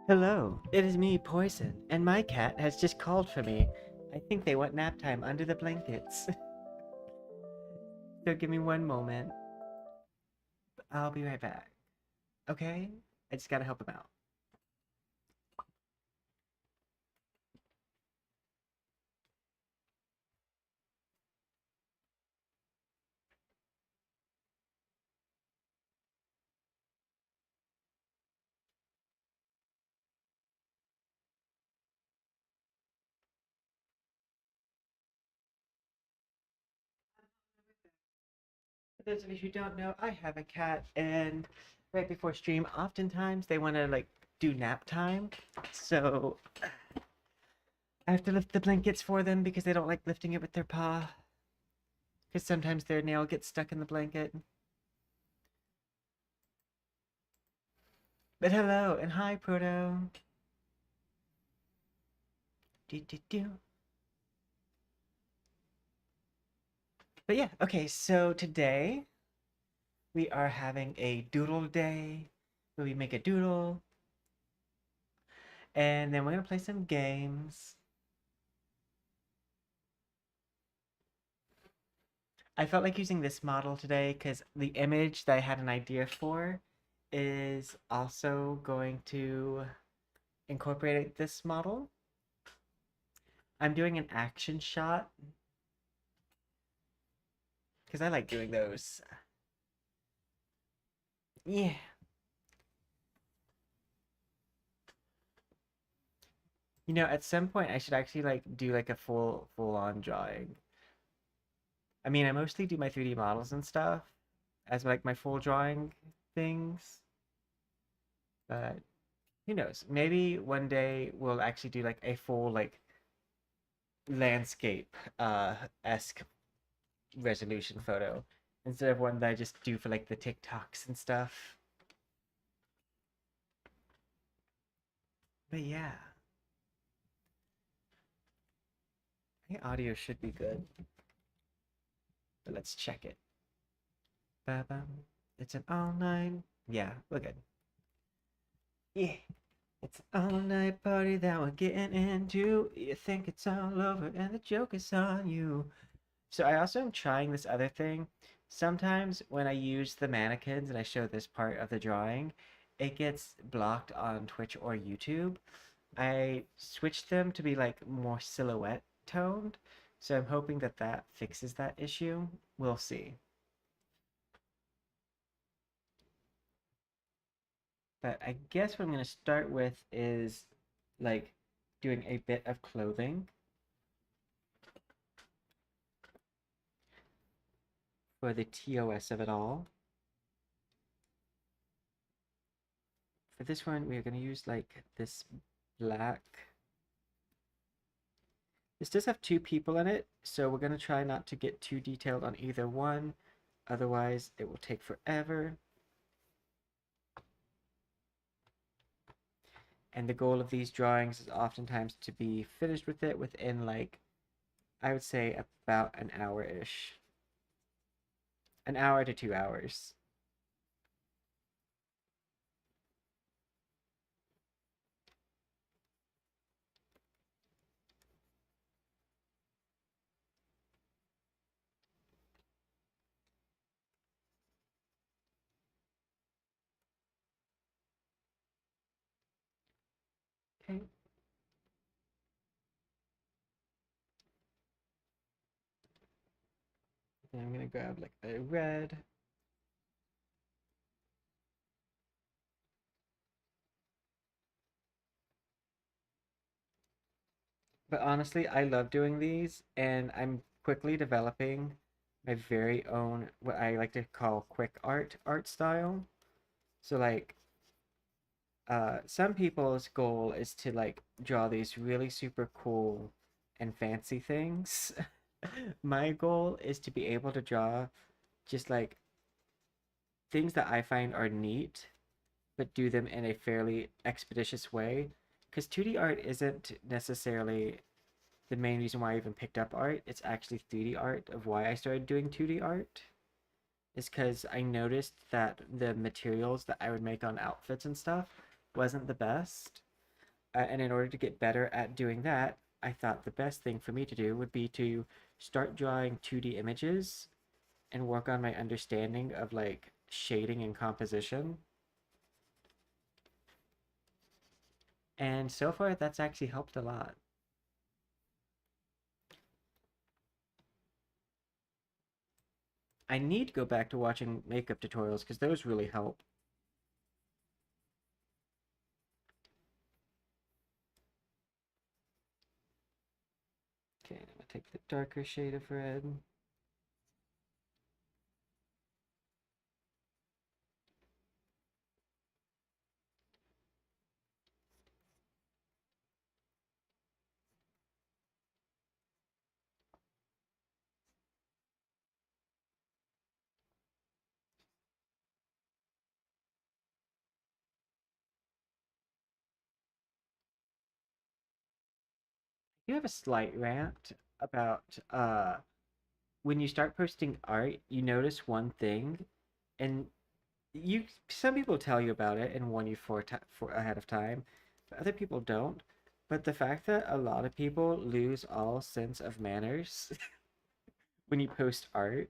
Hello, it is me, Poison, and my cat has just called for me. I think they want nap time under the blankets. So give me one moment. I'll be right back. Okay? I just gotta help him out. For those of you who don't know, I have a cat, and right before stream, oftentimes they want to like do nap time. So I have to lift the blankets for them because they don't like lifting it with their paw. Because sometimes their nail gets stuck in the blanket. But hello, and hi, Proto. Do do do. But yeah, okay, so today we are having a doodle day where we make a doodle and then we're gonna play some games. I felt like using this model today because the image that I had an idea for is also going to incorporate this model. I'm doing an action shot because I like doing those. Yeah. You know, at some point I should actually like do like a full on drawing. I mean, I mostly do my 3D models and stuff as like my full drawing things, but who knows? Maybe one day we'll actually do like a full like landscape esque resolution photo instead of one that I just do for like the TikToks and stuff. But yeah, I think audio should be good, but let's check it. Ba-bam. It's an all night. Yeah, we're good. Yeah. It's an all-night party that we're getting into. You think it's all over and the joke is on you. So I also am trying this other thing. Sometimes when I use the mannequins and I show this part of the drawing, it gets blocked on Twitch or YouTube. I switched them to be like more silhouette toned. So I'm hoping that that fixes that issue. We'll see. But I guess what I'm going to start with is like doing a bit of clothing for the TOS of it all. For this one, we're going to use like this black. This does have two people in it, so we're going to try not to get too detailed on either one. Otherwise, it will take forever. And the goal of these drawings is oftentimes to be finished with it within like, I would say about an hour-ish. An hour to 2 hours. Okay. Then I'm going to grab like a red. But honestly, I love doing these, and I'm quickly developing my very own, what I like to call quick art style. So like, some people's goal is to like draw these really super cool and fancy things. My goal is to be able to draw just like things that I find are neat, but do them in a fairly expeditious way. Because 2D art isn't necessarily the main reason why I even picked up art. It's actually 3D art of why I started doing 2D art. is because I noticed that the materials that I would make on outfits and stuff wasn't the best. And in order to get better at doing that, I thought the best thing for me to do would be to start drawing 2D images and work on my understanding of like shading and composition. And so far, that's actually helped a lot. I need to go back to watching makeup tutorials because those really help. Okay, I'm gonna take the darker shade of red. You have a slight rant about when you start posting art, you notice one thing, and you some people tell you about it and warn you for ahead of time, but other people don't. But the fact that a lot of people lose all sense of manners when you post art,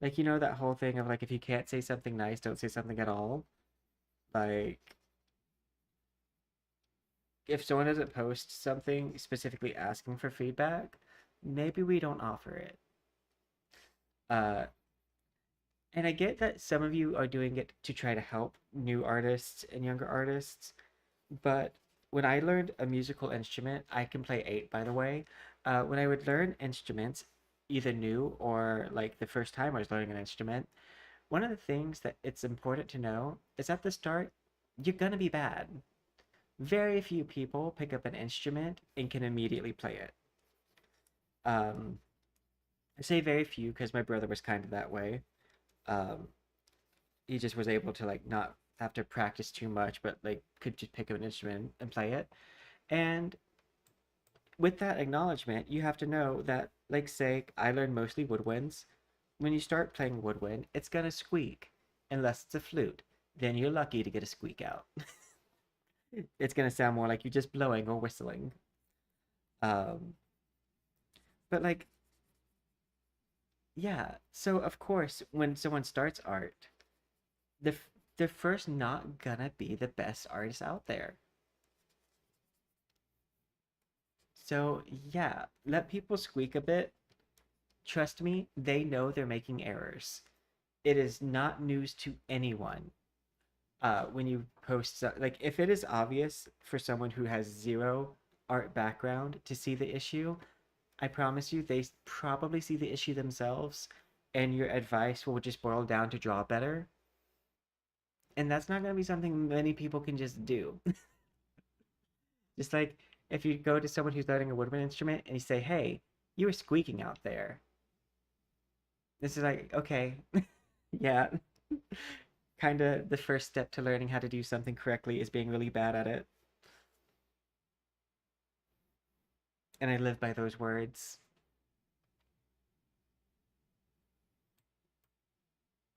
like that whole thing of like if you can't say something nice, don't say something at all. Like if someone doesn't post something specifically asking for feedback, maybe we don't offer it. Uh, and I get that some of you are doing it to try to help new artists and younger artists, but when I learned a musical instrument, I can play eight, by the way. When I would learn instruments, either new or like the first time I was learning an instrument, one of the things that it's important to know is at the start, you're gonna be bad. Very few people pick up an instrument and can immediately play it. Um, I say very few because my brother was kind of that way. Um, he just was able to like not have to practice too much, but like could just pick up an instrument and play it. And with that acknowledgement, you have to know that, like, say, I learned mostly woodwinds. When you start playing woodwind, it's gonna squeak, unless it's a flute. Then you're lucky to get a squeak out. It's gonna sound more like you're just blowing or whistling. Um, but like, yeah. So of course, when someone starts art, the they're first not gonna be the best artist out there. So yeah, let people squeak a bit. Trust me, they know they're making errors. It is not news to anyone when you post like if it is obvious for someone who has zero art background to see the issue, I promise you they probably see the issue themselves, and your advice will just boil down to draw better. And that's not going to be something many people can just do. Just like if you go to someone who's learning a woodwind instrument and you say, "Hey, you were squeaking out there." This is like, okay, yeah. Kind of the first step to learning how to do something correctly is being really bad at it. And I live by those words.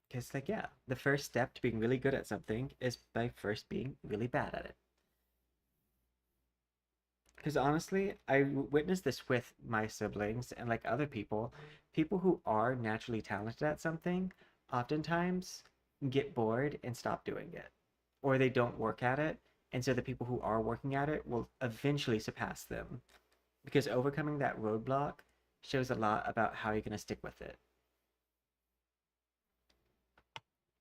Because, like, yeah, the first step to being really good at something is by first being really bad at it. Because honestly, I witnessed this with my siblings and like other people. People who are naturally talented at something oftentimes get bored and stop doing it, or they don't work at it. And so the people who are working at it will eventually surpass them because overcoming that roadblock shows a lot about how you're going to stick with it.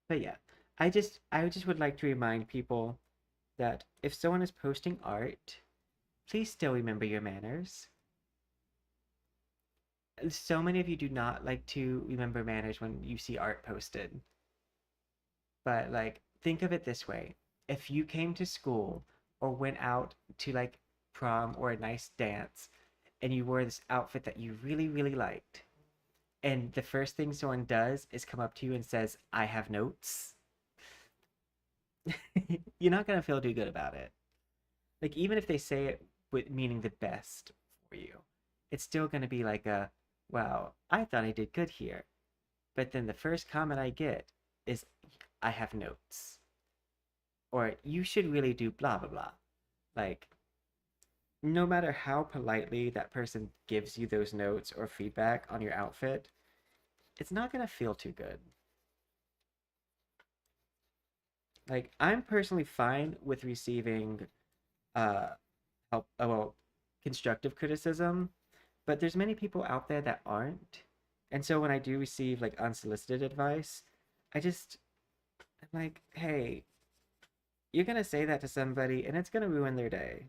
But yeah, I just would like to remind people that if someone is posting art, please still remember your manners. So many of you do not like to remember manners when you see art posted. But like think of it this way. If you came to school or went out to like prom or a nice dance and you wore this outfit that you really, really liked, and the first thing someone does is come up to you and says, "I have notes," you're not gonna feel too good about it. Like even if they say it with meaning the best for you, it's still gonna be like a, "Wow, I thought I did good here." But then the first comment I get is, I have notes. Or you should really do blah, blah, blah. Like, no matter how politely that person gives you those notes or feedback on your outfit, it's not going to feel too good. Like, I'm personally fine with receiving uh help, well, constructive criticism, but there's many people out there that aren't. And so when I do receive like unsolicited advice, I just I'm like, hey, you're gonna say that to somebody and it's gonna ruin their day.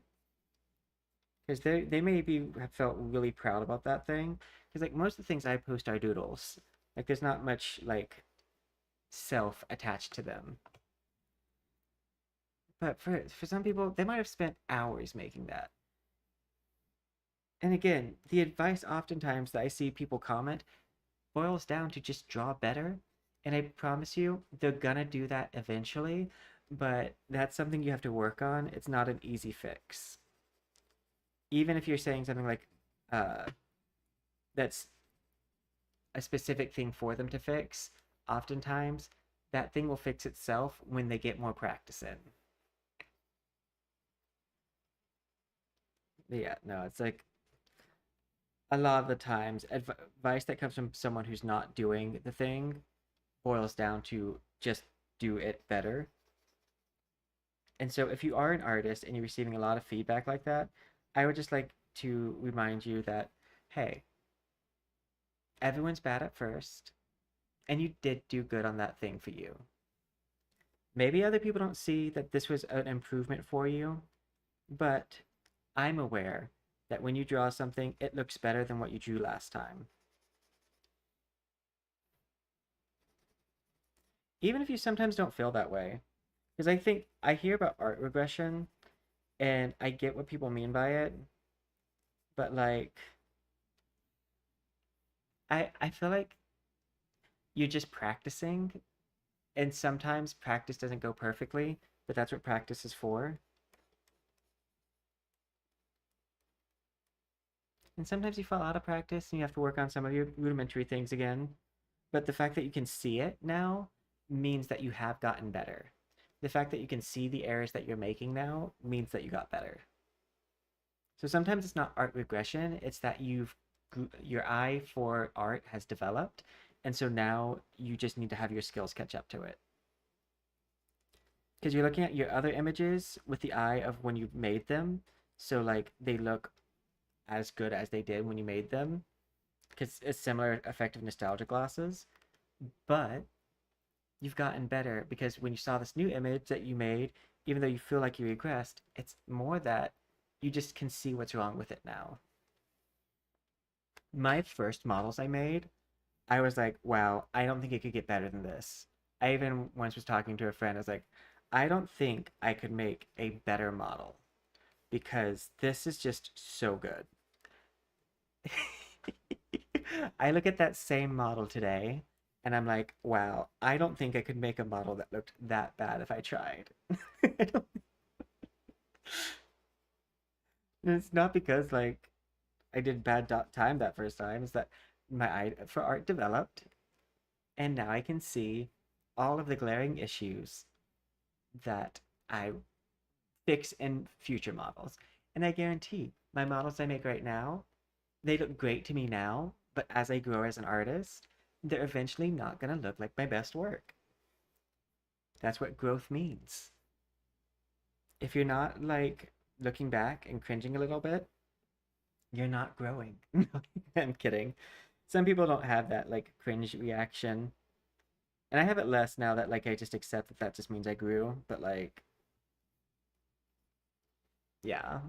Because they may be have felt really proud about that thing. Because like most of the things I post are doodles. Like there's not much like self attached to them. But for some people, they might have spent hours making that. And again, the advice oftentimes that I see people comment boils down to just draw better. And I promise you, they're gonna do that eventually, but that's something you have to work on. It's not an easy fix. Even if you're saying something like, uh, that's a specific thing for them to fix, oftentimes that thing will fix itself when they get more practice in. Yeah, no, it's like a lot of the times advice that comes from someone who's not doing the thing boils down to just do it better. And so if you are an artist and you're receiving a lot of feedback like that, I would just like to remind you that, hey, everyone's bad at first, and you did do good on that thing for you. Maybe other people don't see that this was an improvement for you, but I'm aware that when you draw something, it looks better than what you drew last time. Even if you sometimes don't feel that way. Because I think I hear about art regression and I get what people mean by it, but like I feel like you're just practicing and sometimes practice doesn't go perfectly, but that's what practice is for. And sometimes you fall out of practice and you have to work on some of your rudimentary things again. But the fact that you can see it now means that you have gotten better. The fact that you can see the errors that you're making now means that you got better. So sometimes it's not art regression, it's that your eye for art has developed, and so now you just need to have your skills catch up to it. Because you're looking at your other images with the eye of when you made them, so like they look as good as they did when you made them, because it's similar effect of nostalgia glasses, but you've gotten better because when you saw this new image that you made, even though you feel like you regressed, it's more that you just can see what's wrong with it now. My first models I made, I was like, wow, I don't think it could get better than this. I even once was talking to a friend, I was like, I don't think I could make a better model because this is just so good. I look at that same model today and I'm like, wow, I don't think I could make a model that looked that bad if I tried. It's not because like I did bad time that first time, it's that my eye for art developed and now I can see all of the glaring issues that I fix in future models. And I guarantee my models I make right now, they look great to me now, but as I grow as an artist, they're eventually not going to look like my best work. That's what growth means. If you're not like looking back and cringing a little bit, you're not growing. I'm kidding. Some people don't have that like cringe reaction. And I have it less now that like I just accept that that just means I grew, but like yeah.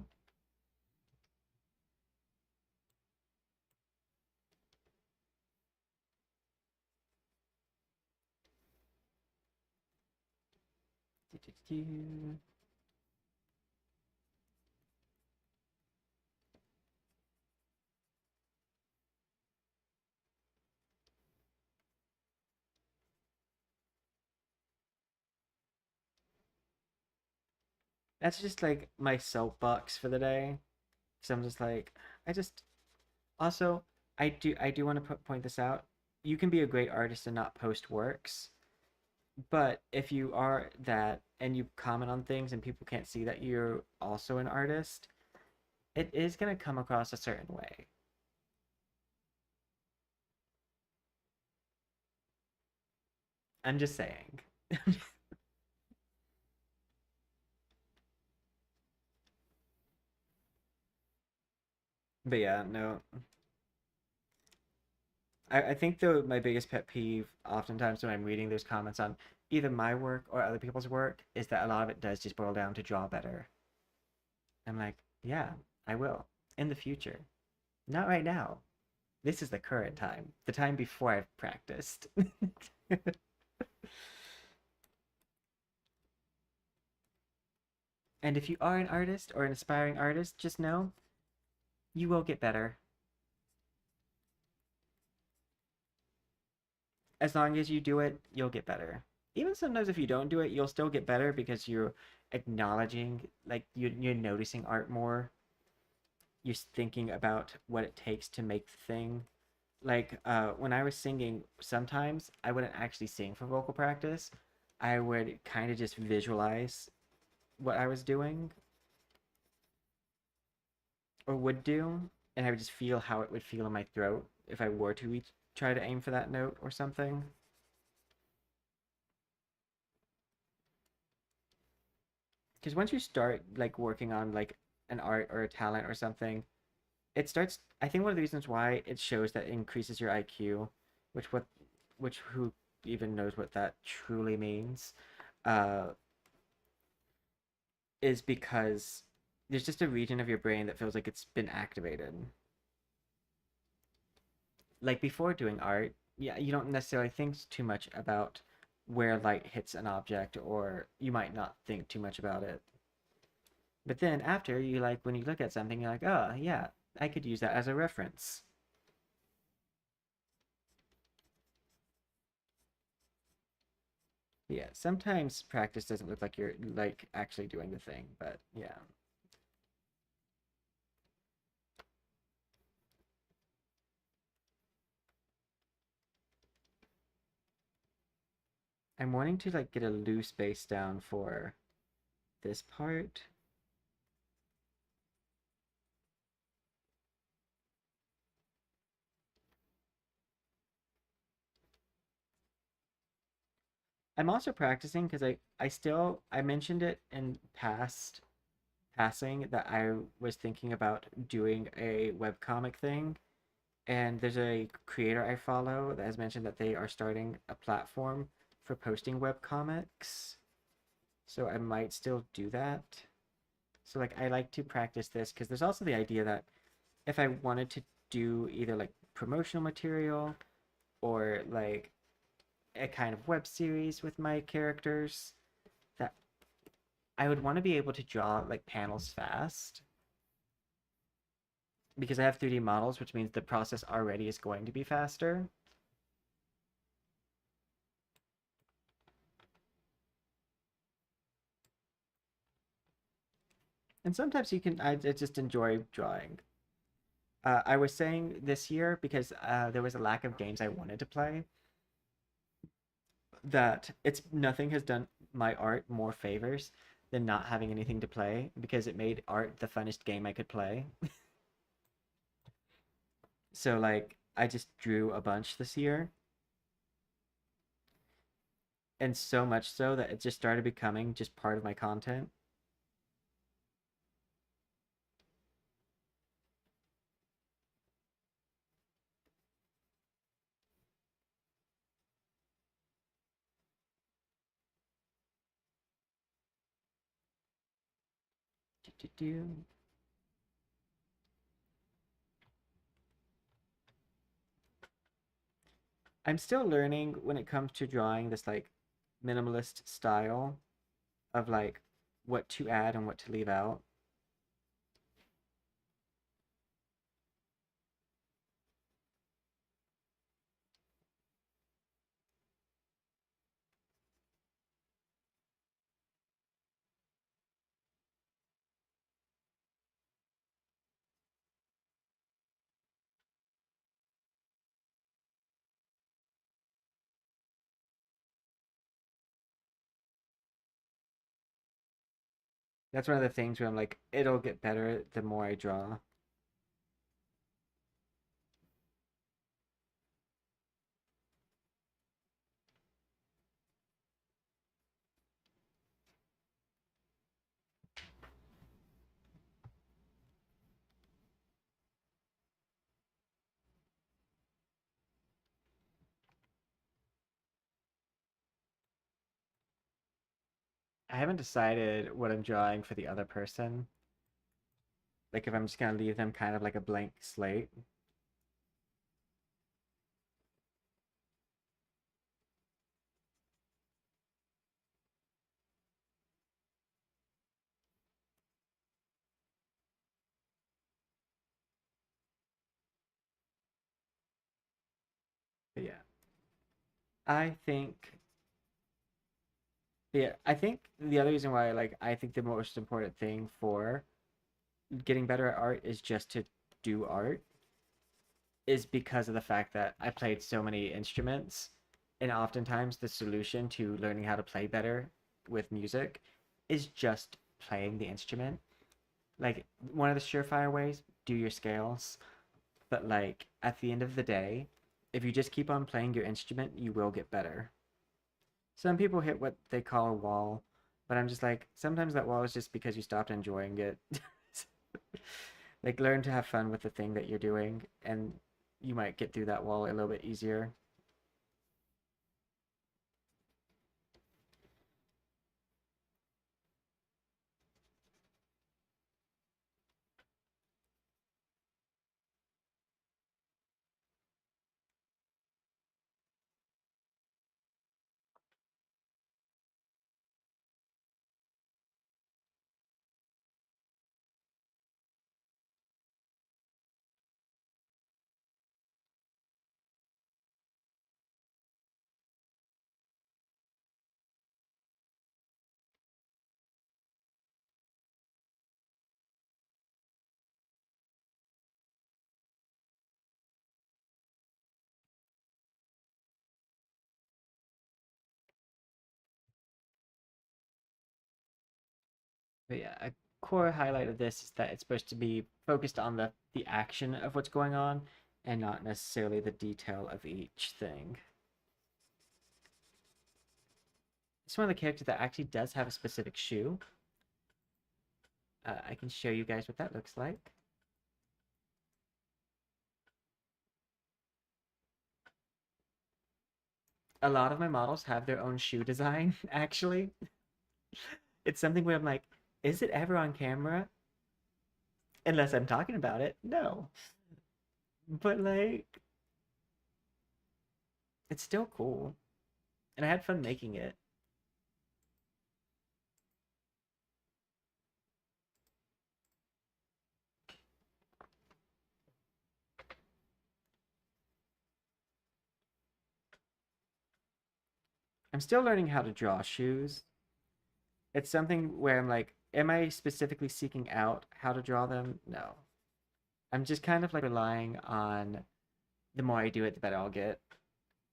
That's just like my soapbox for the day. So I'm just like, I just also I do want to point this out. you can be a great artist and not post works, but if you are that and you comment on things and people can't see that you're also an artist, it is going to come across a certain way. I'm just saying. But yeah, no. I think though my biggest pet peeve oftentimes when I'm reading those comments on either my work or other people's work is that a lot of it does just boil down to draw better. I'm like, yeah, I will in the future. Not right now. This is the current time, the time before I've practiced. And if you are an artist or an aspiring artist, just know you will get better. As long as you do it, you'll get better. Even sometimes if you don't do it, you'll still get better because you're acknowledging, like you're noticing art more. You're thinking about what it takes to make the thing. Like when I was singing, sometimes I wouldn't actually sing for vocal practice. I would kind of just visualize what I was doing or would do, and I would just feel how it would feel in my throat if I were to try to aim for that note or something. Because once you start like working on like an art or a talent or something, it starts. I think one of the reasons why it shows that it increases your IQ, which what, which who even knows what that truly means, uh, is because there's just a region of your brain that feels like it's been activated. Like before doing art, yeah, you don't necessarily think too much about where light hits an object, or you might not think too much about it. But then after, you like when you look at something, you're like, oh yeah, I could use that as a reference. Yeah, sometimes practice doesn't look like you're like actually doing the thing, but yeah. I'm wanting to like get a loose base down for this part. I'm also practicing because I mentioned it in past passing that I was thinking about doing a webcomic thing. And there's a creator I follow that has mentioned that they are starting a platform for posting webcomics. So I might still do that. So like I like to practice this because there's also the idea that if I wanted to do either like promotional material or like a kind of web series with my characters, that I would want to be able to draw like panels fast because I have 3D models, which means the process already is going to be faster. And sometimes I just enjoy drawing. I was saying this year because there was a lack of games I wanted to play. That it's nothing has done my art more favors than not having anything to play because it made art the funnest game I could play. So like I just drew a bunch this year, and so much so that it just started becoming just part of my content. I'm still learning when it comes to drawing this like minimalist style of like what to add and what to leave out. That's one of the things where I'm like, it'll get better the more I draw. I haven't decided what I'm drawing for the other person. Like if I'm just gonna leave them kind of like a blank slate. But yeah, I think yeah, I think the other reason why like I think the most important thing for getting better at art is just to do art is because of the fact that I played so many instruments, and oftentimes the solution to learning how to play better with music is just playing the instrument. Like one of the surefire ways, do your scales, but like at the end of the day, if you just keep on playing your instrument, you will get better. Some people hit what they call a wall, but I'm just like, sometimes that wall is just because you stopped enjoying it. Like, learn to have fun with the thing that you're doing, and you might get through that wall a little bit easier. But yeah, a core highlight of this is that it's supposed to be focused on the action of what's going on and not necessarily the detail of each thing. It's one of the characters that actually does have a specific shoe. I can show you guys what that looks like. A lot of my models have their own shoe design, actually. It's something where I'm like, is it ever on camera? Unless I'm talking about it. No. But like, it's still cool. And I had fun making it. I'm still learning how to draw shoes. It's something where I'm like, am I specifically seeking out how to draw them? No. I'm just kind of like relying on the more I do it, the better I'll get.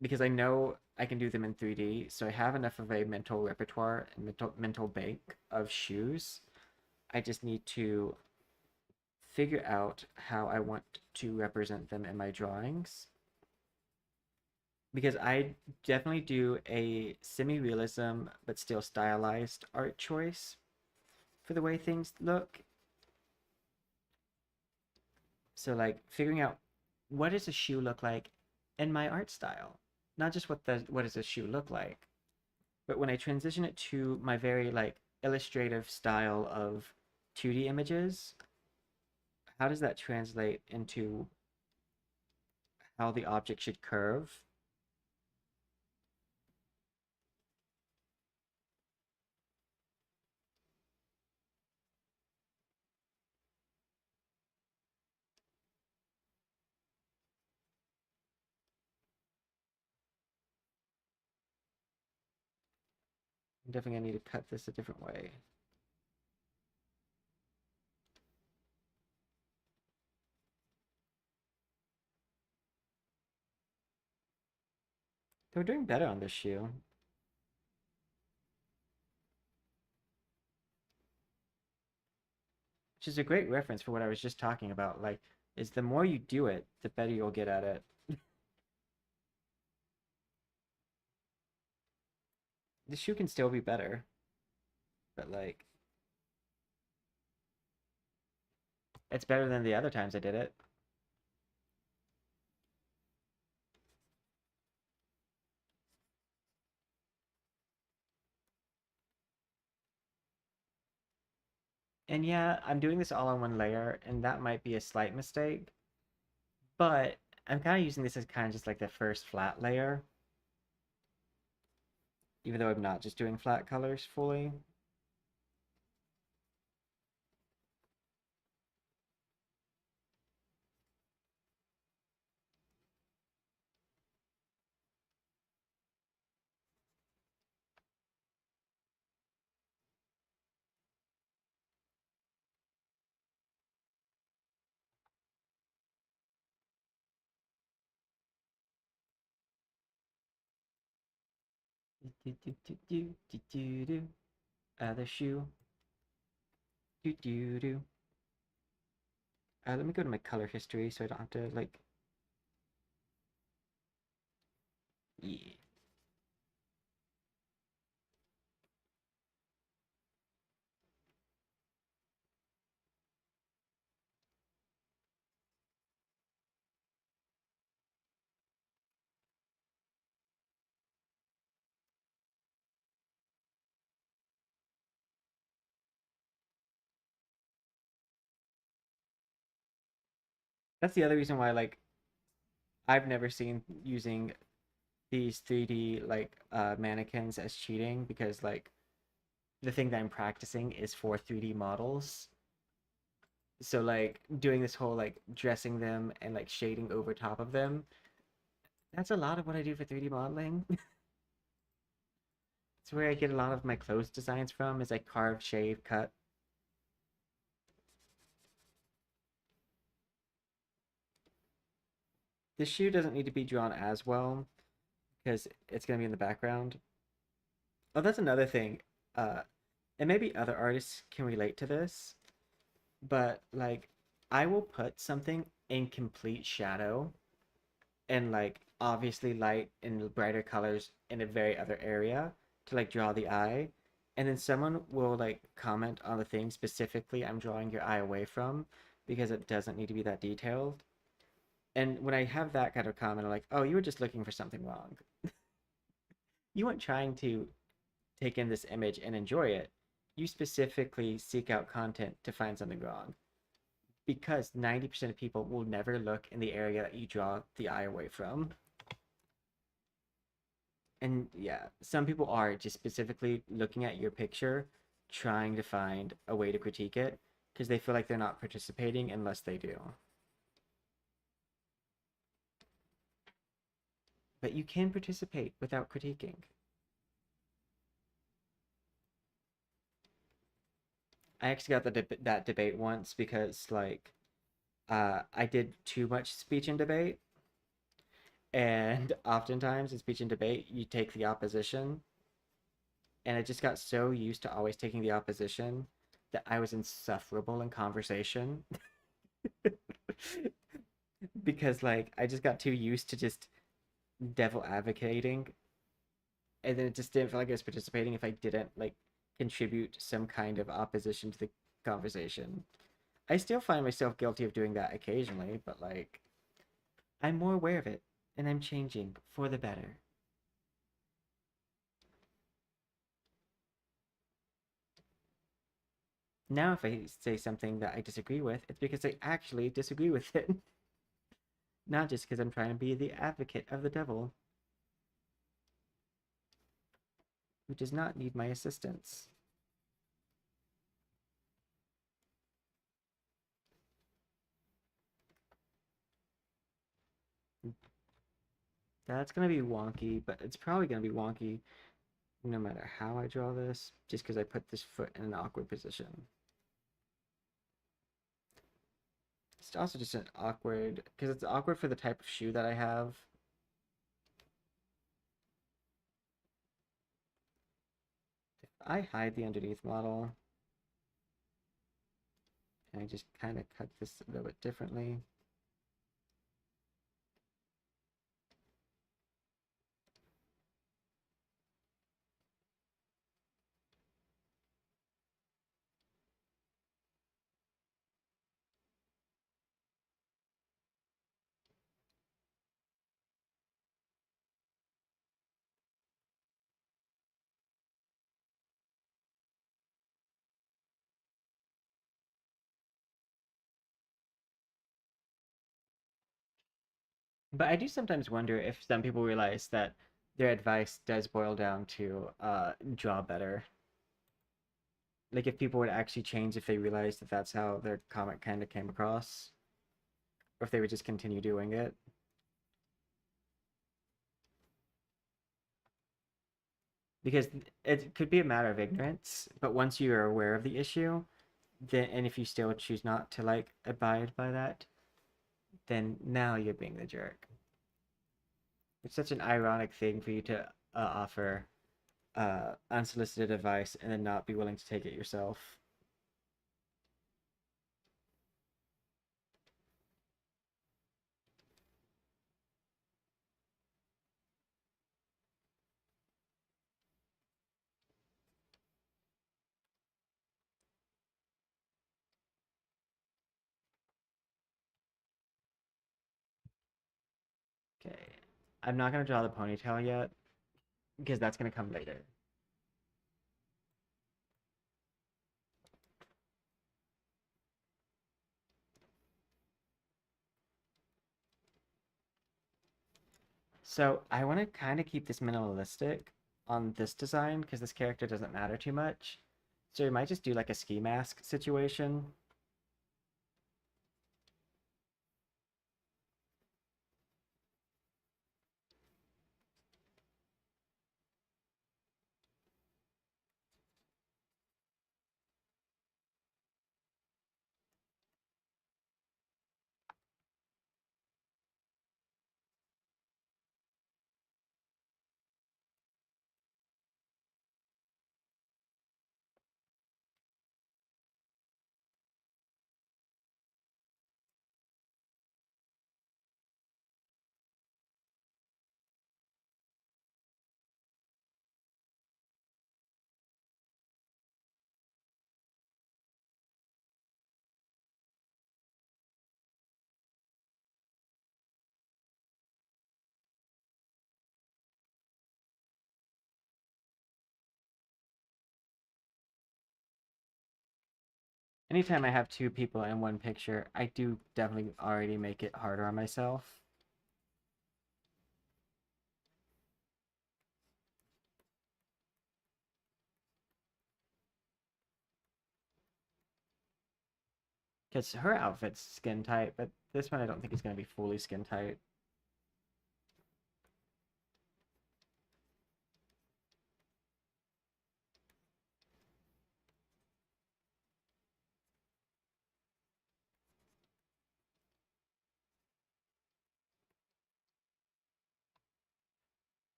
Because I know I can do them in 3D, so I have enough of a mental repertoire and mental bank of shoes. I just need to figure out how I want to represent them in my drawings. Because I definitely do a semi-realism but still stylized art choice for the way things look. So like figuring out what does a shoe look like in my art style, not just what does a shoe look like, but when I transition it to my very like illustrative style of 2D images, how does that translate into how the object should curve? I'm definitely gonna need to cut this a different way. They're doing better on this shoe. which is a great reference for what I was just talking about. Like, is the more you do it, the better you'll get at it. The shoe can still be better, but like, it's better than the other times I did it. And yeah, I'm doing this all on one layer, and that might be a slight mistake, but I'm kind of using this as kind of just like the first flat layer, even though I'm not just doing flat colors fully. Do, do, do, do, do, do, do. Other shoe. Do, do, do. Let me go to my color history so I don't have to like. Yeah. That's the other reason why like I've never seen using these 3D like mannequins as cheating because like the thing that I'm practicing is for 3D models. So like doing this whole like dressing them and like shading over top of them, that's a lot of what I do for 3D modeling. It's where I get a lot of my clothes designs from is like carve, shave, cut. This shoe doesn't need to be drawn as well because it's gonna be in the background. Oh, that's another thing. Uh, and maybe other artists can relate to this, but like I will put something in complete shadow and like obviously light in brighter colors in a very other area to like draw the eye. And then someone will like comment on the thing specifically I'm drawing your eye away from because it doesn't need to be that detailed. And when I have that kind of comment, I'm like, oh, you were just looking for something wrong. You weren't trying to take in this image and enjoy it. You specifically seek out content to find something wrong because 90% of people will never look in the area that you draw the eye away from. And yeah, some people are just specifically looking at your picture, trying to find a way to critique it because they feel like they're not participating unless they do. But you can participate without critiquing. I actually got that debate once because like I did too much speech and debate, and oftentimes in speech and debate you take the opposition, and I just got so used to always taking the opposition that I was insufferable in conversation because like I just got too used to just devil advocating, and then it just didn't feel like I was participating if I didn't like contribute some kind of opposition to the conversation. I still find myself guilty of doing that occasionally, but like I'm more aware of it and I'm changing for the better. Now, if I say something that I disagree with, it's because I actually disagree with it, not just because I'm trying to be the advocate of the devil, who does not need my assistance. That's gonna be wonky, but it's probably gonna be wonky no matter how I draw this, just because I put this foot in an awkward position. It's also just an awkward, because it's awkward for the type of shoe that I have. If I hide the underneath model, And I just kind of cut this a little bit differently. But I do sometimes wonder if some people realize that their advice does boil down to draw better. Like if people would actually change if they realized that that's how their comic kind of came across, or if they would just continue doing it. Because it could be a matter of ignorance, but once you are aware of the issue, then and if you still choose not to like abide by that, then now you're being the jerk. It's such an ironic thing for you to offer unsolicited advice and then not be willing to take it yourself. Okay. I'm not going to draw the ponytail yet because that's going to come later. So I want to kind of keep this minimalistic on this design because this character doesn't matter too much. So we might just do like a ski mask situation. Anytime I have two people in one picture, I do definitely already make it harder on myself. Because her outfit's skin tight, but this one I don't think is going to be fully skin tight.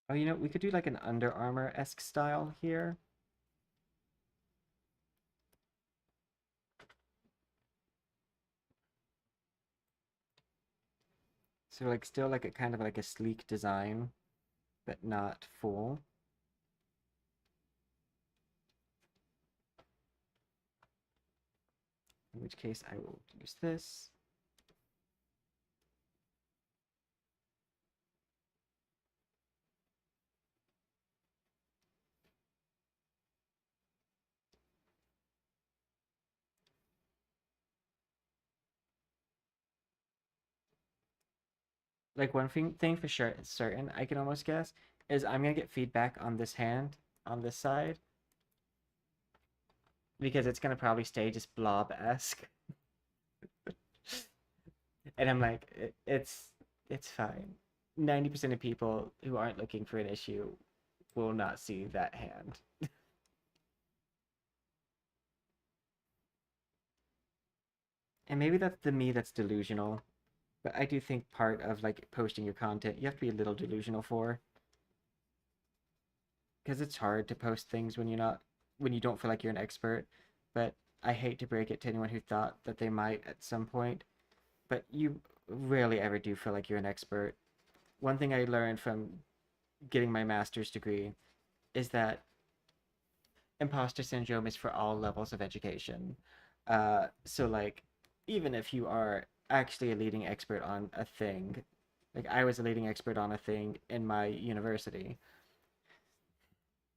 Oh, you know, we could do like an Under Armour-esque style here. So like still like a kind of like a sleek design, but not full. In which case I will use this. Like one thing for sure, certain I can almost guess is I'm gonna get feedback on this hand on this side because it's gonna probably stay just blob-esque. And I'm like, it's It's fine. 90% of people who aren't looking for an issue will not see that hand. And maybe that's the me that's delusional. But I do think part of like posting your content, you have to be a little delusional for, because it's hard to post things when you don't feel like you're an expert. But I hate to break it to anyone who thought that they might at some point, but you rarely ever do feel like you're an expert. One thing I learned from getting my master's degree is that imposter syndrome is for all levels of education. So like, even if you are actually a leading expert on a thing, like I was a leading expert on a thing in my university,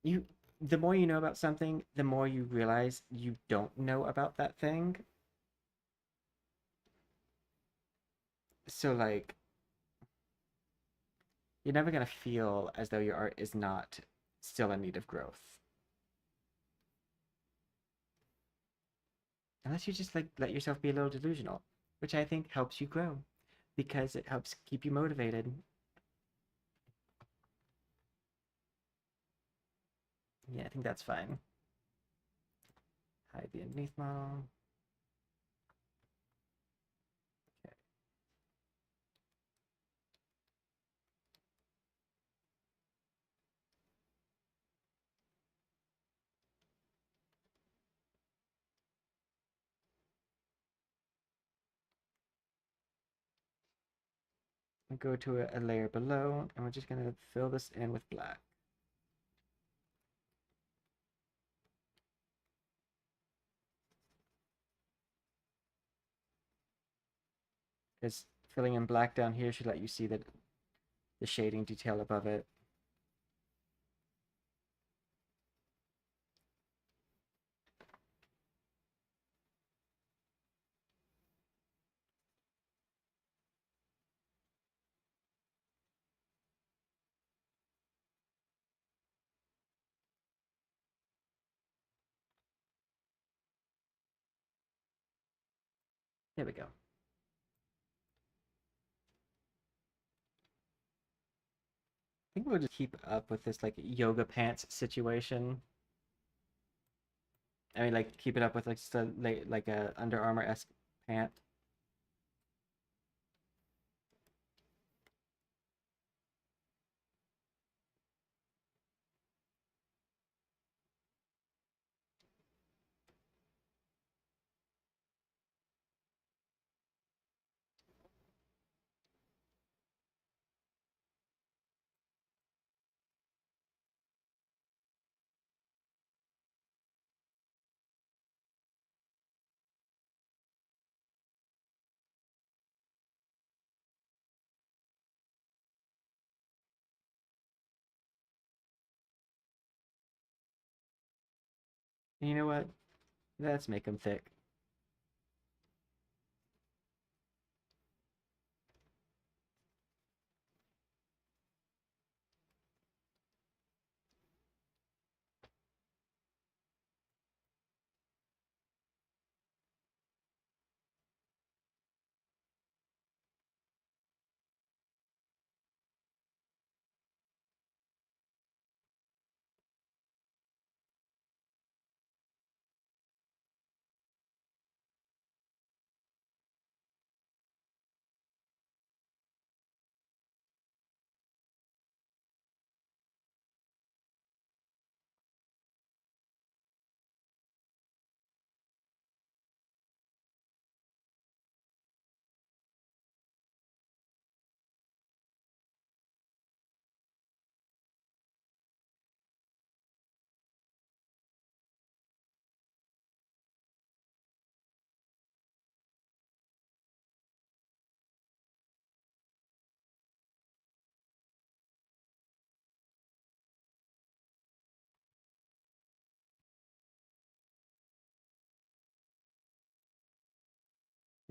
you the more you know about something, the more you realize you don't know about that thing. So like, you're never gonna feel as though your art is not still in need of growth. Unless you just like let yourself be a little delusional, which I think helps you grow because it helps keep you motivated. Yeah, I think that's fine. Hide the underneath model. Okay. And go to a layer below, and we're just gonna fill this in with black. Because filling in black down here should let you see that the shading detail above it. There we go. I think we'll just keep up with this like yoga pants situation. I mean, like keep it up with like just like a Under Armour-esque pant. And you know what? Let's make them thick.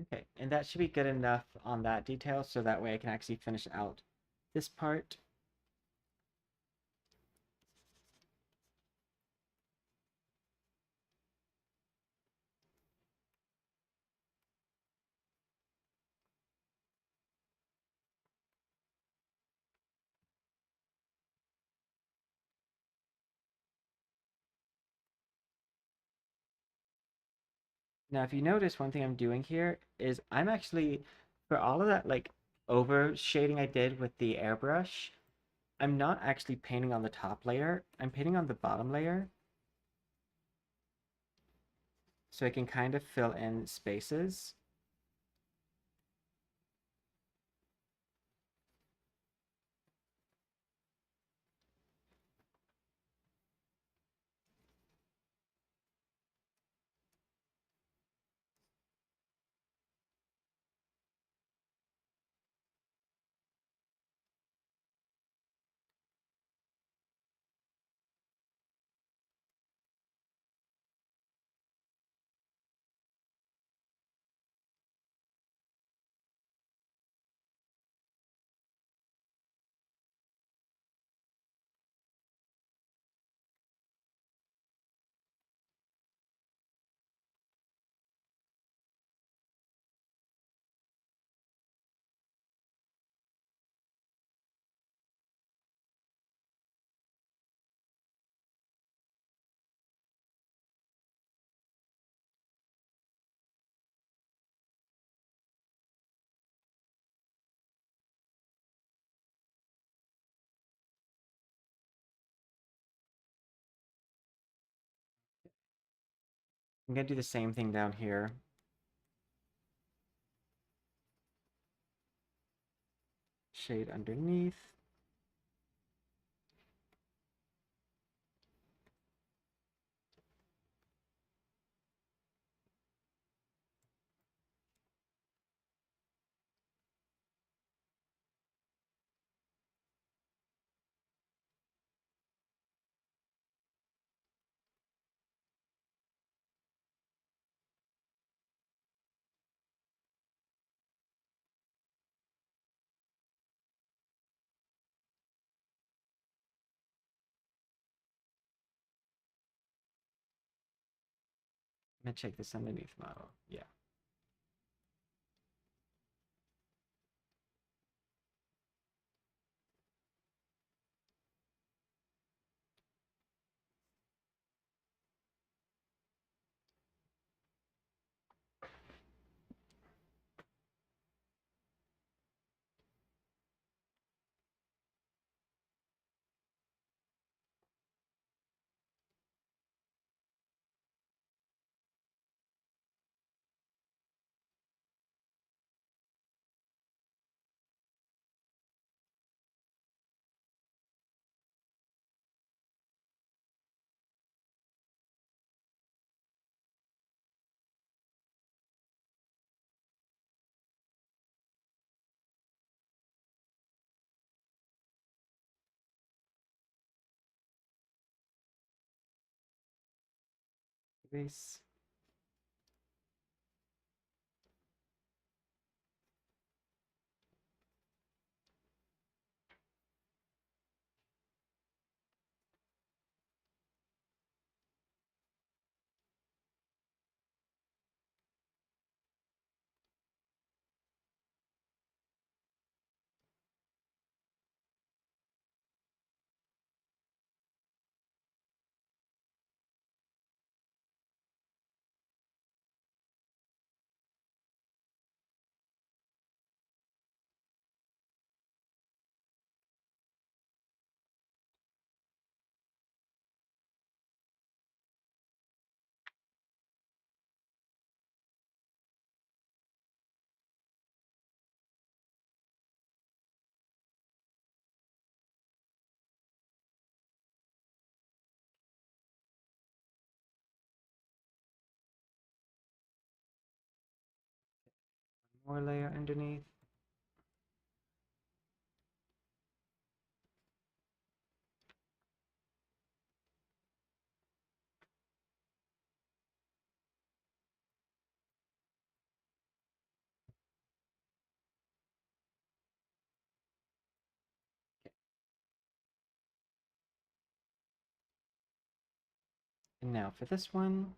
Okay, and that should be good enough on that detail, so that way I can actually finish out this part. Now, if you notice, one thing I'm doing here is I'm actually, for all of that like over shading I did with the airbrush, I'm not actually painting on the top layer. I'm painting on the bottom layer so I can kind of fill in spaces. I'm gonna do the same thing down here. Shade underneath. I'm gonna check this underneath model. Yeah. Base. More layer underneath. And now for this one,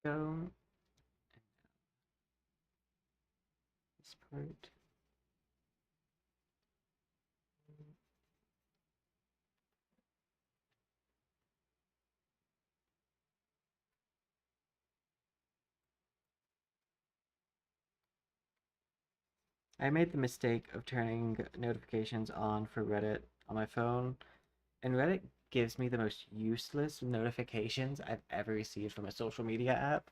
go. This part. I made the mistake of turning notifications on for Reddit on my phone, and Reddit gives me the most useless notifications I've ever received from a social media app.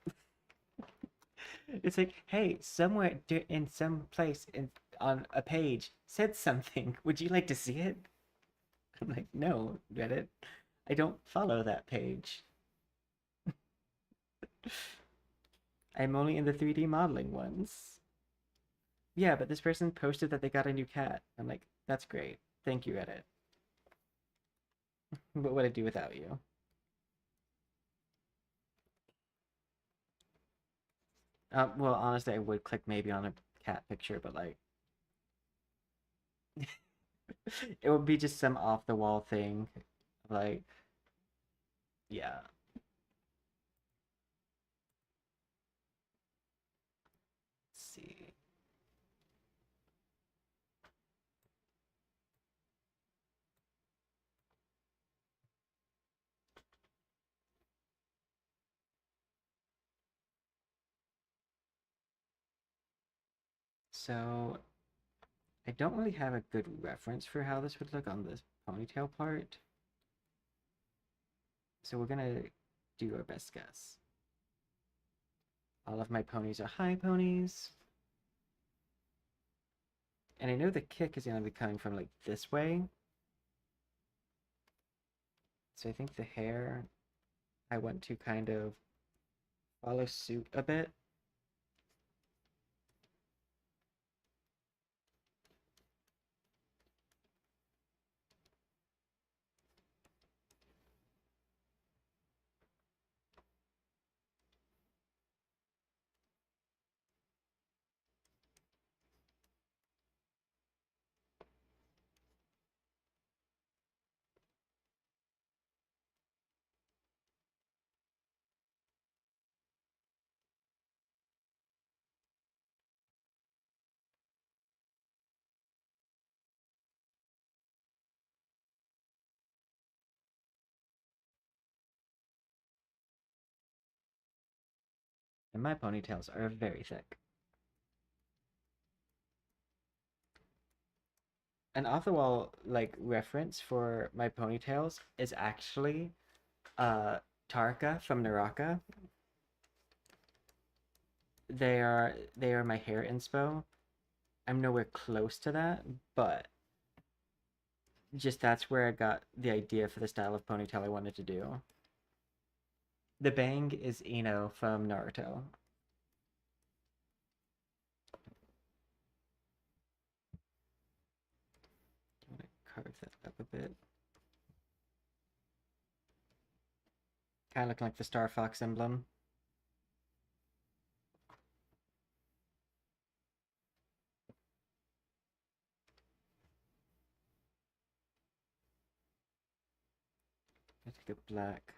It's like, hey, somewhere in some place on a page said something. Would you like to see it? I'm like, no, Reddit. I don't follow that page. I'm only in the 3D modeling ones. Yeah, but this person posted that they got a new cat. I'm like, that's great. Thank you, Reddit. What would I do without you? Well, honestly, I would click maybe on a cat picture, but like, it would be just some off the wall thing. Like, yeah. Let's see. So, I don't really have a good reference for how this would look on this ponytail part. So, we're gonna do our best guess. All of my ponies are high ponies. And I know the kick is gonna be coming from like this way. So I think the hair, I want to kind of follow suit a bit. And my ponytails are very thick. An off-the-wall like reference for my ponytails is actually uh Tarka from Naraka. They are my hair inspo. I'm nowhere close to that, but just that's where I got the idea for the style of ponytail I wanted to do. The bang is Ino from Naruto. I'm gonna carve that up a bit. Kind of looking like the Star Fox emblem. I take a black.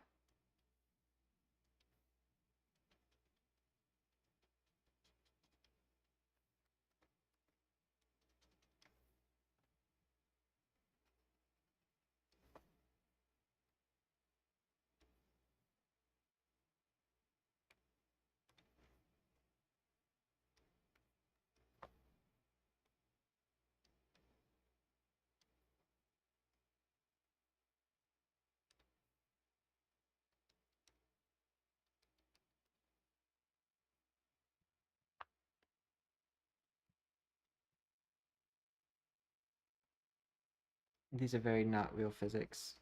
These are very not real physics,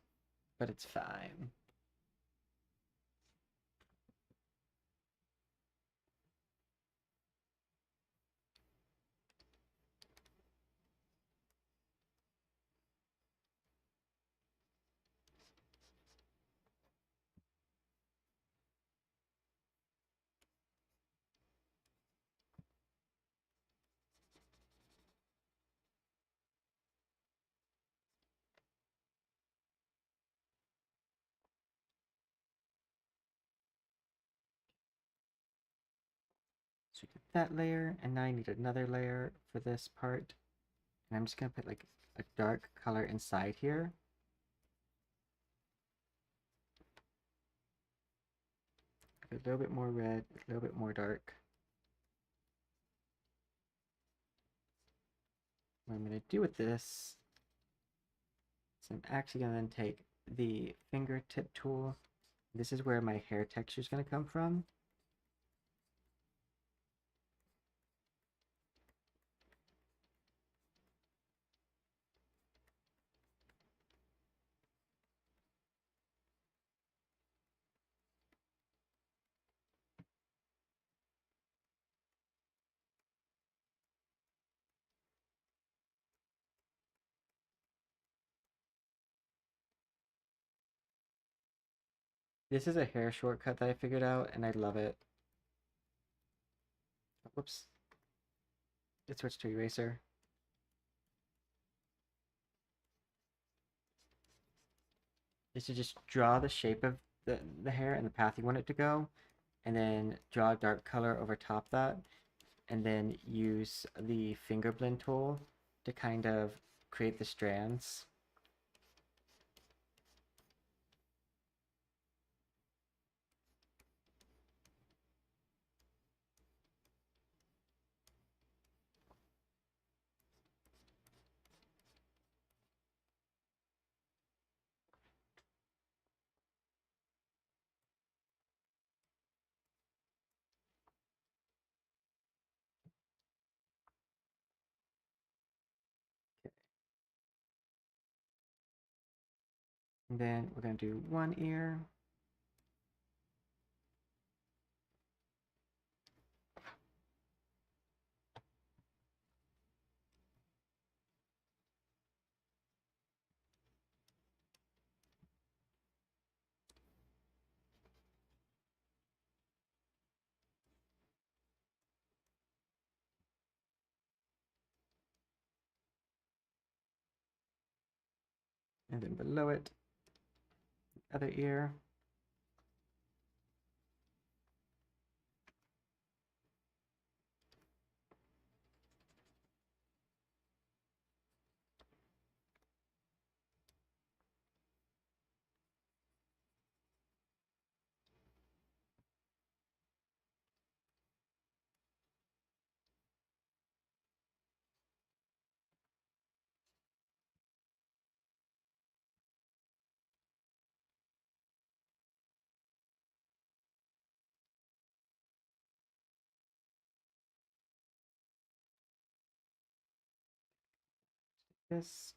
but it's fine. that layer, and now I need another layer for this part. And I'm just gonna put like a dark color inside here. A little bit more red, a little bit more dark. What I'm gonna do with this is I'm actually gonna then take the fingertip tool. This is where my hair texture is gonna come from. This is a hair shortcut that I figured out, and I love it. Oh, whoops. It switched to eraser. Is to just draw the shape of the hair and the path you want it to go, and then draw a dark color over top that, and then use the finger blend tool to kind of create the strands. And then we're going to do one ear. And then below it, the other ear. This.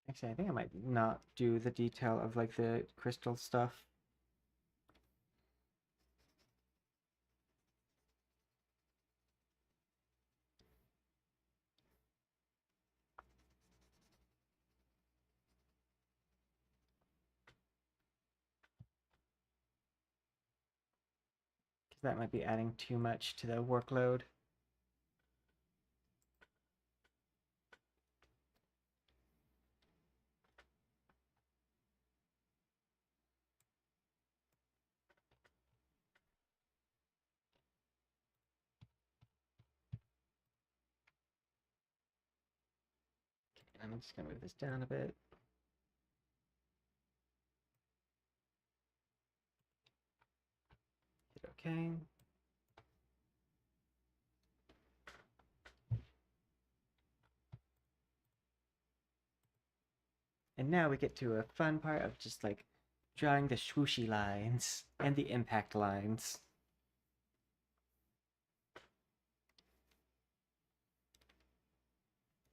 Actually, I think I might not do the detail of like the crystal stuff. Because that might be adding too much to the workload. I'm just gonna move this down a bit. Hit OK. And now we get to a fun part of just like drawing the swooshy lines and the impact lines.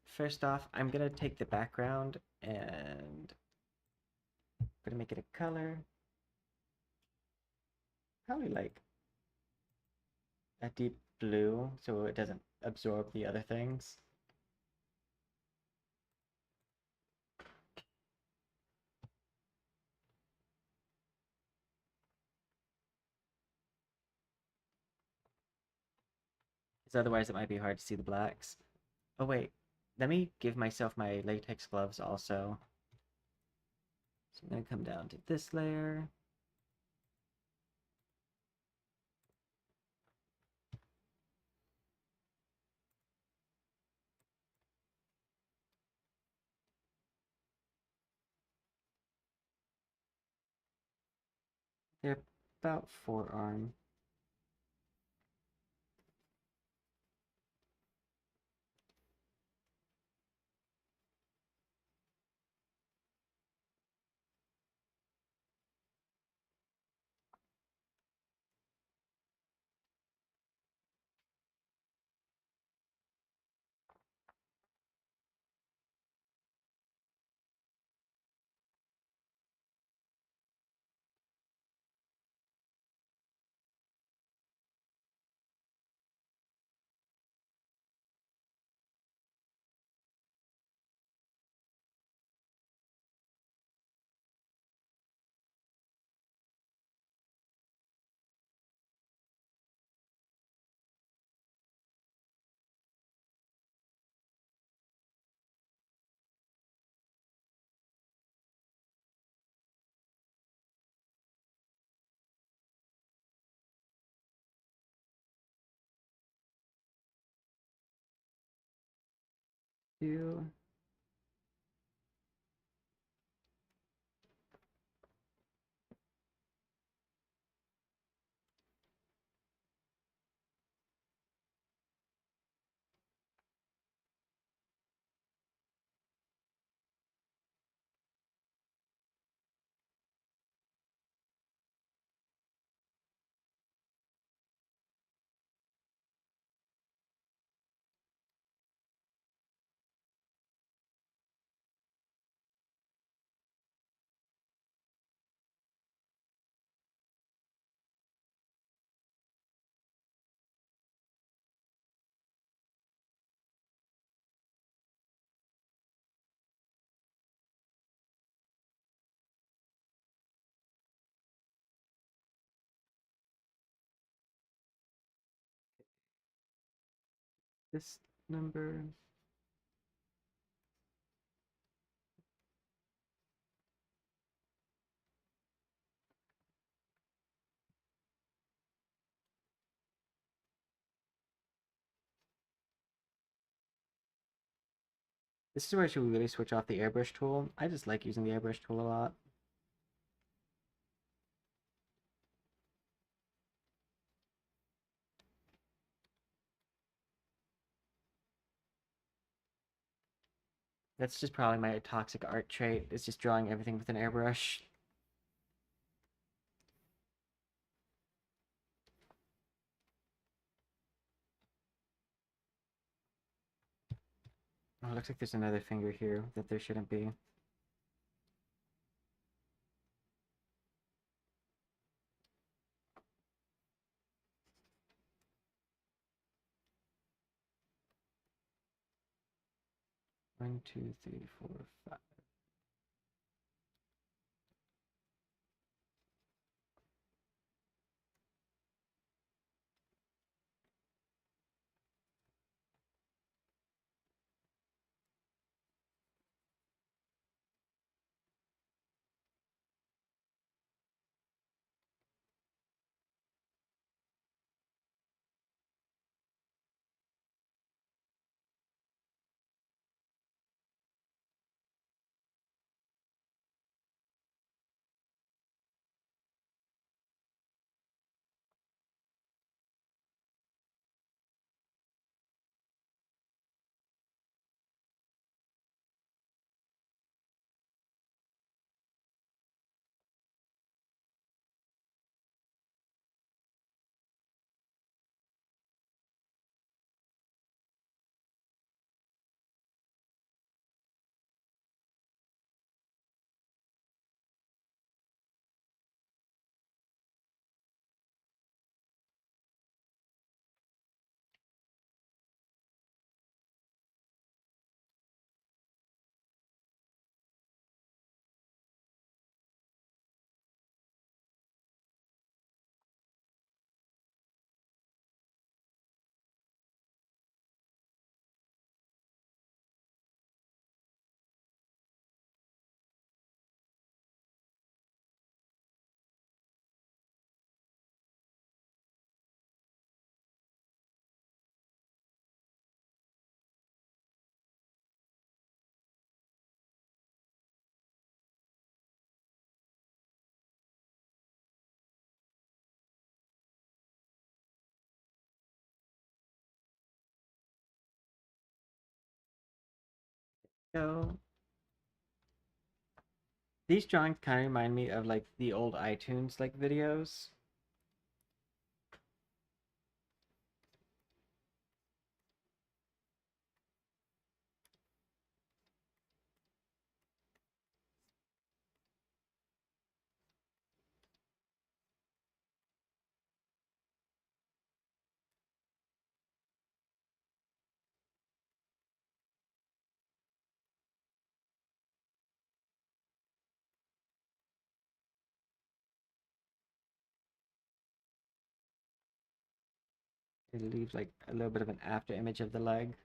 First off, I'm gonna take the background and I'm gonna make it a color. Probably like a deep blue so it doesn't absorb the other things. Because otherwise it might be hard to see the blacks. Oh wait, let me give myself my latex gloves also. So I'm gonna come down to this layer. They're about forearm. Two. This number. This is where I should really switch off the airbrush tool. I just like using the airbrush tool a lot. That's just probably my toxic art trait. It's just drawing everything with an airbrush. Oh, it looks like there's another finger here that there shouldn't be. One, two, three, four, five. go. These drawings kind of remind me of like the old iTunes like videos. It leaves like a little bit of an after image of the leg.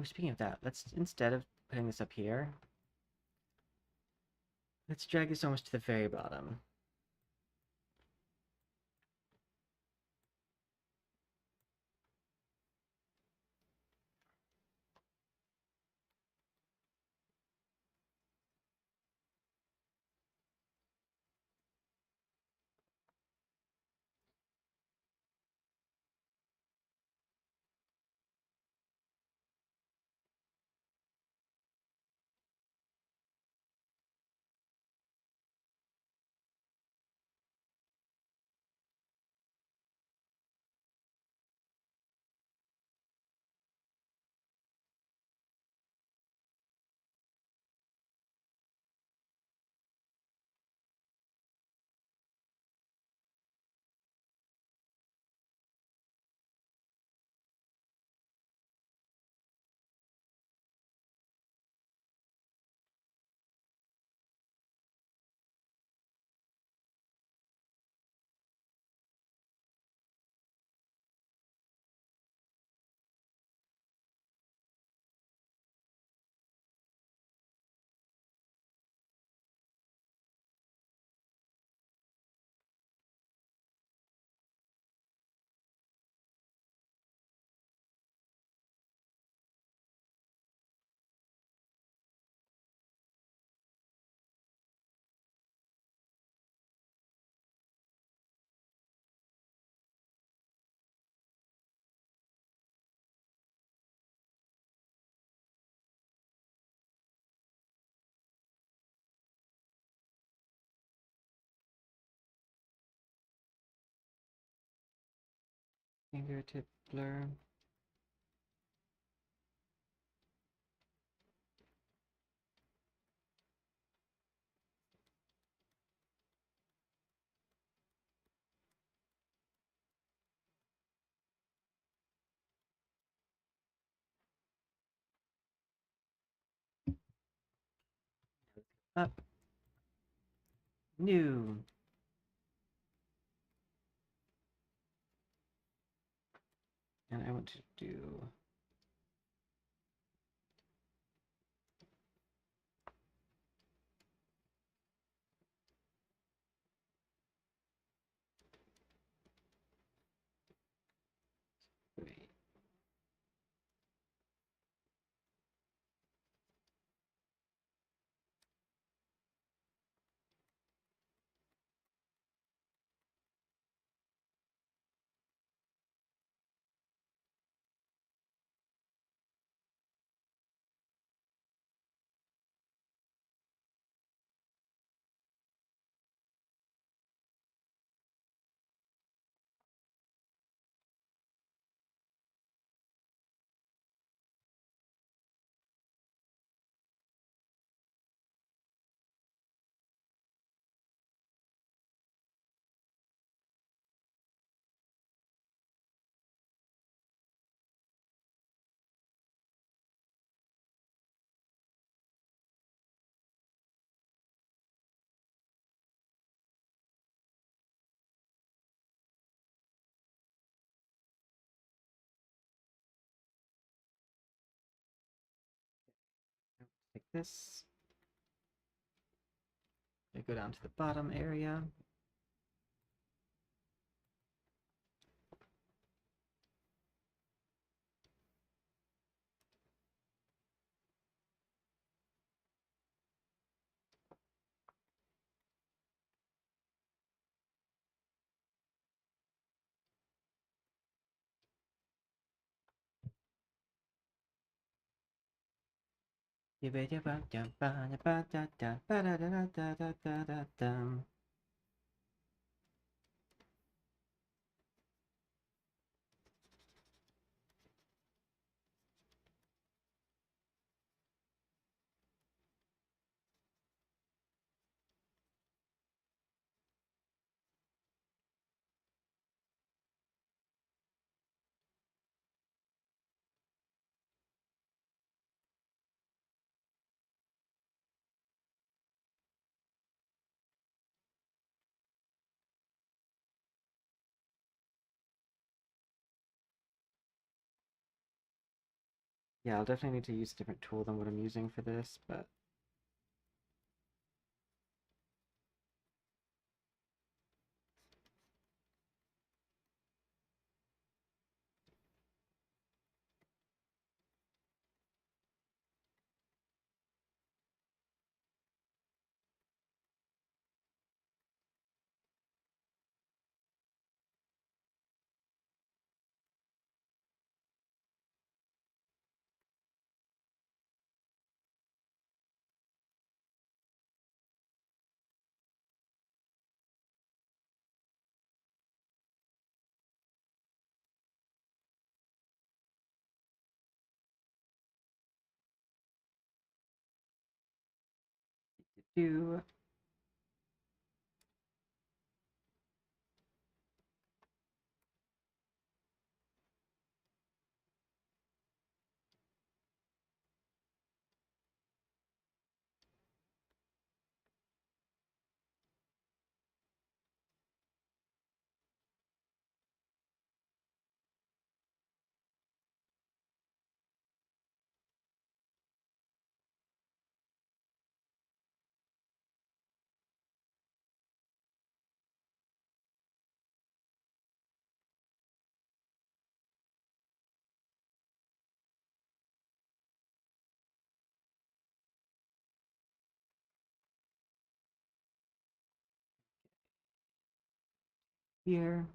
Oh, speaking of that, let's, instead of putting this up here, let's drag this almost to the very bottom. Fingertip blur. Up. New. And I want to do three. Like this. I go down to the bottom area. Yeah, I'll definitely need to use a different tool than what I'm using for this, but do here.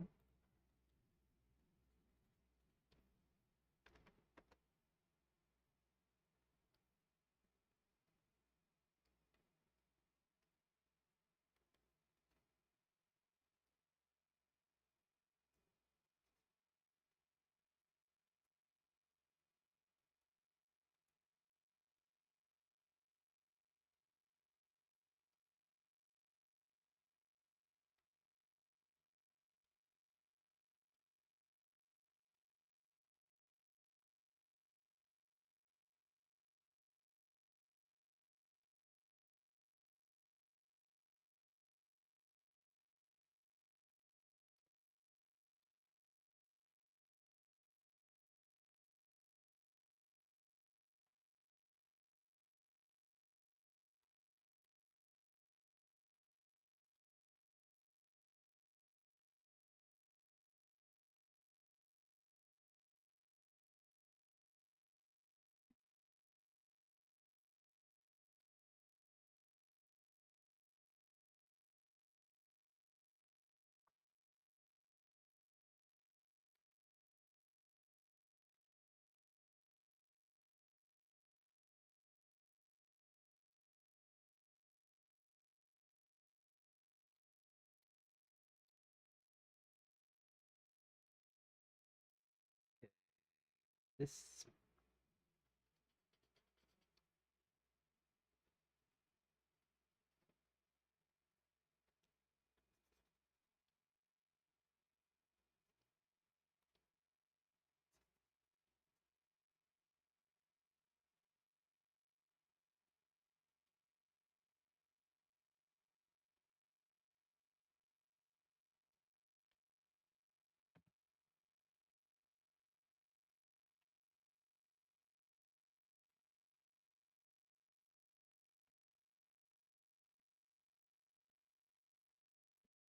This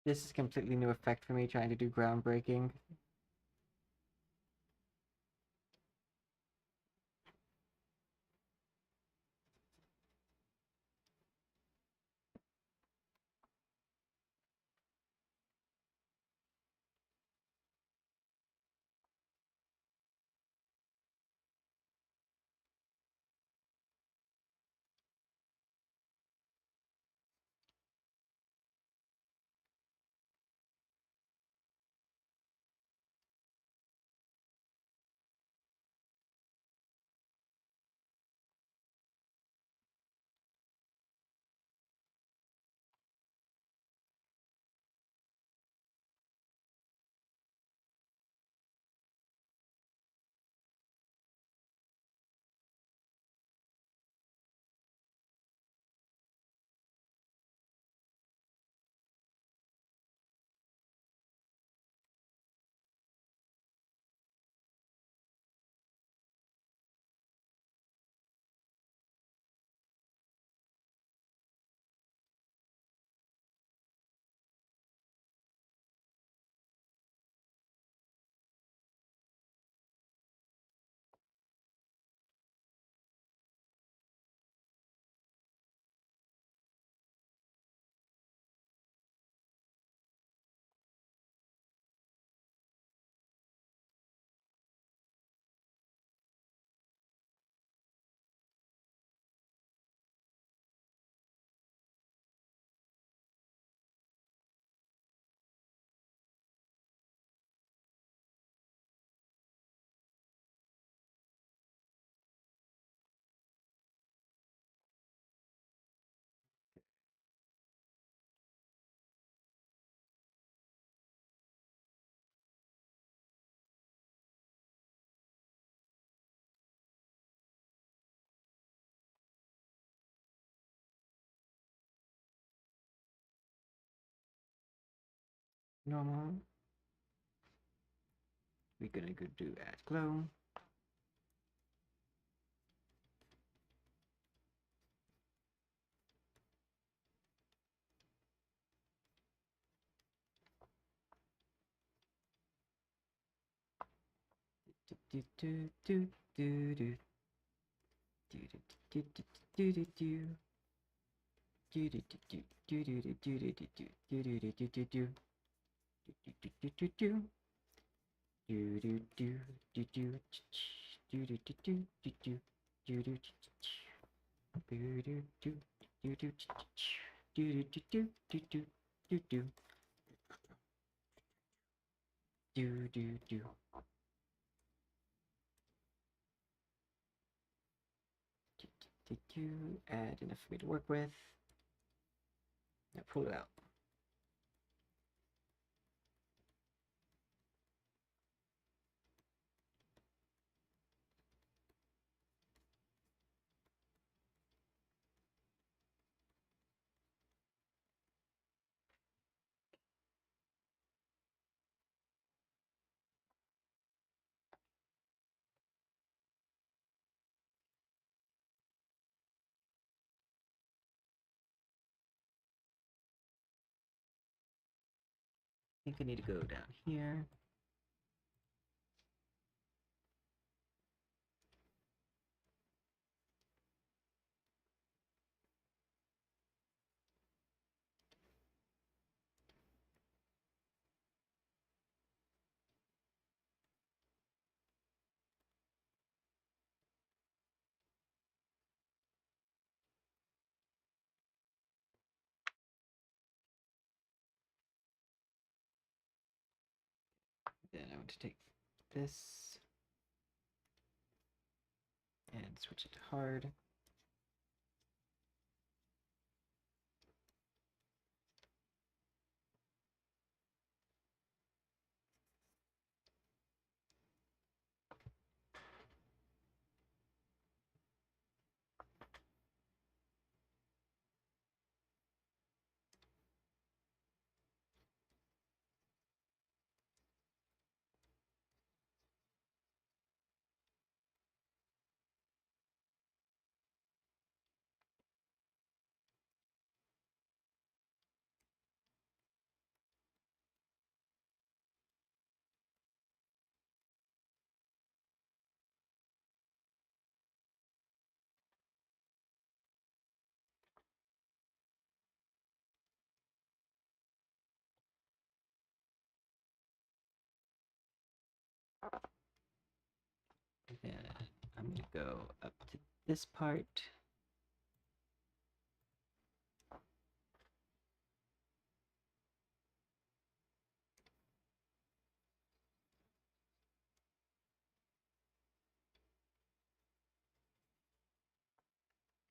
this is completely new effect for me trying to do groundbreaking. normal. We're gonna go do add glow. Do do do do do do do do do do do. Do do do do do do do do do do do do do do do. Do do do do. Do do do do do. Do do do do do do. Do do do do do do. Do do do do do do do do do. Do do do. Add enough for me to work with. Now pull it out. I think I need to go down here. Then I want to take this and switch it to hard. Then I'm going to go up to this part.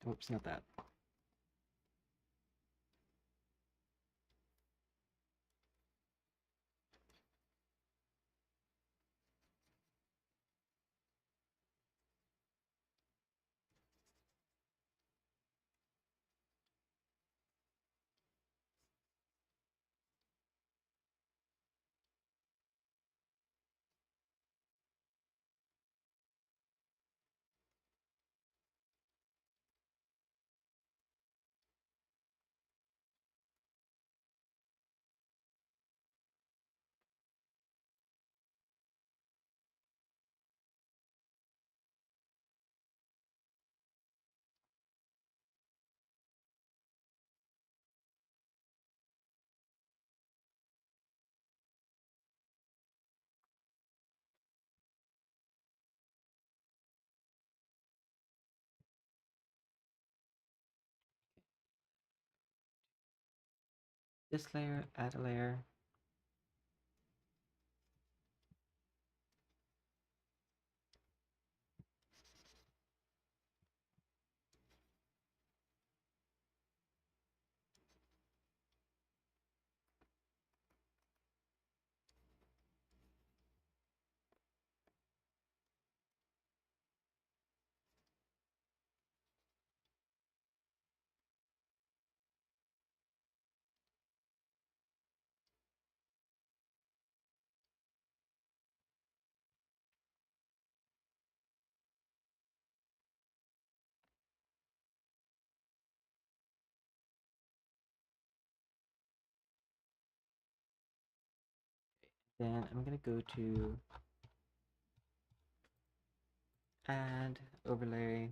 Oops, not that. This layer, add a layer. Then I'm gonna go to add overlay.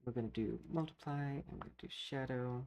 We're gonna do multiply. I'm gonna do shadow.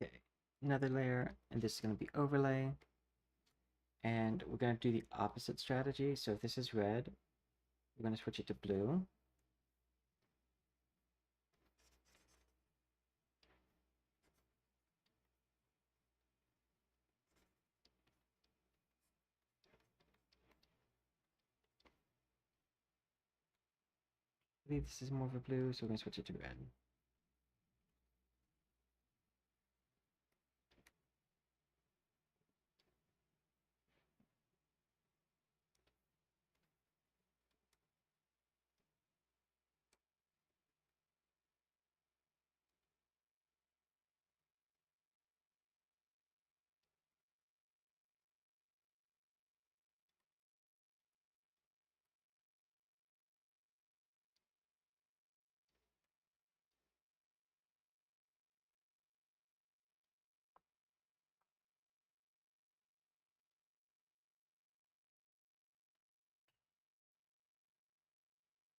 Okay, another layer, and this is gonna be overlay. And we're gonna do the opposite strategy. So if this is red, we're gonna switch it to blue. I believe this is more of a blue, so we're gonna switch it to red.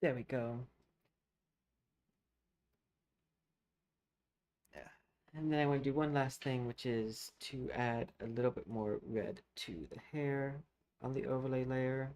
There we go. Yeah. And then I want to do one last thing, which is to add a little bit more red to the hair on the overlay layer.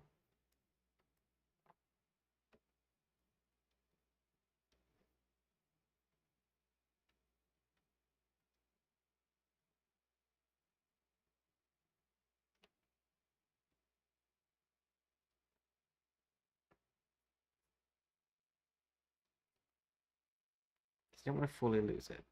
Because I don't want to fully lose it.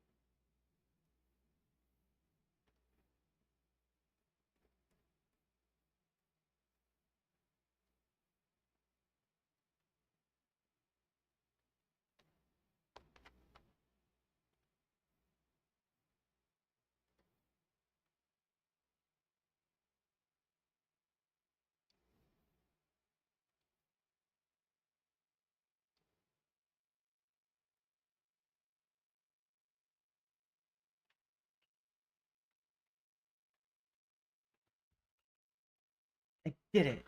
I did it.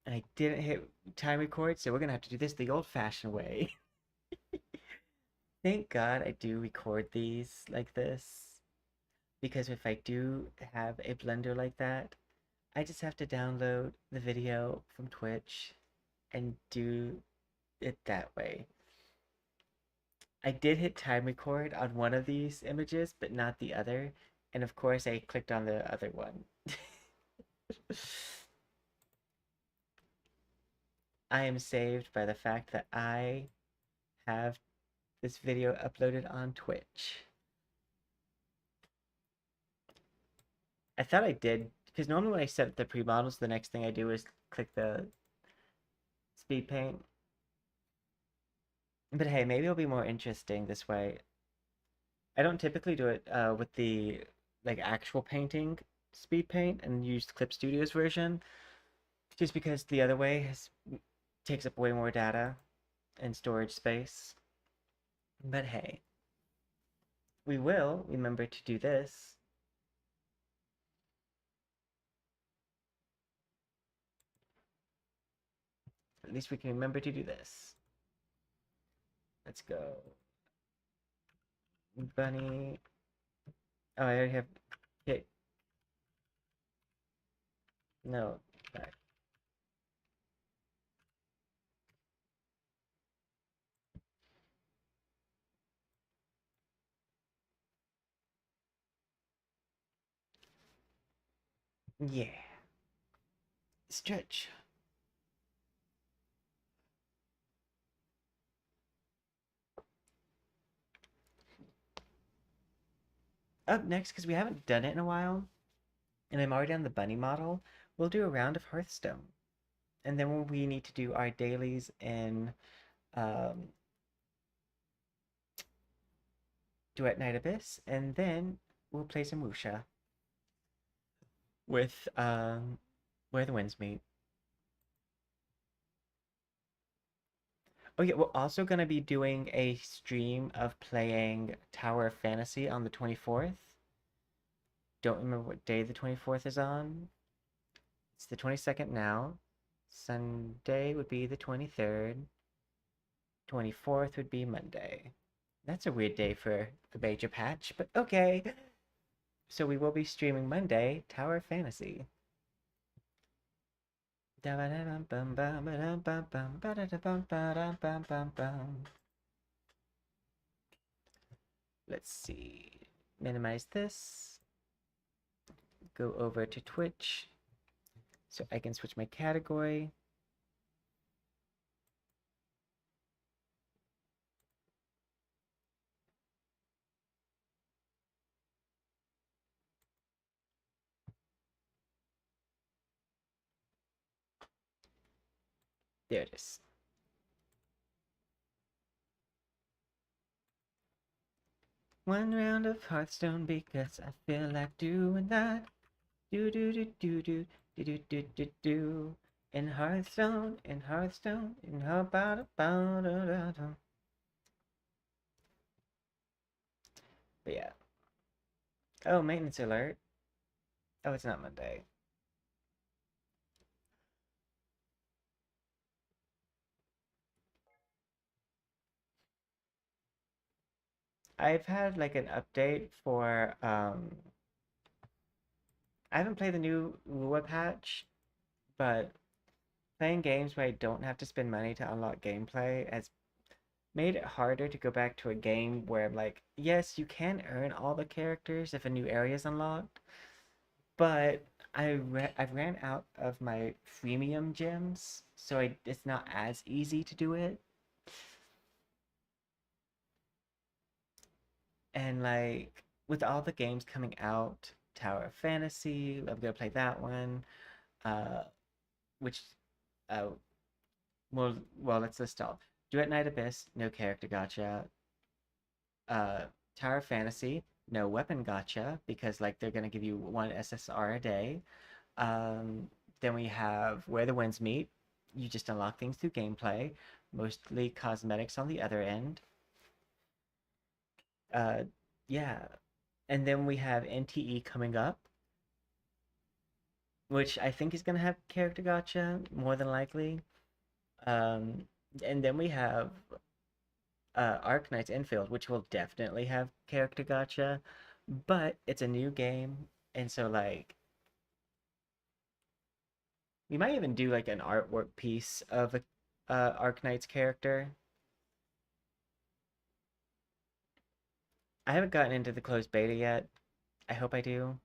I didn't hit time record, so we're gonna have to do this the old-fashioned way. Thank God I do record these like this, because if I do have a blender like that, I just have to download the video from Twitch and do it that way. I did hit time record on one of these images, but not the other. And of course, I clicked on the other one. I am saved by the fact that I have this video uploaded on Twitch. I thought I did because normally when I set up the pre-models, the next thing I do is click the speed paint. But hey, maybe it'll be more interesting this way. I don't typically do it with the like actual painting speed paint and use Clip Studio's version, just because the other way takes up way more data and storage space. But hey, we will remember to do this. At least we can remember to do this. Let's go. Bunny. Oh, I already have. Okay. No. Back. Yeah. Stretch. Up next, because we haven't done it in a while, and I'm already on the bunny model, we'll do a round of Hearthstone. And then we need to do our dailies in um, Duet Night Abyss, and then we'll play some Wuxia with Where the Winds Meet. Oh yeah, we're also gonna be doing a stream of playing Tower of Fantasy on the 24th. Don't remember what day the 24th is on. It's the 22nd now. Sunday would be the 23rd. 24th would be Monday. That's a weird day for a major patch, but okay. So we will be streaming Monday, Tower of Fantasy. Let's see. Minimize this. Go over to Twitch so I can switch my category. There it is. One round of Hearthstone because I feel like doing that. Do do do do do do do do do do. In Hearthstone, in Hearthstone, in how about. But yeah. Oh, maintenance alert. Oh, it's not Monday. I've had like an update for I haven't played the new Lua patch, but playing games where I don't have to spend money to unlock gameplay has made it harder to go back to a game where I'm like, yes, you can earn all the characters if a new area is unlocked, but I've ran out of my freemium gems, so it's not as easy to do it. And like with all the games coming out, Tower of Fantasy, I'm gonna play that one. Uh, which, uh, well, let's list all. Duet Night Abyss, no character gotcha. Uh, Tower of Fantasy, no weapon gotcha because like they're gonna give you one SSR a day. Then we have Where the Winds Meet. You just unlock things through gameplay, mostly cosmetics on the other end. Uh, yeah. And then we have NTE coming up, which I think is gonna have character gotcha more than likely. Um, and then we have Arknight's Infield, which will definitely have character gotcha, but it's a new game, and so like we might even do like an artwork piece of a Arknight's character. I haven't gotten into the closed beta yet. I hope I do,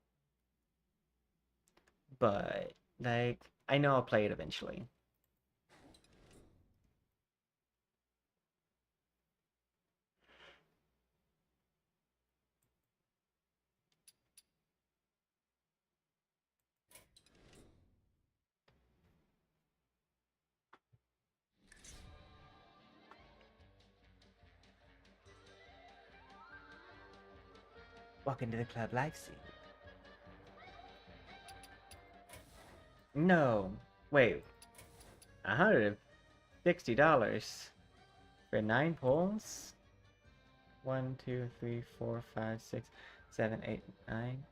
but like I know I'll play it eventually. Welcome to the club live scene. No. Wait. $160 for 9 pulls? 1, 2, 3, 4, 5, 6, 7, 8, 9.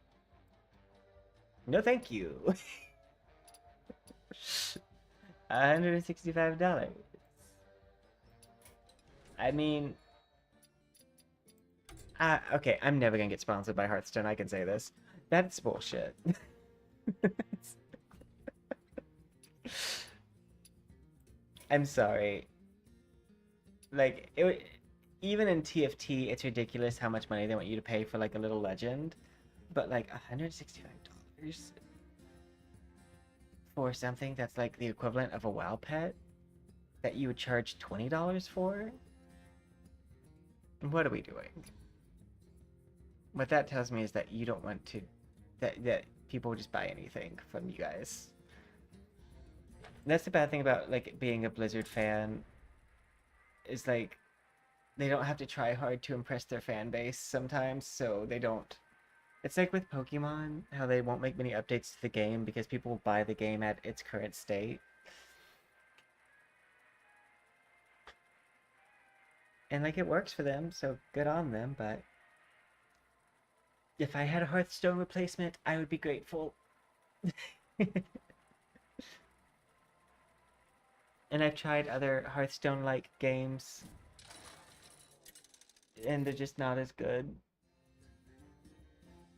No, thank you. $165. I mean, okay, I'm never gonna get sponsored by Hearthstone, I can say this. That's bullshit. I'm sorry. Like, even in TFT, it's ridiculous how much money they want you to pay for, like, a little legend. But, like, $165 for something that's, like, the equivalent of a WoW pet that you would charge $20 for? What are we doing? What that tells me is that you don't want to... That people just buy anything from you guys. That's the bad thing about, like, being a Blizzard fan, is, like, they don't have to try hard to impress their fan base sometimes, so they don't. It's like with Pokemon, how they won't make many updates to the game because people will buy the game at its current state. And, like, it works for them, so good on them, but if I had a Hearthstone replacement, I would be grateful. And I've tried other Hearthstone-like games, and they're just not as good.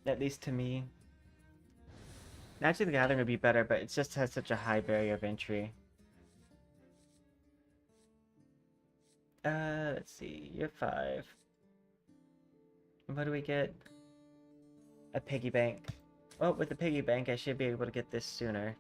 At least to me. Naturally, the Gathering would be better, but it just has such a high barrier of entry. Let's see. You're 5. What do we get? A piggy bank. Well, with the piggy bank, I should be able to get this sooner.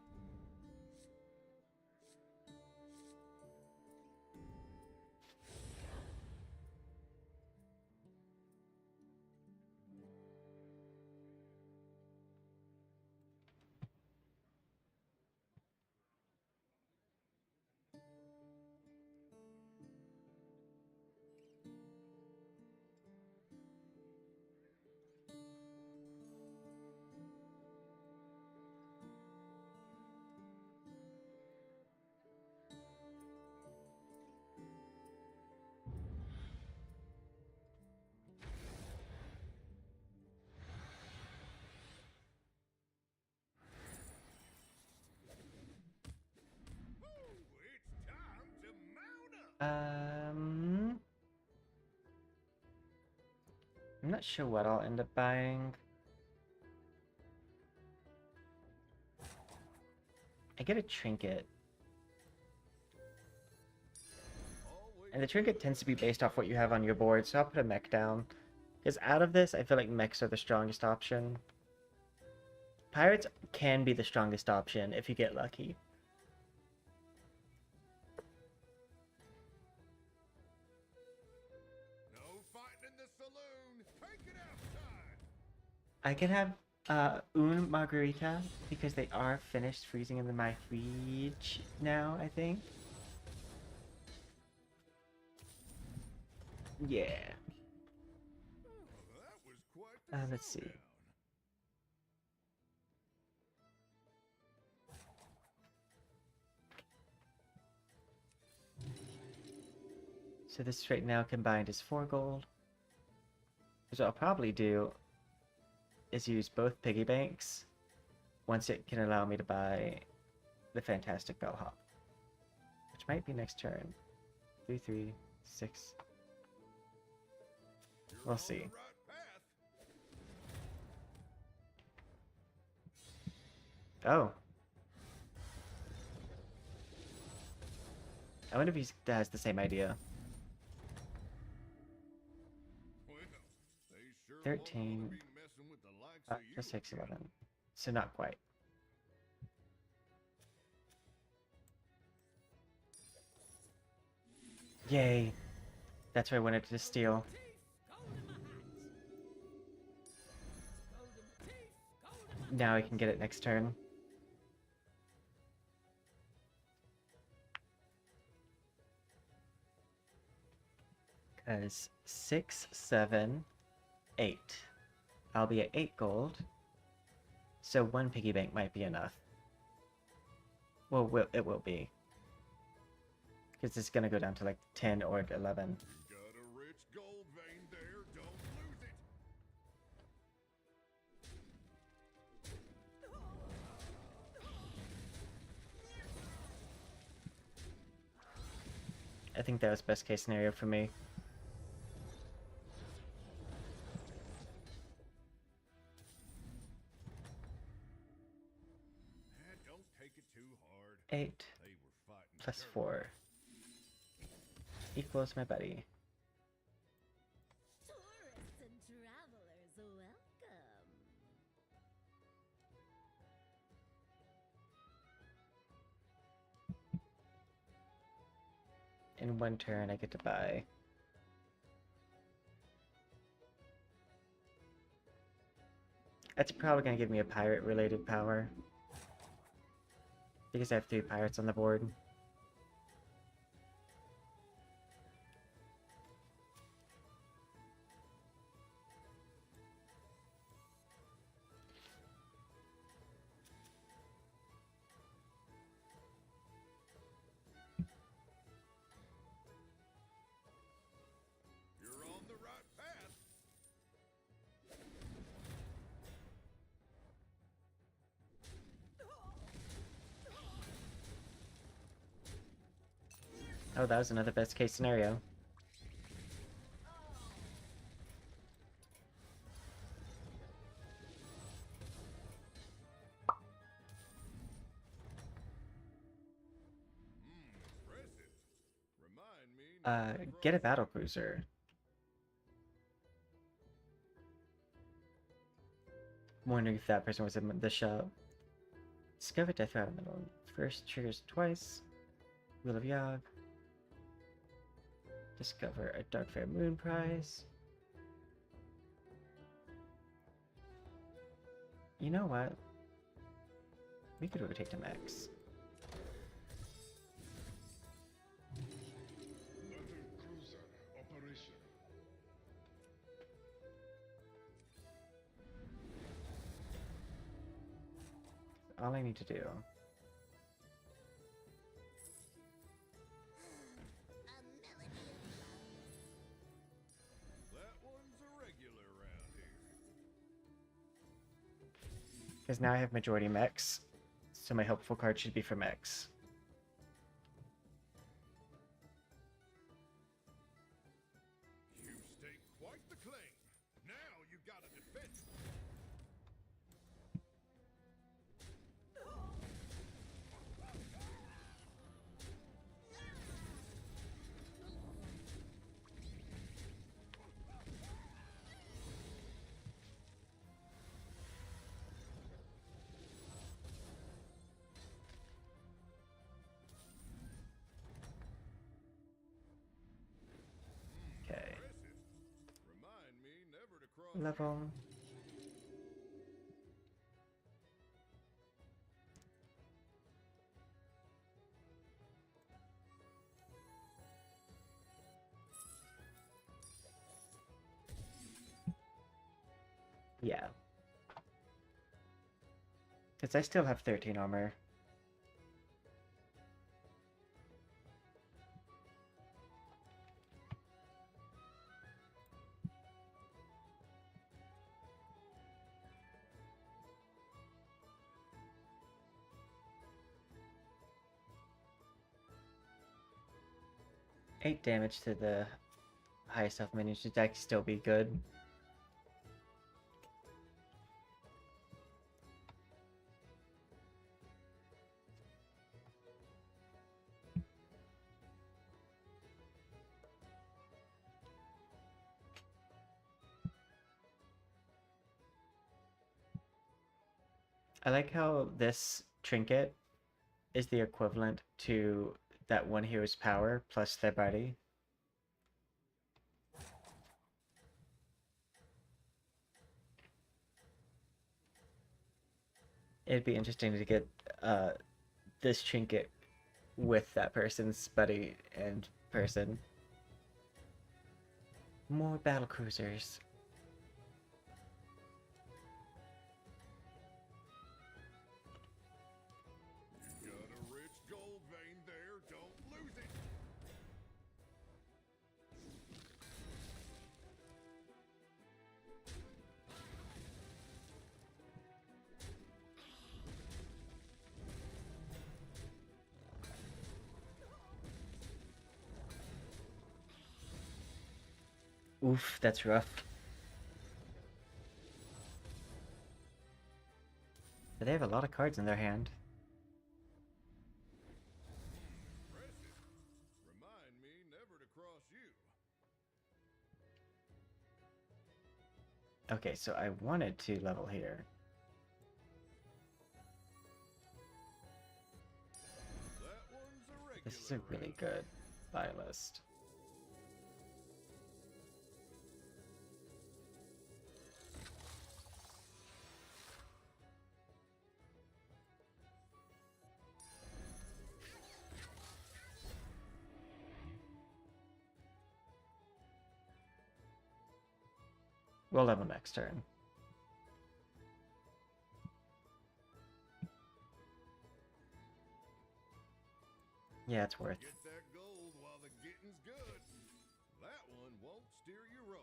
I'm not sure what I'll end up buying. I get a trinket. And the trinket tends to be based off what you have on your board, so I'll put a mech down. Because out of this, I feel like mechs are the strongest option. Pirates can be the strongest option if you get lucky. I can have un margarita because they are finished freezing in my fridge now, I think. Yeah. Let's see. So this right now combined is 4 gold. So what I'll probably do is use both piggy banks once it can allow me to buy the fantastic bellhop, which might be next turn. 3, 3, 6. We'll see. Oh. I wonder if he has the same idea. 13. 6, 11. So not quite. Yay. That's why I wanted to steal. Now I can get it next turn. Because 6, 7, 8. I'll be at 8 gold. So 1 piggy bank might be enough. Well, it will be. Because it's gonna go down to like 10 or 11. You got a rich gold vein there, don't lose it. I think that was best case scenario for me. Don't take it too hard. 8 They were fighting plus terrible. 4 equals my buddy. Tourists and travelers, welcome. In 1 turn, I get to buy. That's probably going to give me a pirate-related power. Because I have 3 pirates on the board. You're on the right path. Oh, that was another best case scenario. Impressive. Remind me. Get a battle cruiser. I'm wondering if that person was in the shop. Discover Death Rattle Middle. First triggers twice. Wheel of Yogg. Discover a Dark Fair Moon prize. You know what? We could rotate to max. Battle cruiser operation. All I need to do. A melody of That one's a regular around here. Because now I have majority mechs. So my helpful card should be for mechs. You stake quite the claim. Now you gotta defend it. Okay. Impressive. Remind me never to cross. Level. Yeah. Because I still have 13 armor. Eight damage to the highest health minion should actually still be good. I like how this trinket is the equivalent to that one hero's power plus their body. It'd be interesting to get this trinket with that person's buddy and person. More battle cruisers. Oof, that's rough. But they have a lot of cards in their hand. Impressive. Remind me never to cross you. Okay, so I wanted to level here. That one's a regular. This is a really good buy list. We'll level next turn. Yeah, it's worth. Get that gold while the getting's good. That one won't steer you wrong.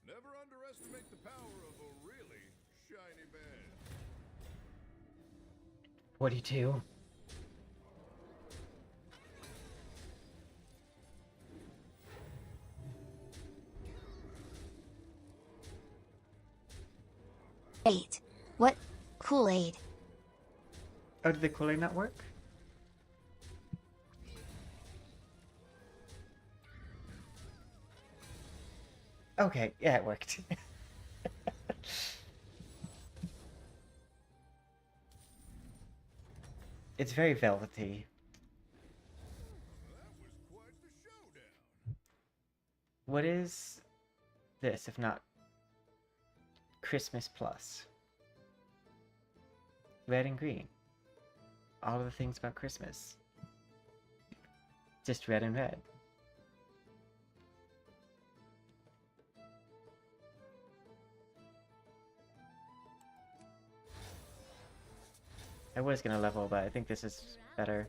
Never underestimate the power of a really shiny band. 42. Eight. What? Kool-Aid. Oh, did the Kool-Aid not work? Okay, yeah, it worked. It's very velvety. That was quite the showdown. What is this, if not Christmas Plus? Red and green. All of the things about Christmas. Just red and red. I was gonna level, but I think this is better.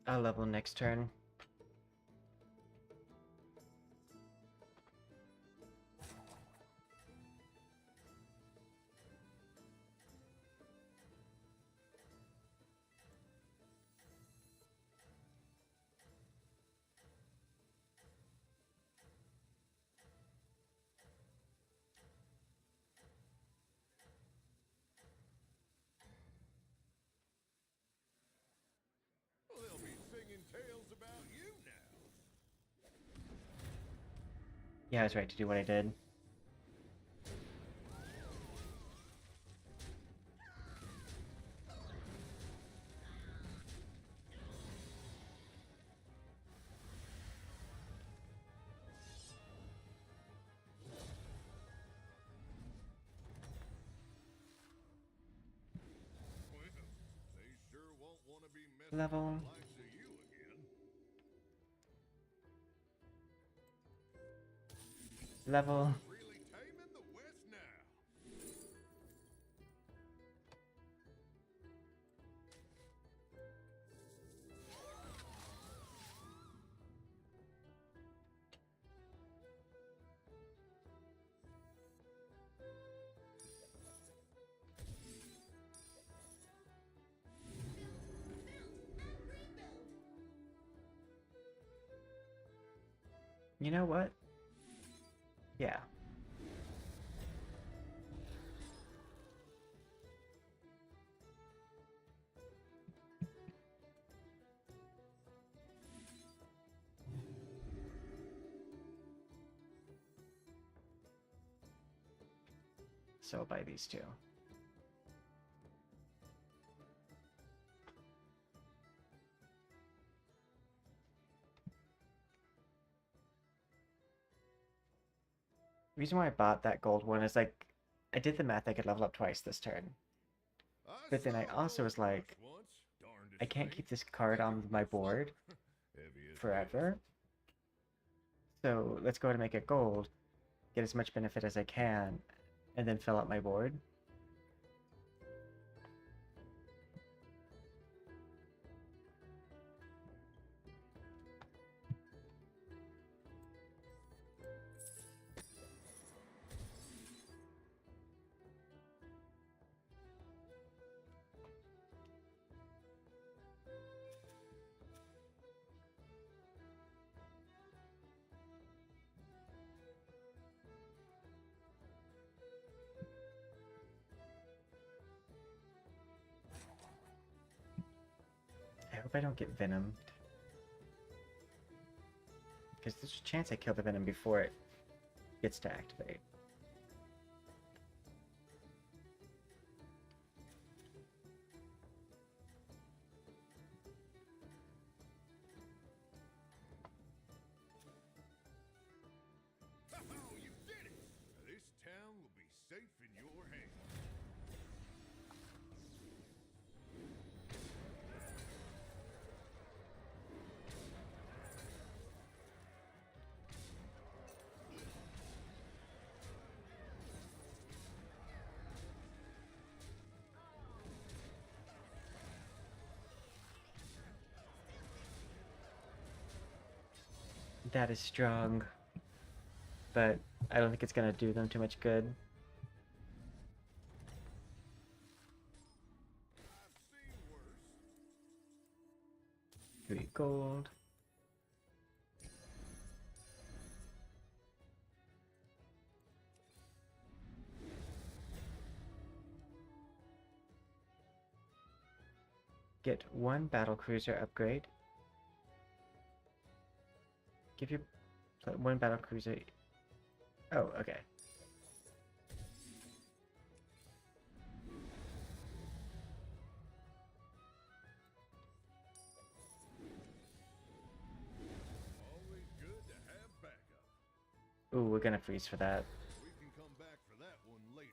I'll level next turn. Well, they'll be singing tales about you now. Yeah, I was right to do what I did. Well, they sure won't want to be messing Level. with the likes of you again. Level. Really taming the West now. You know what? Yeah. so I'll buy these two. The reason why I bought that gold one is like, I did the math, I could level up twice this turn. But then I also was like, I can't keep this card on my board forever. So let's go ahead and make it gold, get as much benefit as I can, and then fill out my board. I hope I don't get venomed. Because there's a chance I kill the venom before it gets to activate. Oh, you did it! This town will be safe in your hands. That is strong. But I don't think it's gonna do them too much good. I've seen worse. 3 gold. Get 1 battle cruiser upgrade. Give your 1 battle cruiser. Oh, okay. Always good to have backup. Ooh, we're gonna freeze for that. We can come back for that one later.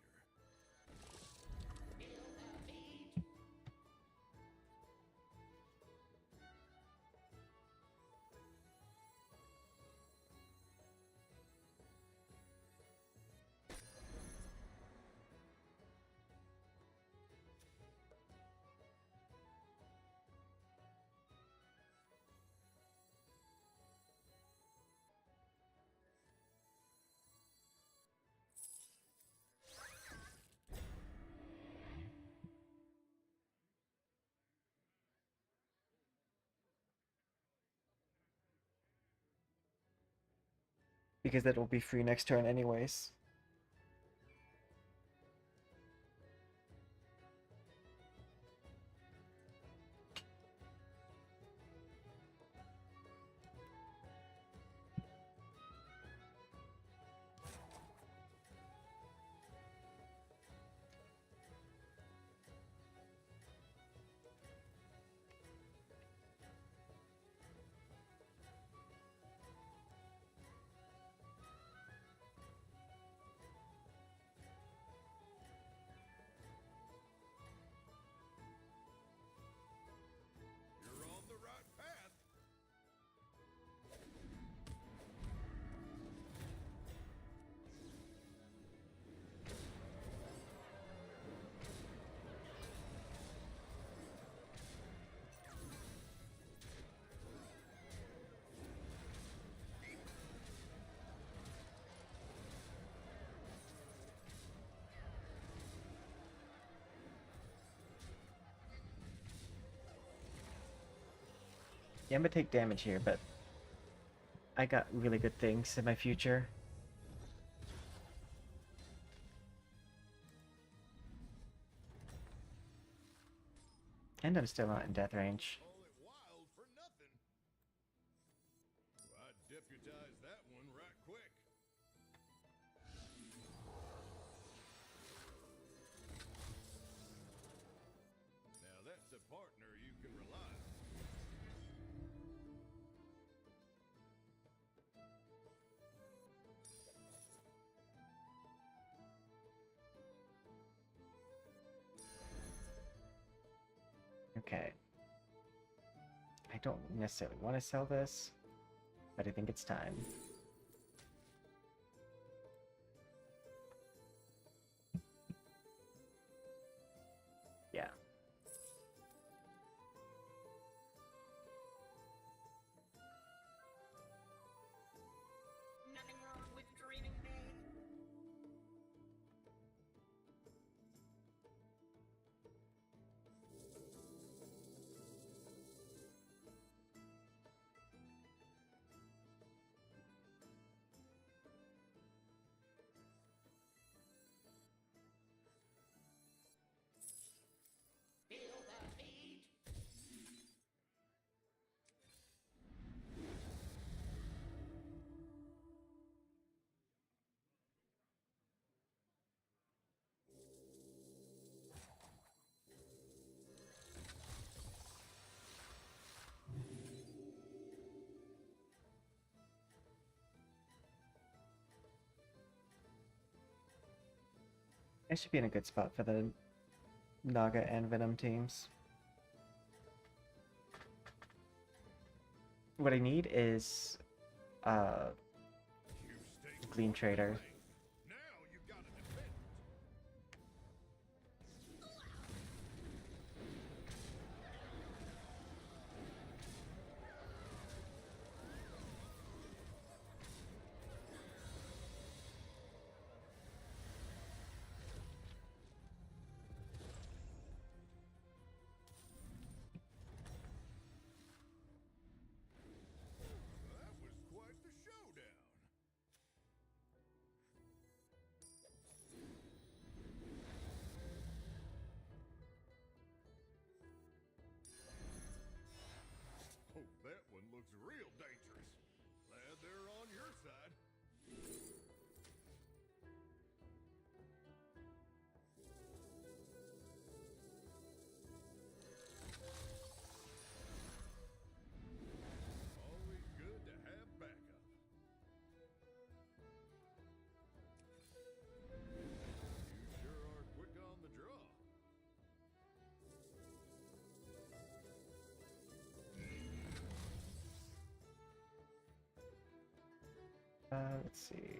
Because that will be free next turn anyways. You're on the right path. Yeah, I'm gonna take damage here, but I got really good things in my future. And I'm still not in death range. Call it wild for nothing. I'd deputize that one right quick. Okay. I don't necessarily want to sell this, but I think it's time. Yeah. Nothing wrong with dreaming big. Feel the heat. I should be in a good spot for the Naga and Venom teams. What I need is You stay Gleam Trader. now you gotta defend it. That was quite the showdown. Oh, that one looks real dangerous. Glad they're on your side. Always good to have backup. You sure are quick on the draw. Let's see.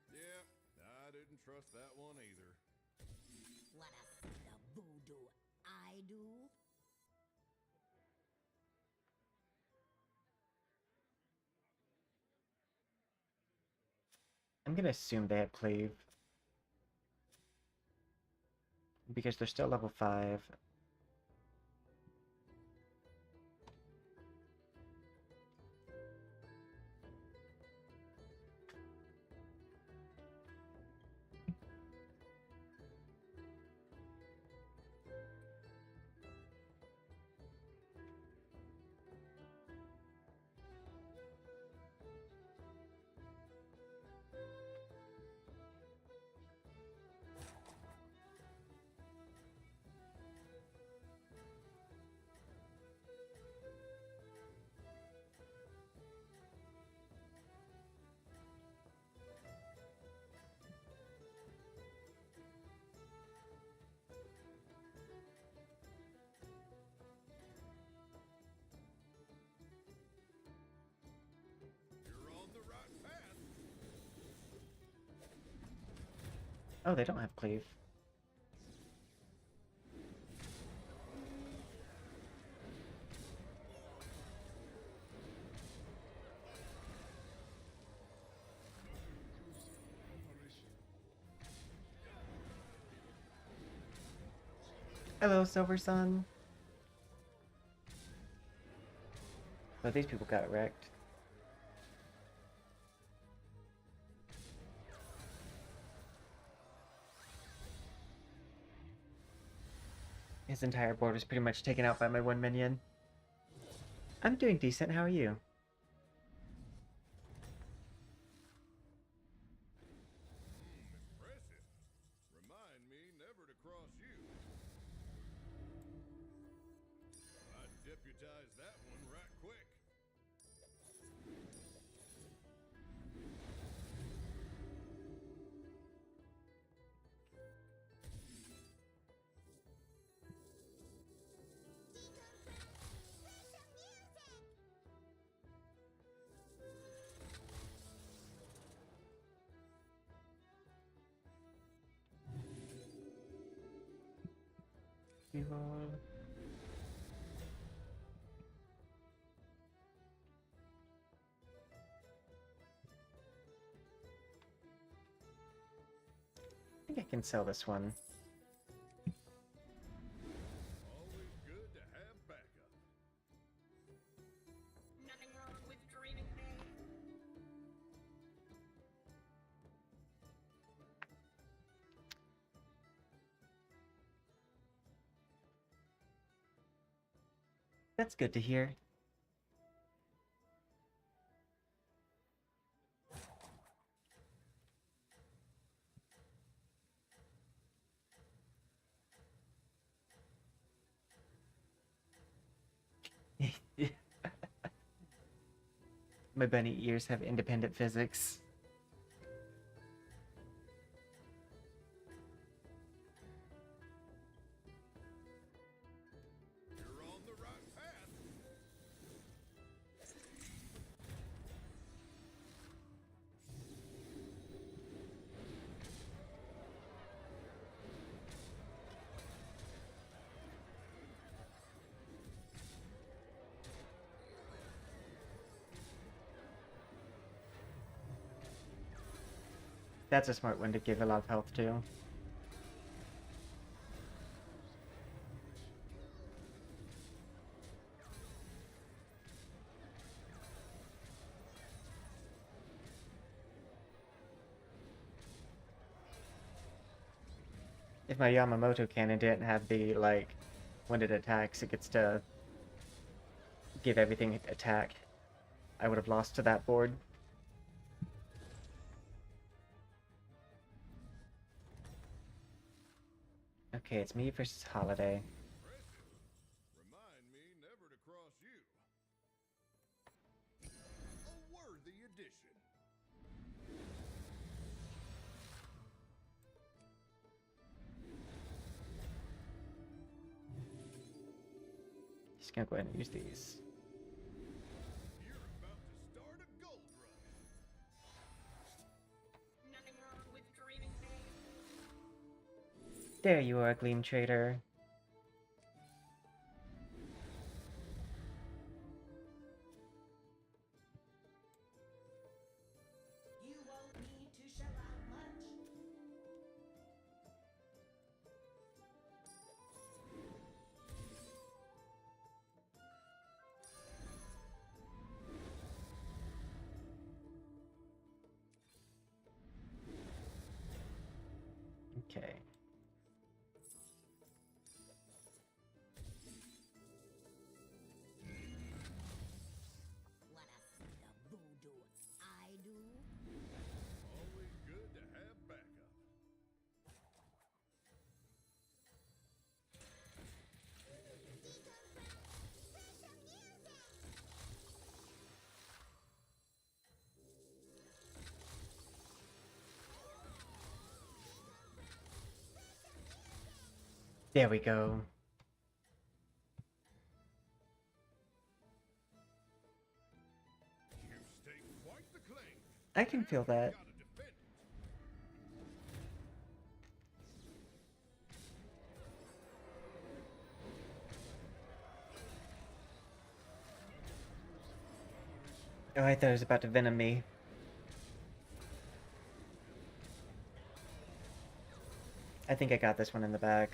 Yeah, I didn't trust that one either. Wanna see the voodoo I do? I'm gonna assume they have Cleave. Because they're still level 5. You're on the right path. Oh, they don't have Cleave. Operation. Hello, Silver Sun. But these people got wrecked. His entire board was pretty much taken out by my one minion. I'm doing decent, how are you? Impressive. Remind me never to cross you. I'd deputize think I can sell this one. Always good to have backup. Nothing wrong with dreaming big. That's good to hear. My bunny ears have independent physics. You're on the right path. That's a smart one to give a lot of health to. If my Yamamoto cannon didn't have the, like, when it attacks, it gets to give everything attack, I would have lost to that board. Okay, it's me versus Holiday. Impressive. Remind me never to cross you. A worthy addition. Just gonna go ahead and use these. You're about to start a gold rush. Nothing wrong with dreaming big. There you are, Gleam Trader. You won't need to shell out much. Okay. Wanna see the voodoo I do? Always good to have backup. There we go. You staked quite the claim. I can feel Now you that. gotta defend it. Oh, I thought it was about to venom me. I think I got this one in the bag.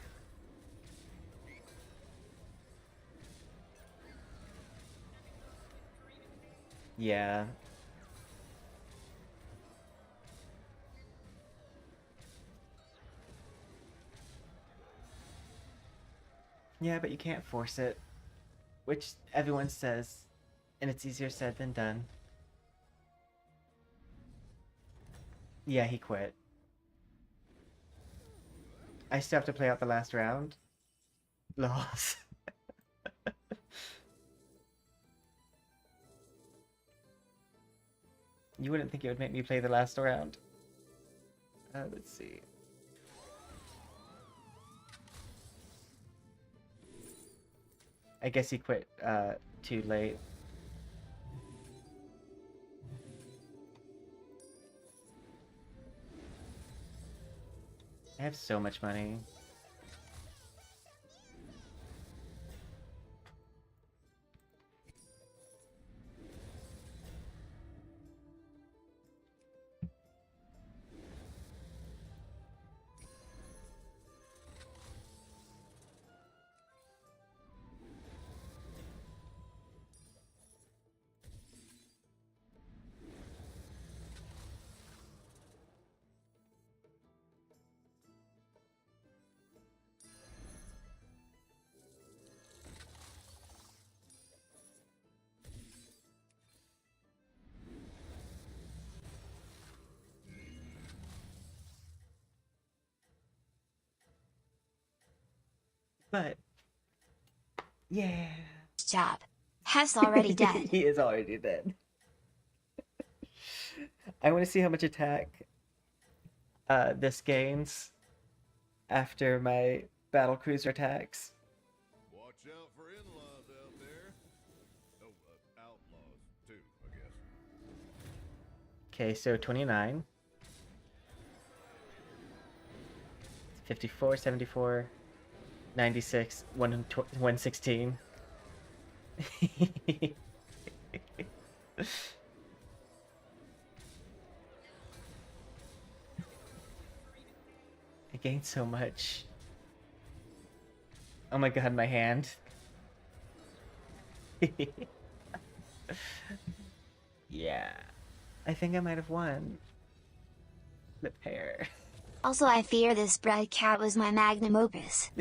Yeah. Yeah, but you can't force it. Which everyone says, and it's easier said than done. Yeah, he quit. I still have to play out the last round. Loss. You wouldn't think it would make me play the last round. Let's see. I guess he quit too late. I have so much money. But yeah. Job. Hess already dead. He is already dead. I want to see how much attack this gains after my battle cruiser attacks. Watch out for in-laws out there. Oh, outlaws too, I guess. Okay, so 29. 54, 74, 96, 116. I gained so much. Oh my god, my hand. Yeah. I think I might have won. The pair. Also, I fear this bread cat was my magnum opus.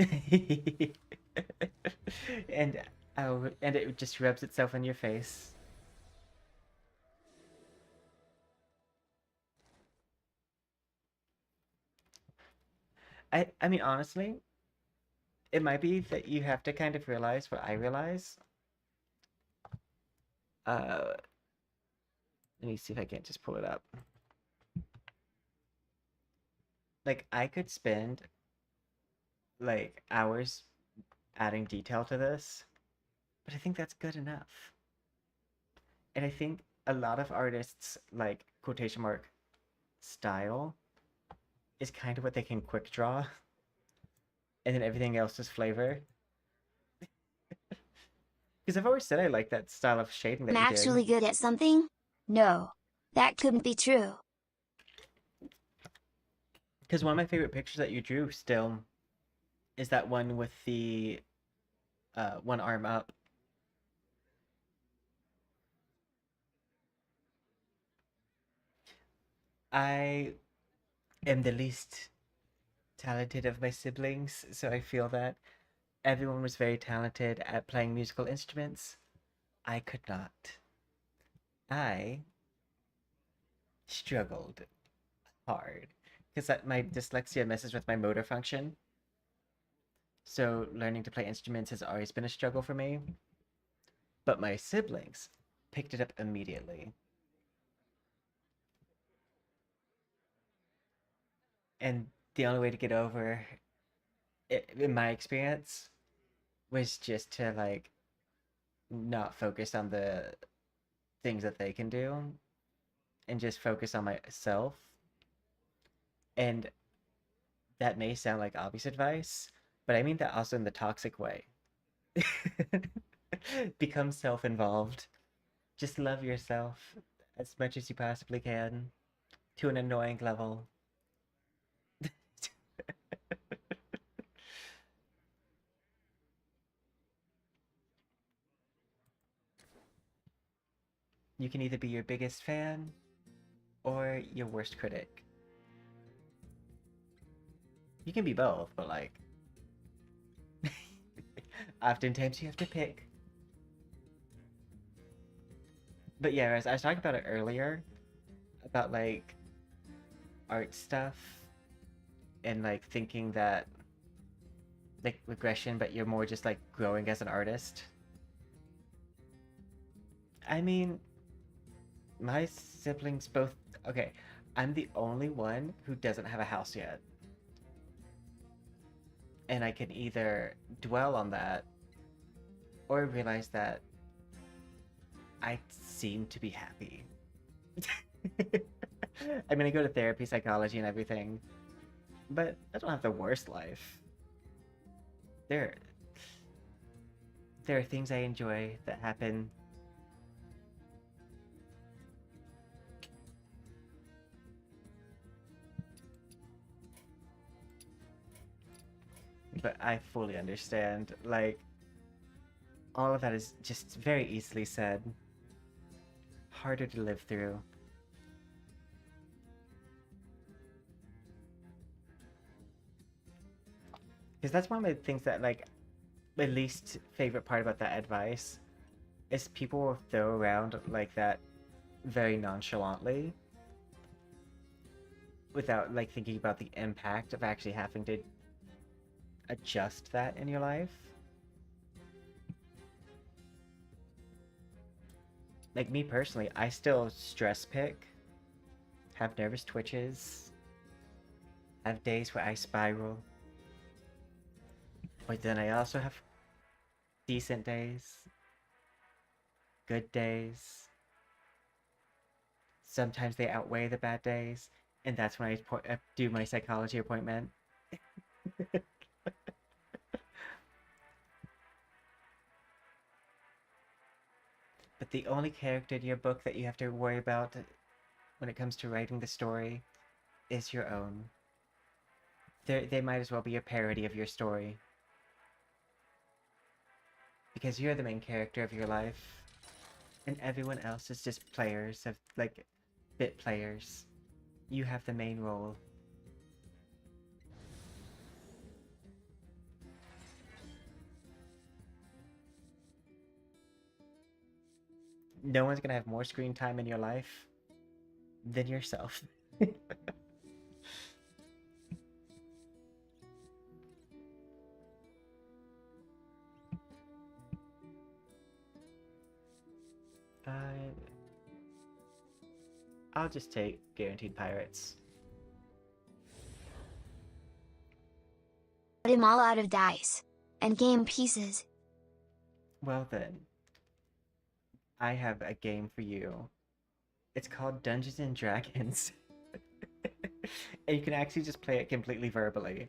and and it just rubs itself on your face. I mean, honestly, it might be that you have to kind of realize what I realize. Let me see if I can't just pull it up. Like, I could spend like hours adding detail to this, but I think that's good enough. And I think a lot of artists, like, quotation mark, style is kind of what they can quick draw, and then everything else is flavor. Because I've always said I like that style of shading that I'm you actually did. good at something? No. That couldn't be true. Because one of my favorite pictures that you drew still is that one with the one arm up. I am the least talented of my siblings, so I feel that everyone was very talented at playing musical instruments. I could not. I struggled hard because my dyslexia messes with my motor function. So learning to play instruments has always been a struggle for me. But my siblings picked it up immediately. And the only way to get over it, in my experience, was just to like not focus on the things that they can do and just focus on myself. And that may sound like obvious advice, but I mean that also in the toxic way. Become self-involved. Just love yourself as much as you possibly can to an annoying level. You can either be your biggest fan or your worst critic. You can be both, but like oftentimes you have to pick. But yeah, as I was talking about it earlier, about like art stuff and like thinking that like regression, but you're more just like growing as an artist. I mean, my siblings both. Okay, I'm the only one who doesn't have a house yet. And I can either dwell on that or realize that I seem to be happy. I mean, I go to therapy, psychology, and everything, but I don't have the worst life. There, there are things I enjoy that happen. But I fully understand. Like, all of that is just very easily said. Harder to live through. Because that's one of the things that, like, my least favorite part about that advice is people will throw around like that very nonchalantly without, like, thinking about the impact of actually having to adjust that in your life. Like me personally, I still stress pick, have nervous twitches, have days where I spiral. But then I also have decent days, good days. Sometimes they outweigh the bad days, and that's when I do my psychology appointment. But the only character in your book that you have to worry about when it comes to writing the story is your own. They might as well be a parody of your story. Because you're the main character of your life, and everyone else is just players of, like, bit players. You have the main role. No one's gonna have more screen time in your life than yourself. I'll just take Guaranteed Pirates. Got him all out of dice and game pieces. Well then, I have a game for you. It's called Dungeons and Dragons. And you can actually just play it completely verbally.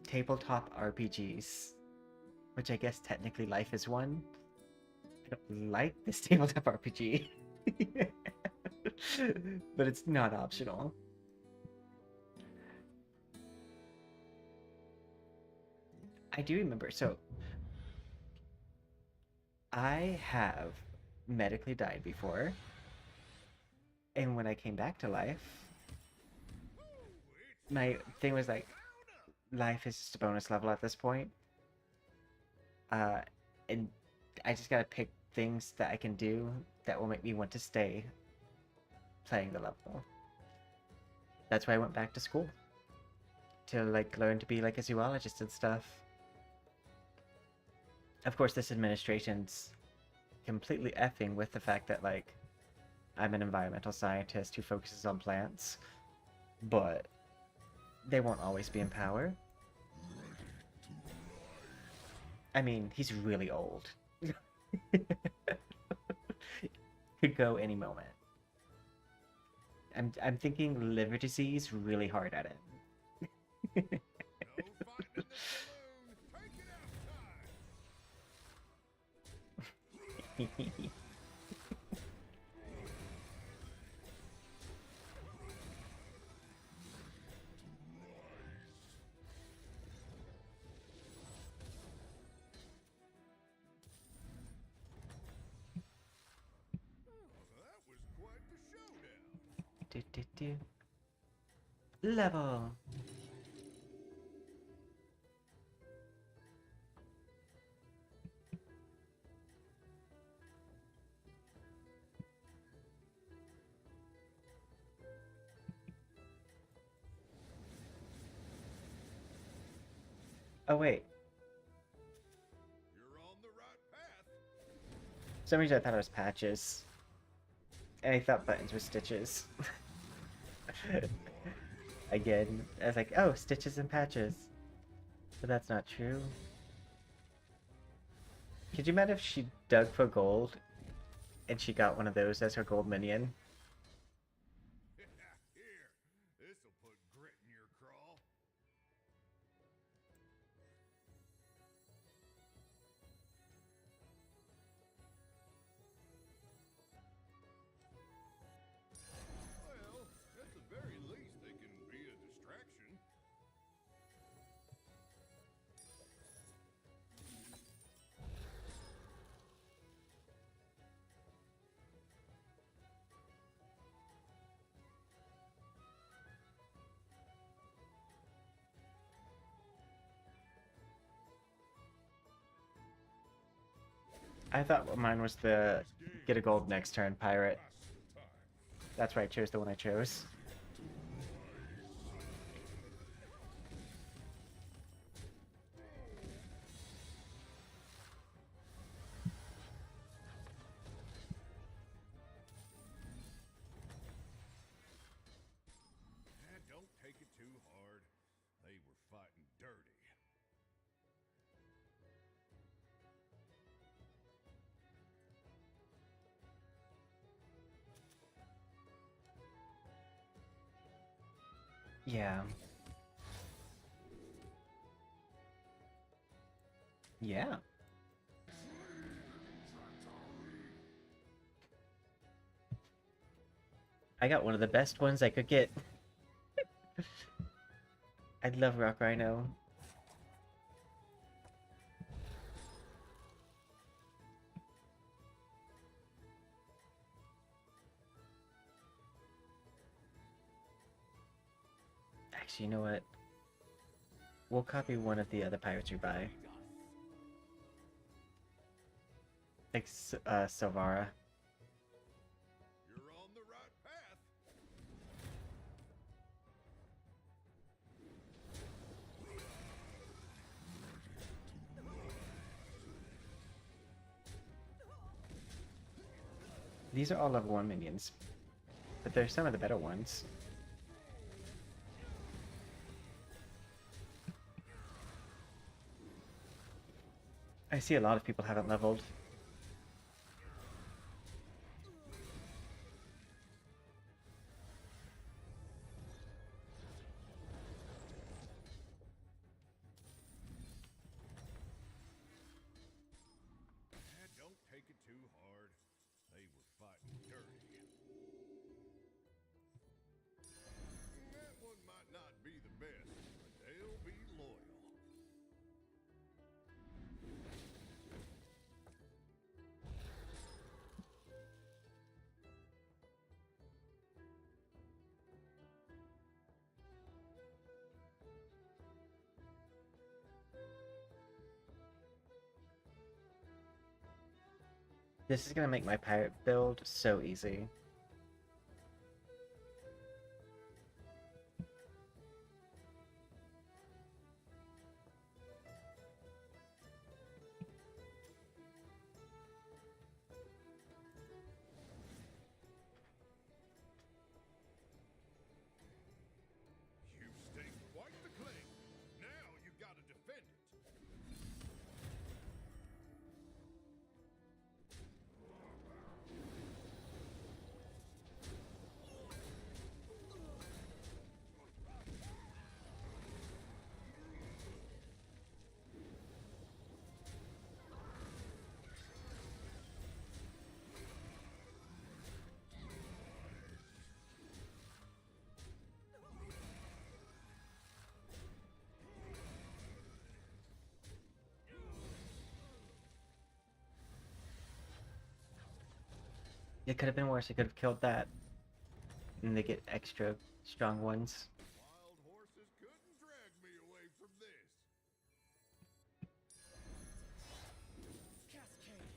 Tabletop RPGs. Which I guess technically Life is one. I don't like this tabletop RPG. But it's not optional. I do remember, so I have medically died before, and when I came back to life, my thing was like, life is just a bonus level at this point. And I just gotta pick things that I can do that will make me want to stay playing the level. That's why I went back to school. To, like, learn to be, like, a zoologist and stuff. Of course, this administration's completely effing with the fact that, like, I'm an environmental scientist who focuses on plants. But they won't always be in power. I mean, he's really old. Could go any moment. I'm thinking liver disease really hard at it. No fighting in this saloon. Take it outside. That was quite the showdown. Do, do, do. Level. Oh wait, You're on the right path. for some reason I thought it was patches. And I thought buttons were stitches. Again, I was like, oh, stitches and patches. But that's not true. Could you imagine if she dug for gold and she got one of those as her gold minion? Here, this'll put grit in your craw. Well, at the very least, they can be a distraction. I thought mine was the get a gold next turn pirate. That's right, I chose the one I chose. Don't take it too hard. They were fighting dirty. Yeah. Yeah. I got one of the best ones I could get. I love Rock Rhino. Actually, you know what? We'll copy one of the other pirates we buy. Like, Silvara. You're on the right path. These are all level 1 minions. But they're some of the better ones. I see a lot of people haven't leveled. Don't take it too hard. They were fighting dirty. That one might not be the best, but they'll be loyal. This is gonna make my pirate build so easy. You've staked quite the claim. Now you gotta defend it. It could have been worse. I could have killed that. And they get extra strong ones. Wild horses couldn't drag me away from this. Cascade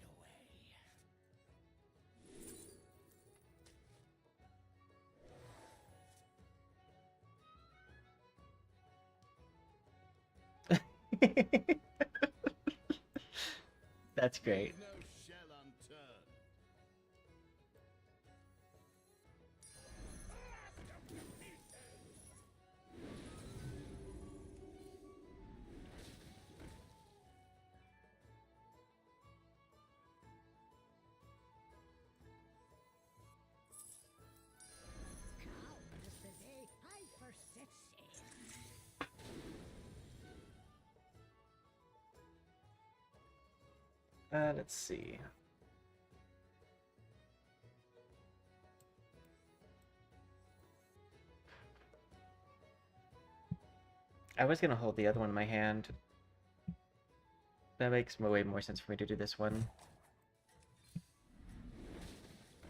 away. That's great. No shell unturned. Let's see. I was gonna hold the other one in my hand. That makes way more sense for me to do this one.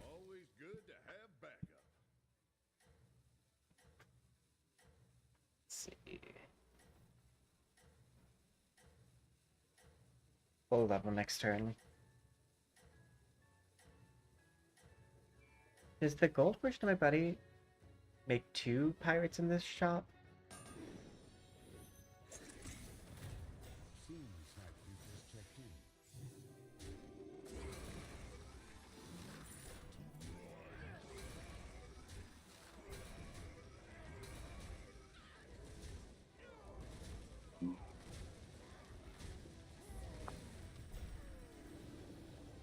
Always good to have backup. Let's see. Full level next turn. Does the gold version of my buddy make 2 pirates in this shop? Seems like you just checked in.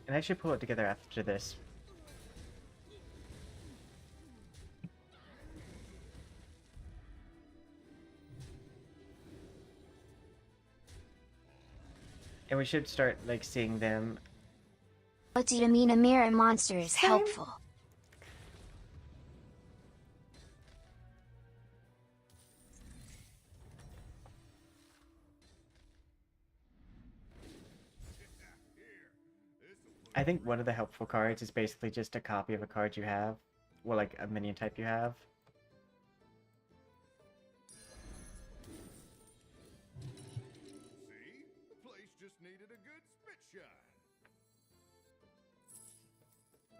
And I should pull it together after this. And we should start, like, seeing them. What do you mean a mirror monster is helpful? I think one of the helpful cards is basically just a copy of a card you have. Well, like a minion type you have. See? The place just needed a good spit shine.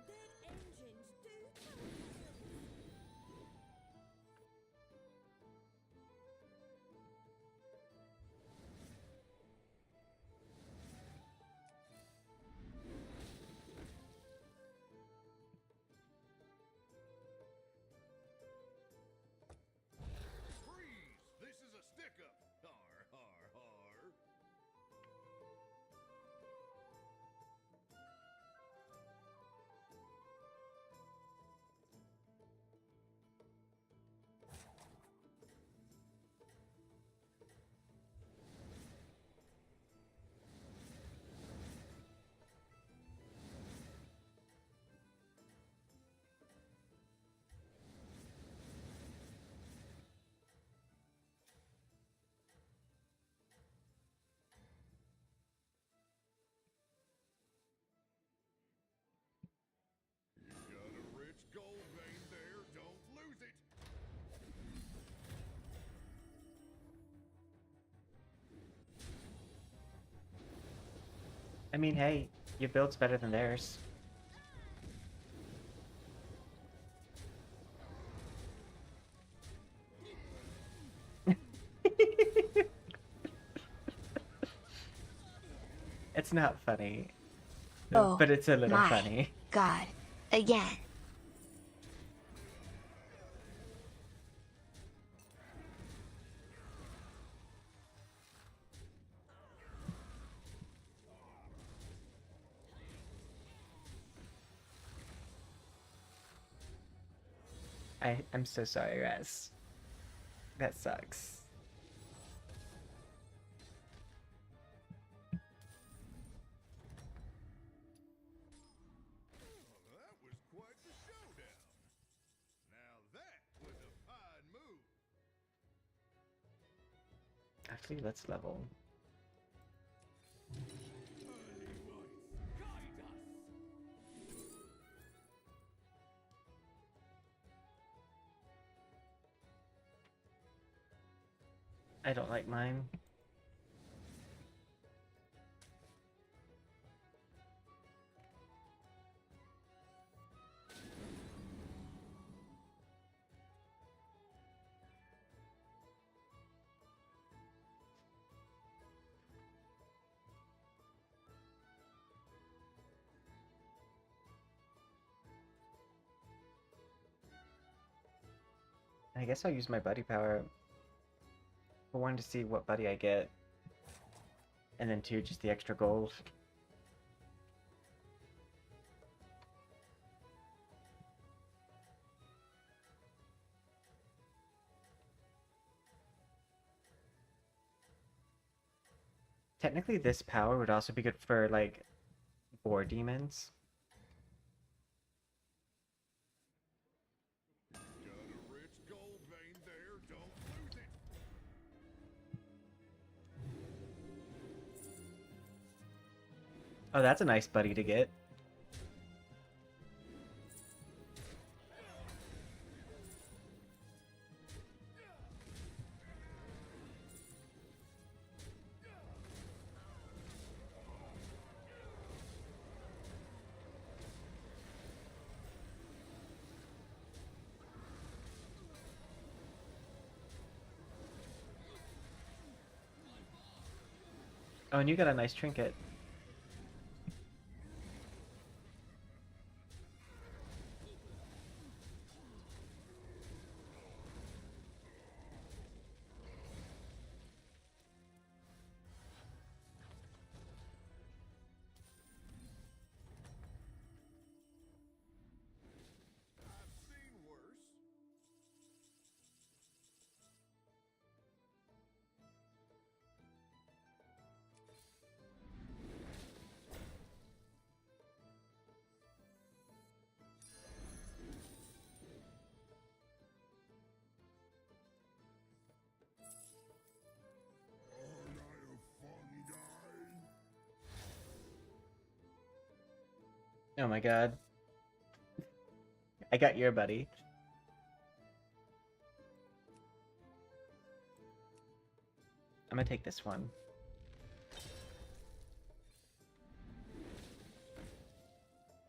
Good engines do Freeze! This is a stick-up. Har, har, har. You got a rich gold vein there. Don't lose it. I mean, hey, your build's better than theirs. It's not funny. Oh, but it's a little my funny. God. Again. I'm so sorry, Raz. That sucks. That was quite the showdown. Now that was a fine move. Actually, let's level. I don't like mine. I guess I'll use my buddy power. For one, to see what buddy I get. And then two, just the extra gold. Technically, this power would also be good for, like, boar demons. Got a rich gold vein there. Don't lose it. Oh, that's a nice buddy to get. Oh, and you got a nice trinket. I've seen worse. Aren't I a fun guy? Oh my god. I got your buddy. I'm gonna take this one.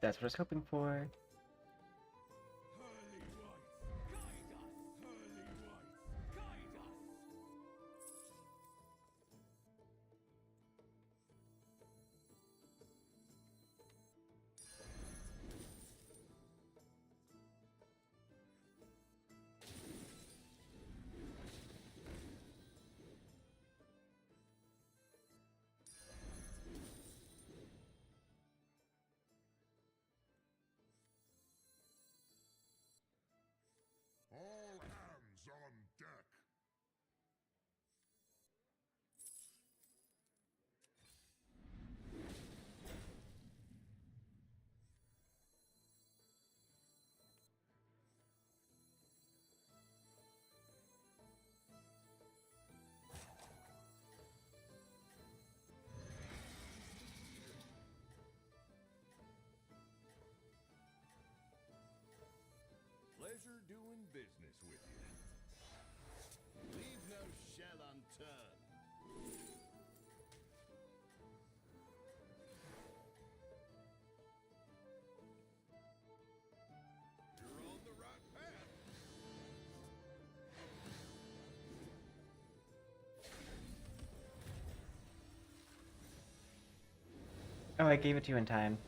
That's what I was hoping for. Holy White, guide us! Holy White, guide us! All hands on deck. Pleasure doing business with you. Leave no shell unturned. You're on the right path. Oh, I gave it to you in time.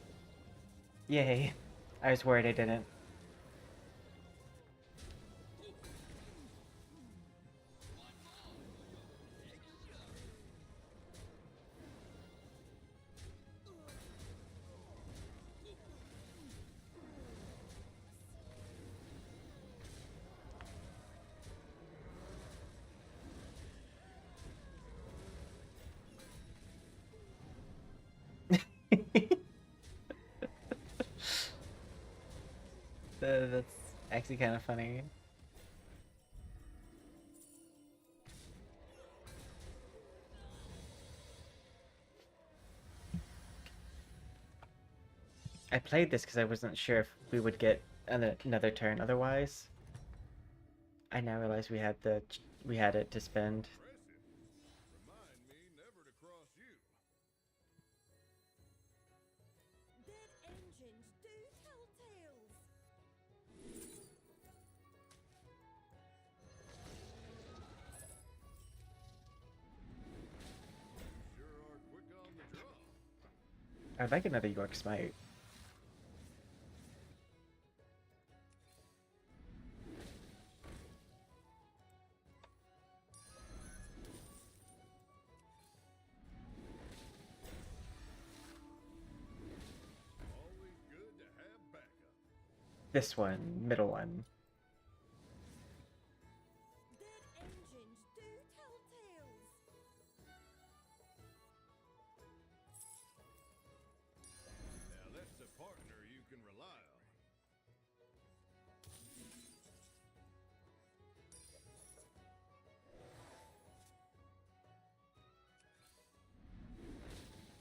Yay. I was worried I didn't. That's actually kind of funny. I played this because I wasn't sure if we would get another turn otherwise. I now realize we had it to spend. Impressive. Remind me never to cross you. Dead engines do tell tales. Sure are quick on the draw. I'd like another York Smite. Always good to have backup. This one, middle one. Dead engines do tell tales. Now that's a partner you can rely on.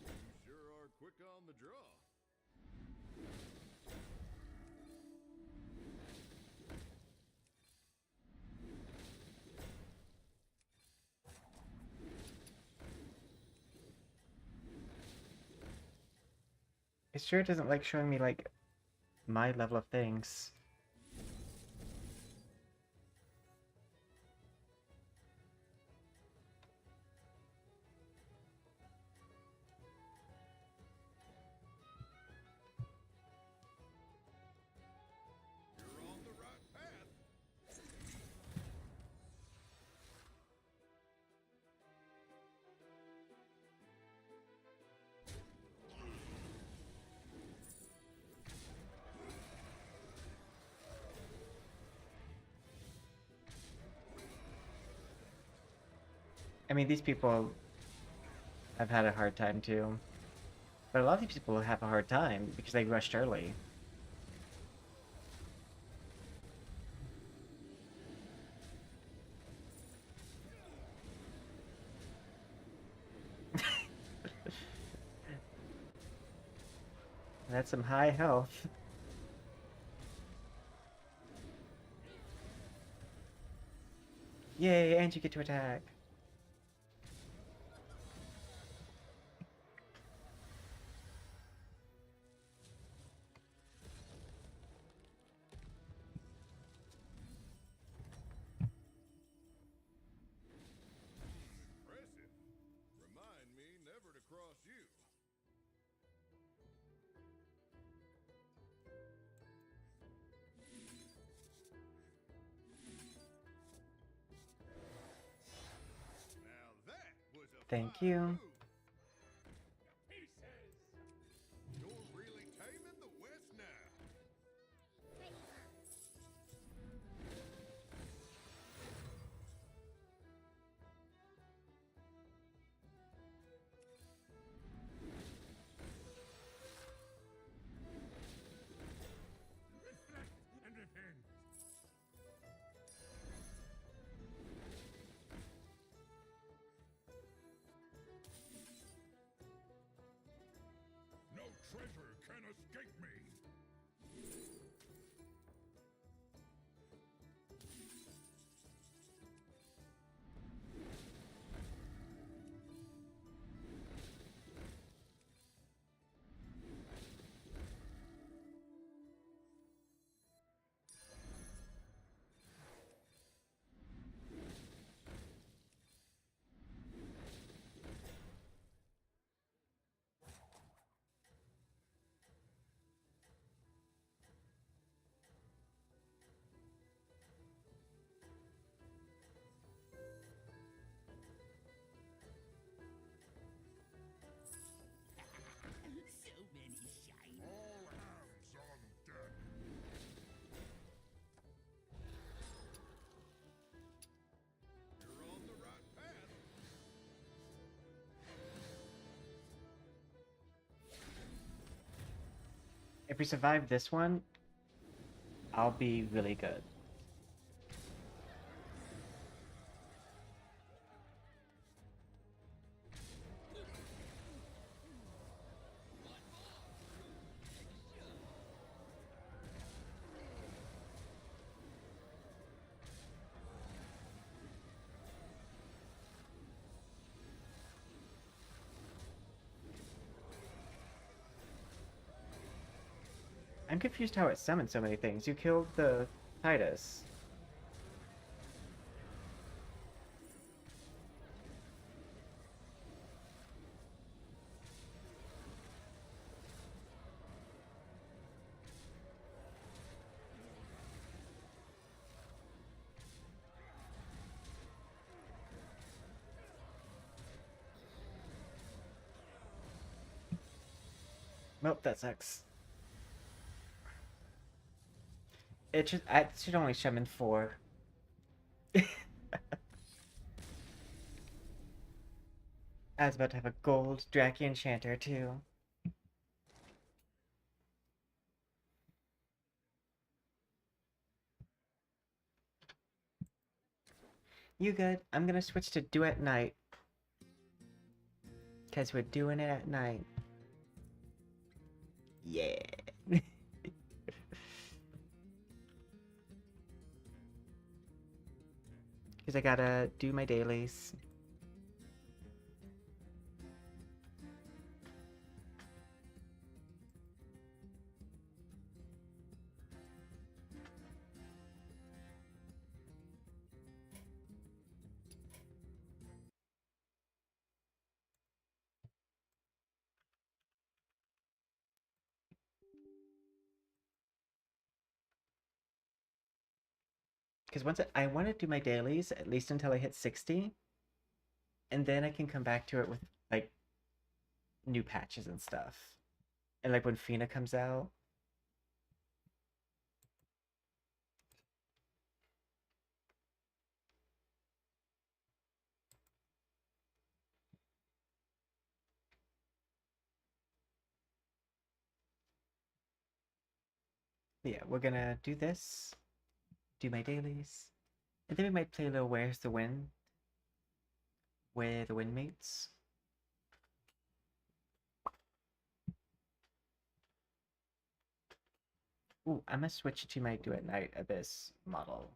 You sure are quick on the draw. It sure doesn't like showing me like my level of things. I mean, these people have had a hard time too. But a lot of these people have a hard time because they rushed early. That's some high health. Yay, and you get to attack. Impressive. Remind me never to cross you. Now that was a Thank fine you. move. You're really taming the West now. And repent. No treasure can escape me. So many shiny. All hands on deck. You're on the right path. If we survive this one, I'll be really good. I'm confused how it summoned so many things. You killed the Titus. Nope, that sucks. I should only summon 4. I was about to have a gold Draki enchanter too. You good? I'm gonna switch to do at night. Cause we're doing it at night. Yeah. Cause I gotta do my dailies. Because I want to do my dailies at least until I hit 60, and then I can come back to it with like new patches and stuff. And like when Fina comes out. But yeah, we're gonna do this, do my dailies, and then we might play a little Where's the Wind? Where the Wind Meets. Ooh, I'm gonna switch to my Do at Night Abyss model.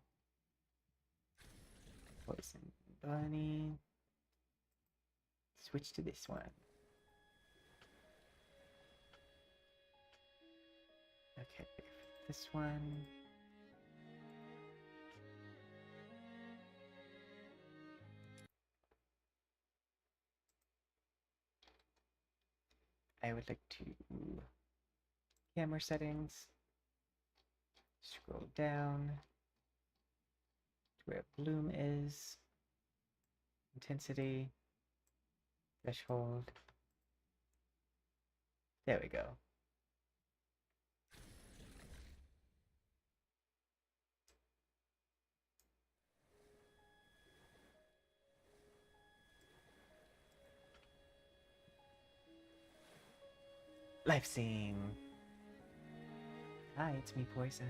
Poison Bunny. Switch to this one. Okay, this one. I would like to camera settings. Scroll down to where bloom is. Intensity. Threshold. There we go. Life Sing. Hi, it's me, Poison.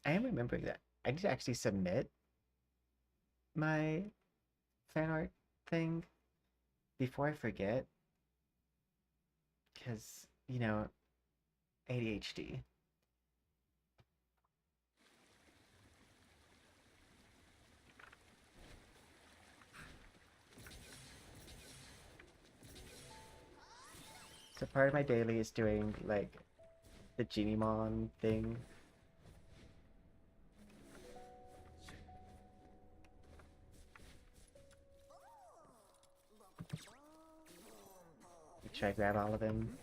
I am remembering that I need to actually submit my fan art thing before I forget, because, you know, ADHD. So part of my daily is doing, like, the Genimon thing. Make sure I grab all of them.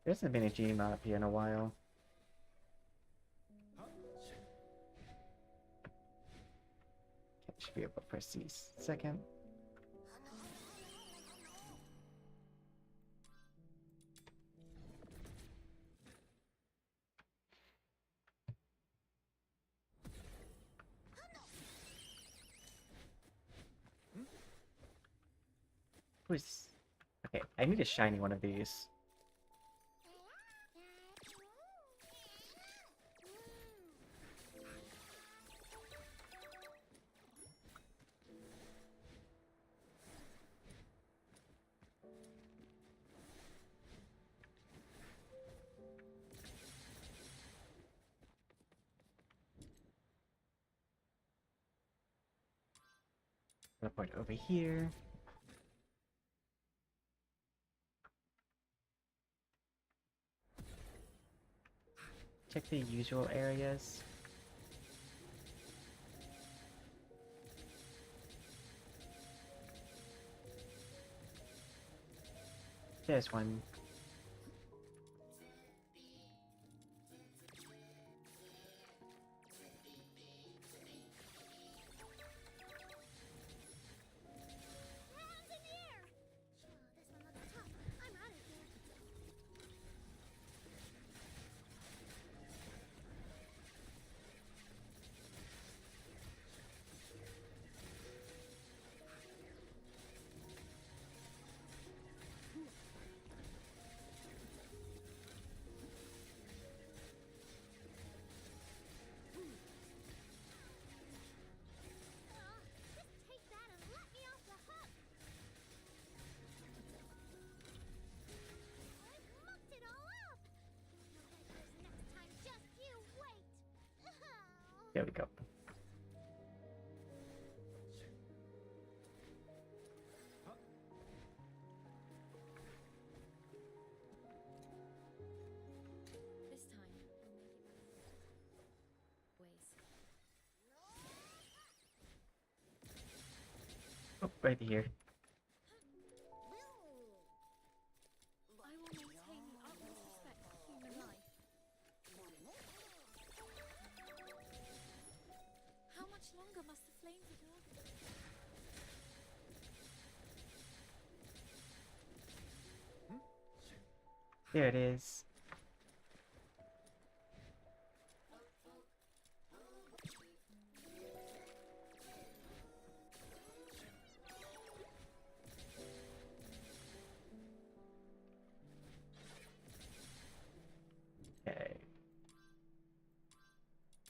There hasn't been a Genimon up here in a while. Okay, should be able to press these second. Who's... Okay, I need a shiny one of these. Teleport over here. Check the usual areas. There's one. There we go. This time, we'll make it ways. Oh, right here. I will maintain the utmost respect for human life. How much longer must the flames ignore them? There it is.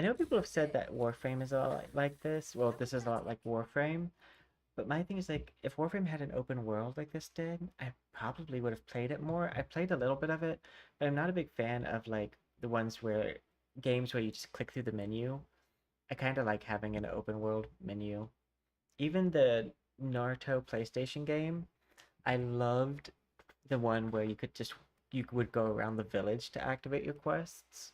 I know people have said that Warframe is a lot like this. Well, this is a lot like Warframe. But my thing is like, if Warframe had an open world like this did, I probably would have played it more. I played a little bit of it, but I'm not a big fan of like the ones where games where you just click through the menu. I kind of like having an open world menu. Even the Naruto PlayStation game, I loved the one where you would go around the village to activate your quests.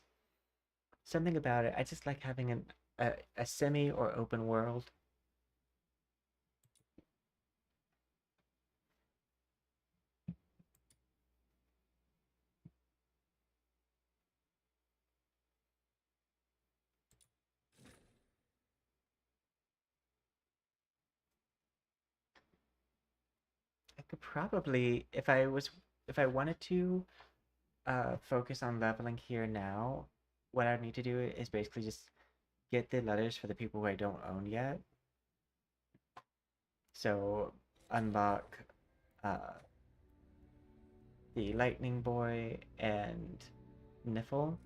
Something about it, I just like having a semi or open world. I could probably, if I wanted to focus on leveling here now, what I need to do is basically just get the letters for the people who I don't own yet. So unlock uh, the Lightning Boy and Niffle.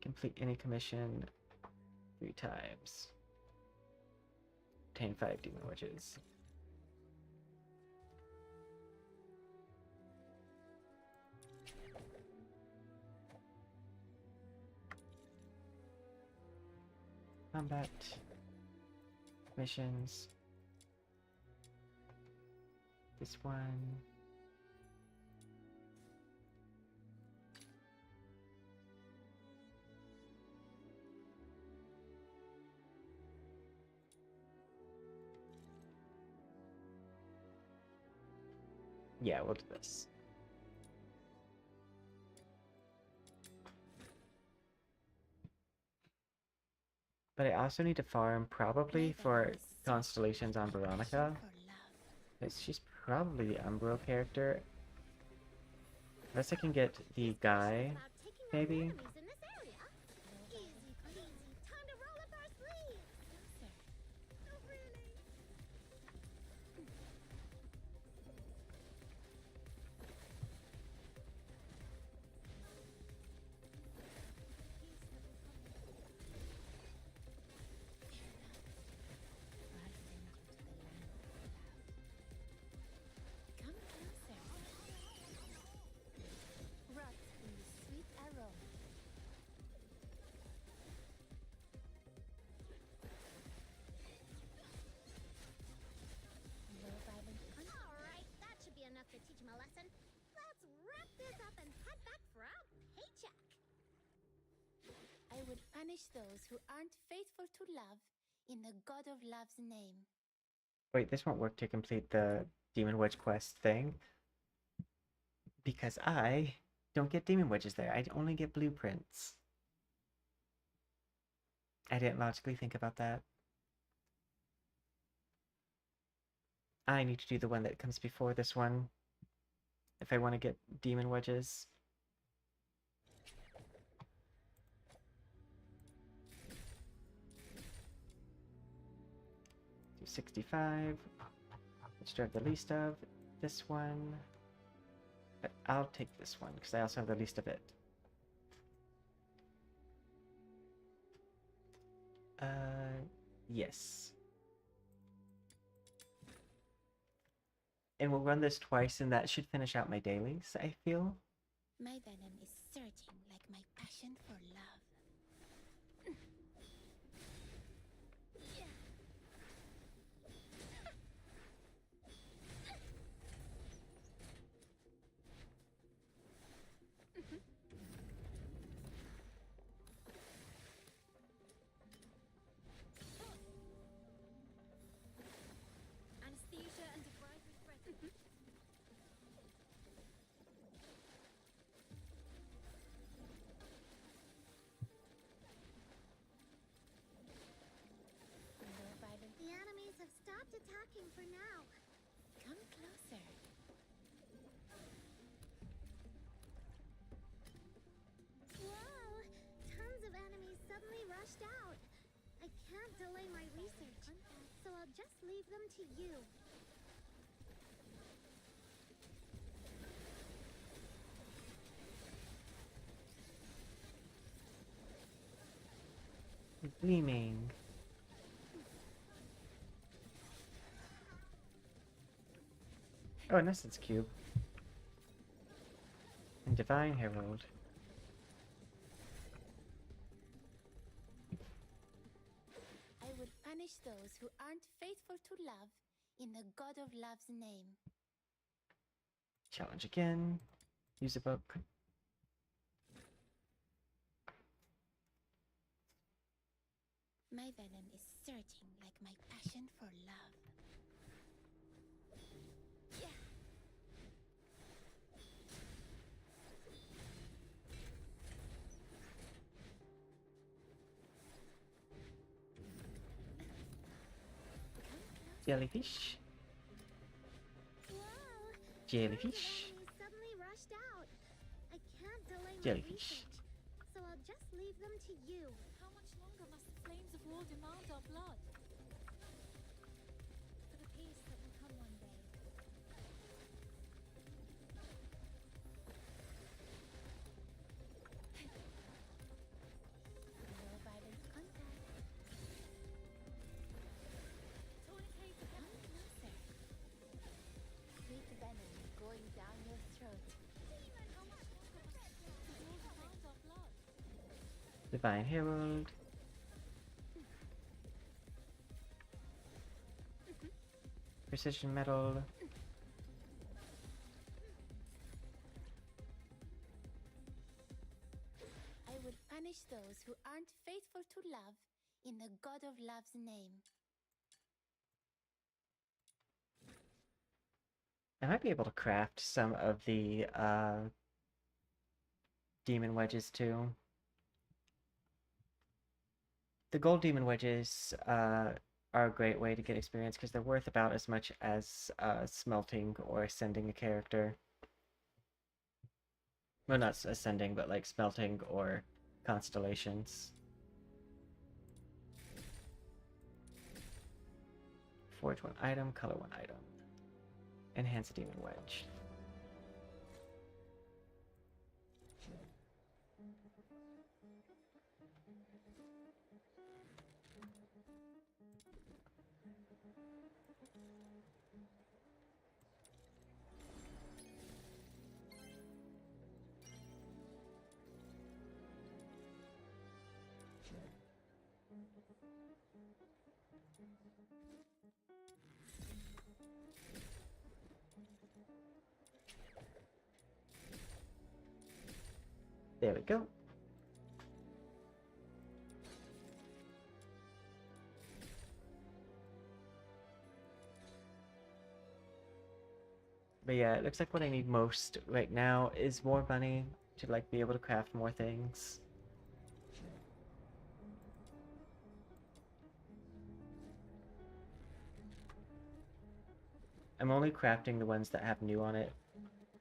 Complete any commission 3 times. Obtain 5 demon witches. Combat missions. This one. Yeah, we'll do this. But I also need to farm probably for constellations on Veronica. Because she's probably the Umbro character. Unless I can get the guy, maybe. Come closer. Rot in the sweet aroma. No violent punch. Alright, that should be enough to teach him a lesson. Let's wrap this up and head back for our paycheck. I would punish those who aren't faithful to love in the God of Love's name. Wait, this won't work to complete the Demon Wedge quest thing. Because I don't get Demon Wedges there. I only get blueprints. I didn't logically think about that. I need to do the one that comes before this one if I want to get Demon Wedges. Do 65. Which do I have the least of? This one. But I'll take this one because I also have the least of it. Yes. And we'll run this twice, and that should finish out my dailies, I feel. My venom is surging like my passion for love. Anesthesia and a bride with breath. No violent. The enemies have stopped attacking for now. Come closer. Whoa! Tons of enemies suddenly rushed out. I can't delay my research, so I'll just leave them to you. Gleaming. Oh, an essence cube. And Divine Herald. I would punish those who aren't faithful to love in the God of Love's name. Challenge again. Use a book. My venom is surging like my passion for love. Yeah. Jellyfish. Whoa! Jellyfish. You suddenly rushed out. I can't delay my Jellyfish. research, so I'll just leave them to you. How much longer must the flames of war demand our blood? For the peace that will come one day. No violent contact. Tourniquet to heaven closer. Sweet venom going down your throat. How much longer must the flames of war demand our blood? Divine Herald. Precision Metal. I would punish those who aren't faithful to love in the God of Love's name. I might be able to craft some of the demon wedges too. The gold demon wedges are a great way to get experience because they're worth about as much as smelting or ascending a character. Well, not ascending, but like smelting or constellations. Forge one item, color one item. Enhance a demon wedge. There we go. But yeah, it looks like what I need most right now is more money to like be able to craft more things. I'm only crafting the ones that have new on it,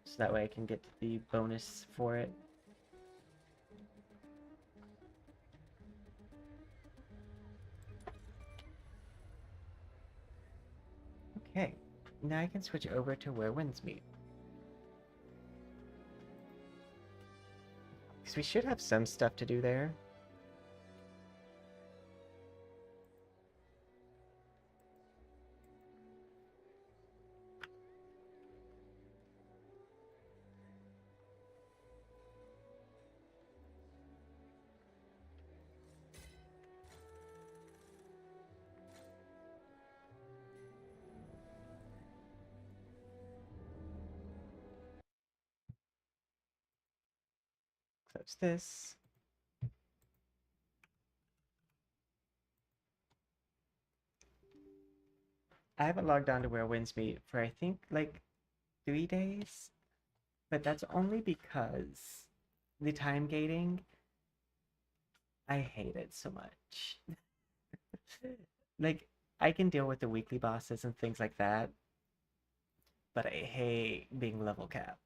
so that way I can get the bonus for it. Okay, now I can switch over to where winds meet. Because we should have some stuff to do there. Close this. I haven't logged on to where winds meet for I think like 3 days, but that's only because the time gating, I hate it so much. Like, I can deal with the weekly bosses and things like that, but I hate being level capped.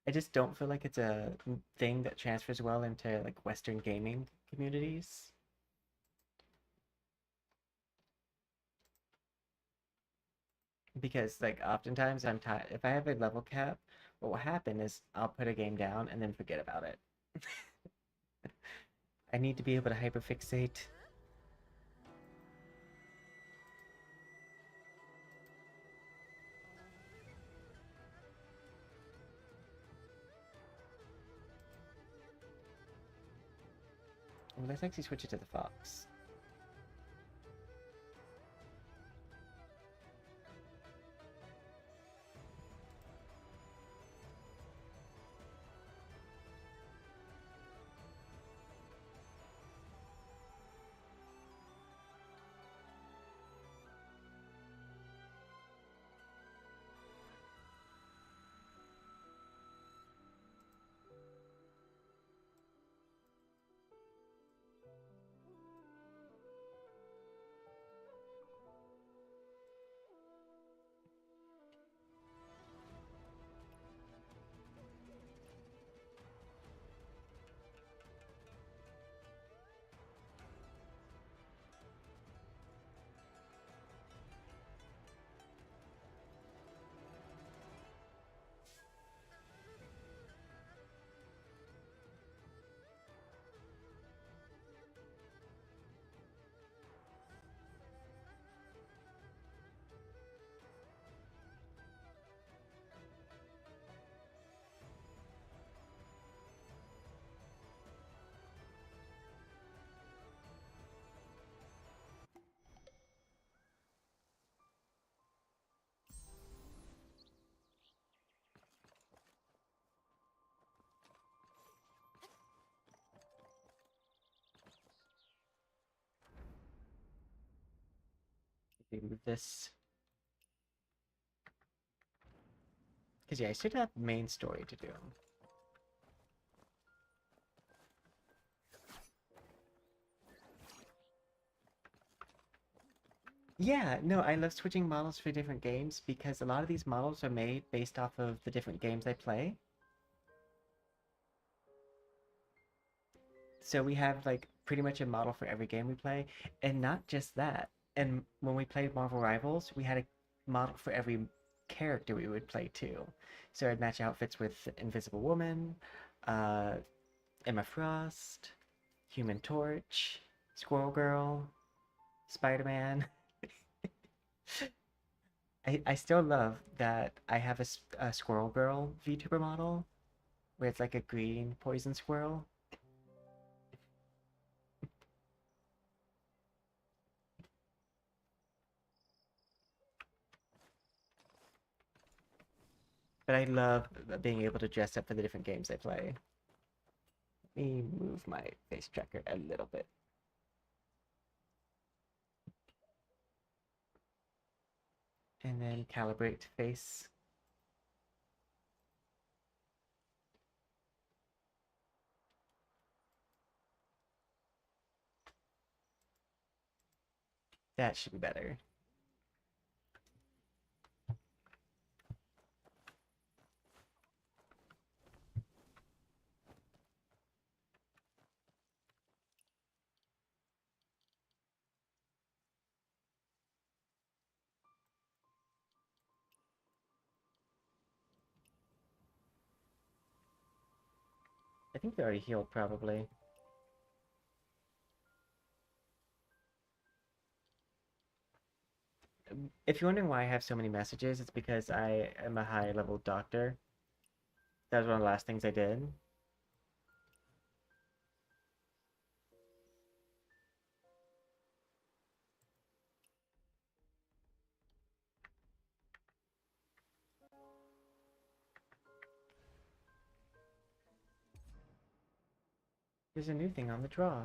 I just don't feel like it's a thing that transfers well into like Western gaming communities. because like oftentimes I'm tired. If I have a level cap, what will happen is I'll put a game down and then forget about it. I need to be able to hyperfixate. Well, let's actually switch it to the fox. Move this. Because, yeah, I still have main story to do. Yeah, no, I love switching models for different games because a lot of these models are made based off of the different games I play. So we have like pretty much a model for every game we play, and not just that. And when we played Marvel Rivals, we had a model for every character we would play too. So I'd match outfits with Invisible Woman, uh, Emma Frost, Human Torch, Squirrel Girl, Spider-Man. I still love that I have a Squirrel Girl VTuber model where it's like a green poison squirrel. But I love being able to dress up for the different games I play. Let me move my face tracker a little bit. And then calibrate face. That should be better. I think they're already healed, probably. If you're wondering why I have so many messages, it's because I am a high-level doctor. That was one of the last things I did. There's a new thing on the draw.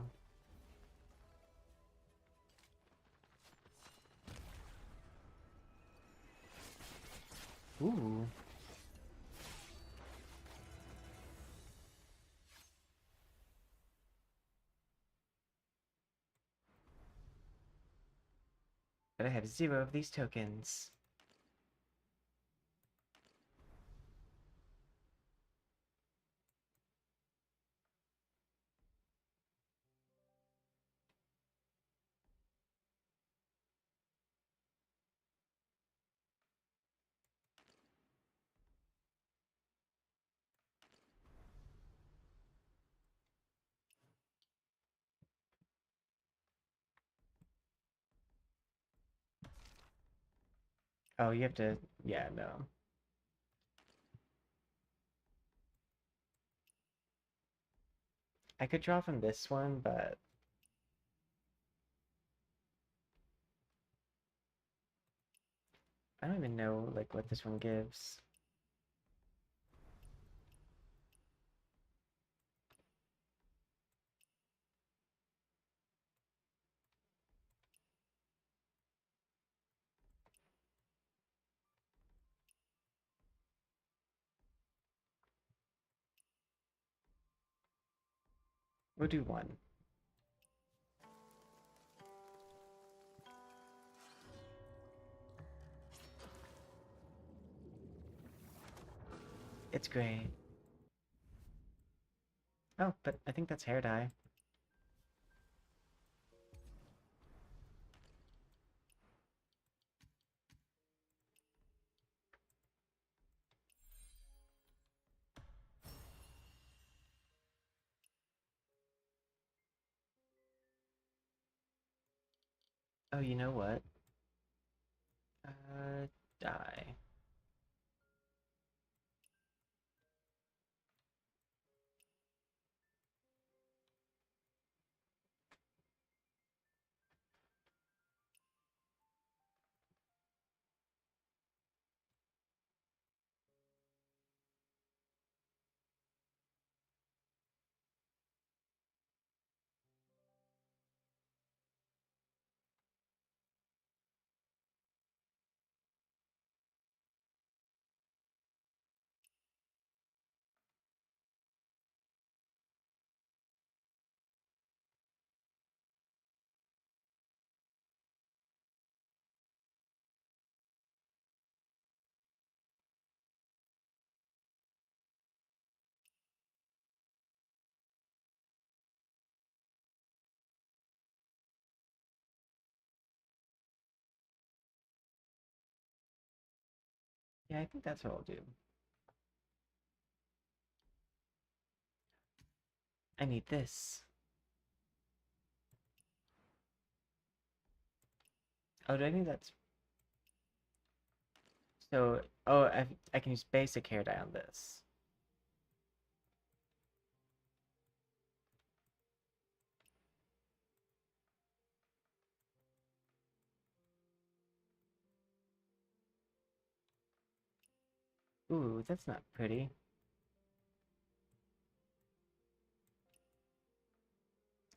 Ooh. But I have 0 of these tokens. Oh, you have to, yeah, no. I could draw from this one, but I don't even know like what this one gives. We'll do one. It's gray. Oh, but I think that's hair dye. Oh, you know what? Dye. Yeah, I think that's what I'll do. I need this. Oh, do I need that? So, oh, I can use basic hair dye on this. Ooh, that's not pretty.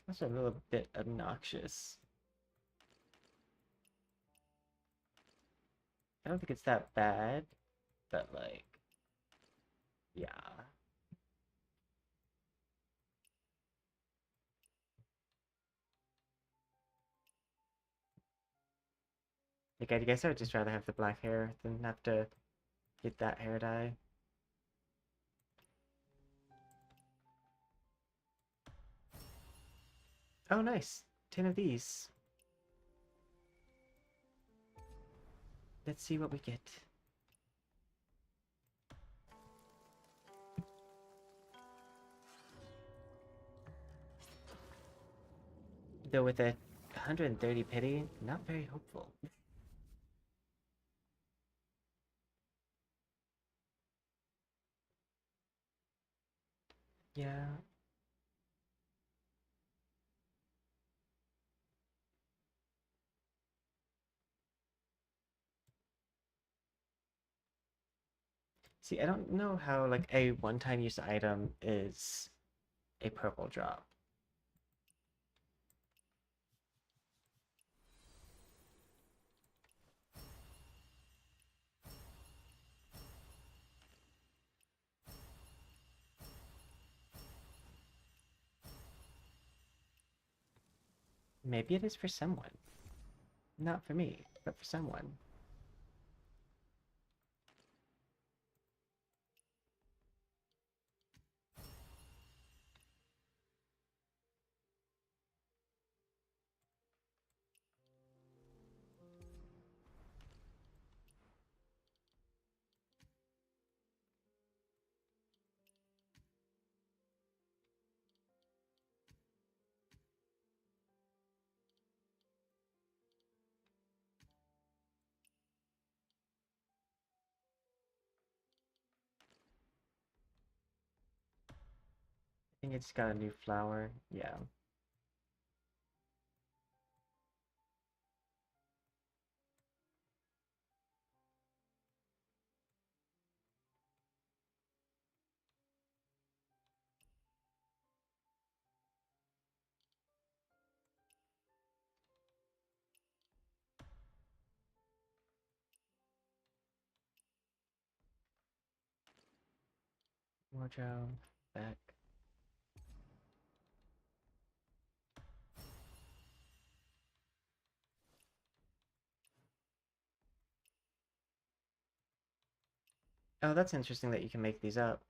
That's a little bit obnoxious. I don't think it's that bad, but like, yeah. Like, I guess I would just rather have the black hair than have to get that hair dye. Oh, nice. 10 of these. Let's see what we get. Though with a 130 pity, not very hopeful. Yeah. See, I don't know how like a one-time use item is a purple drop. Maybe it is for someone. Not for me, but for someone. think it's got a new flower. Yeah. Wardrobe. Back. Oh, that's interesting that you can make these up.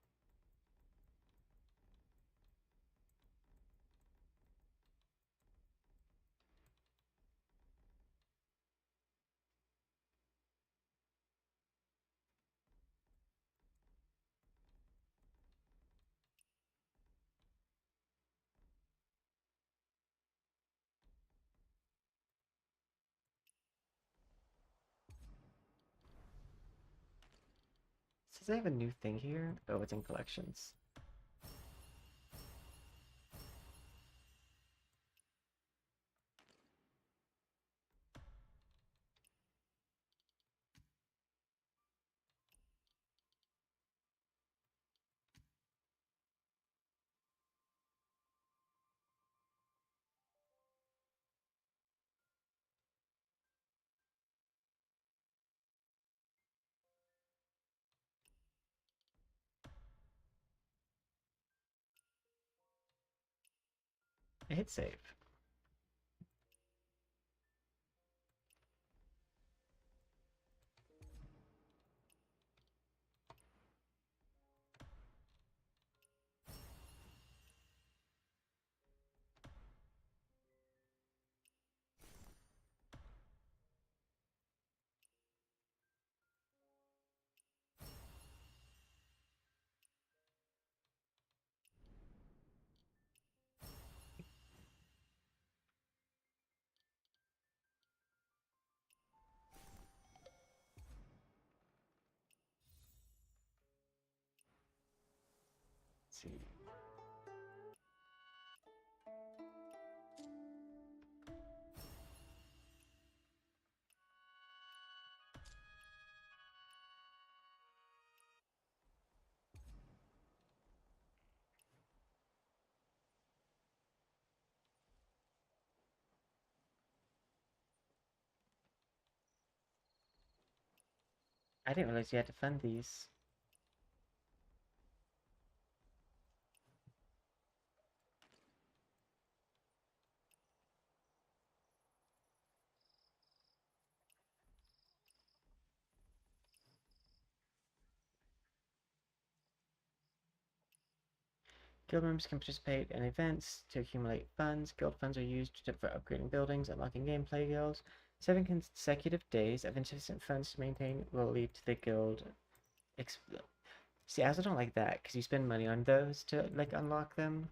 Says they have a new thing here. Oh, it's in collections. Hit save. Let's see. I didn't realize you had to fund these. Guild members can participate in events to accumulate funds. Guild funds are used for upgrading buildings, unlocking gameplay guilds. 7 consecutive days of insufficient funds to maintain will lead to the guild. See, I also don't like that because you spend money on those to like unlock them,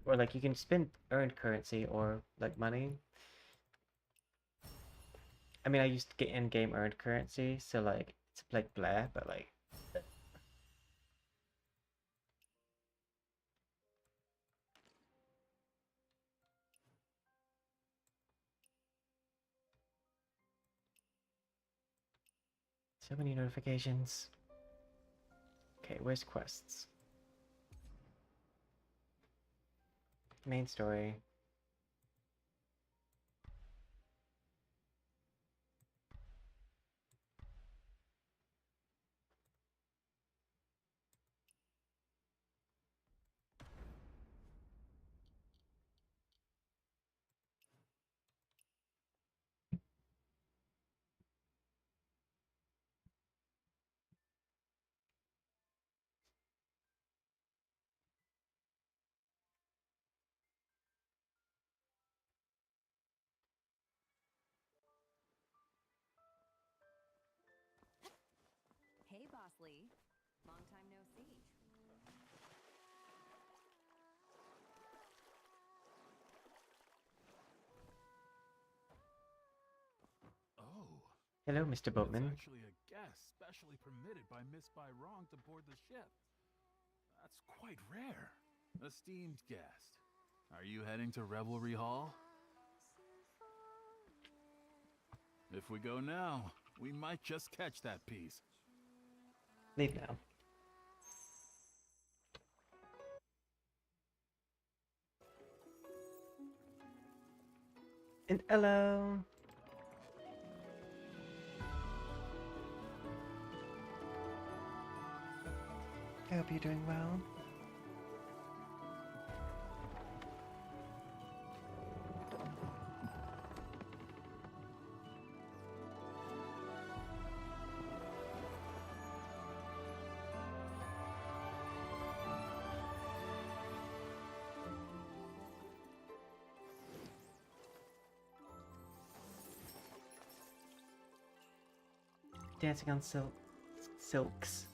or like you can spend earned currency or like money. I mean, I used to get in-game earned currency, so like it's like blah, but like. So many notifications. Okay, where's quests? Main story. Hey, Boss Lee. Long time no see. Oh, Hello, Mr. it's Boatman. actually a guest specially permitted by Miss By Wrong to board the ship. That's quite rare. Esteemed guest, are you heading to Revelry Hall? If we go now, we might just catch that piece. Leave now. And hello. I hope you're doing well. Dancing on silks.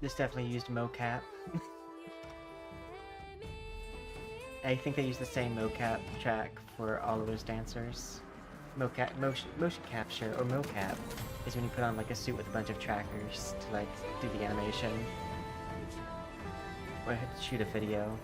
This definitely used mocap. I think they used the same mocap track for all of those dancers. Motion capture, or mocap, is when you put on like a suit with a bunch of trackers to like do the animation. Or shoot a video.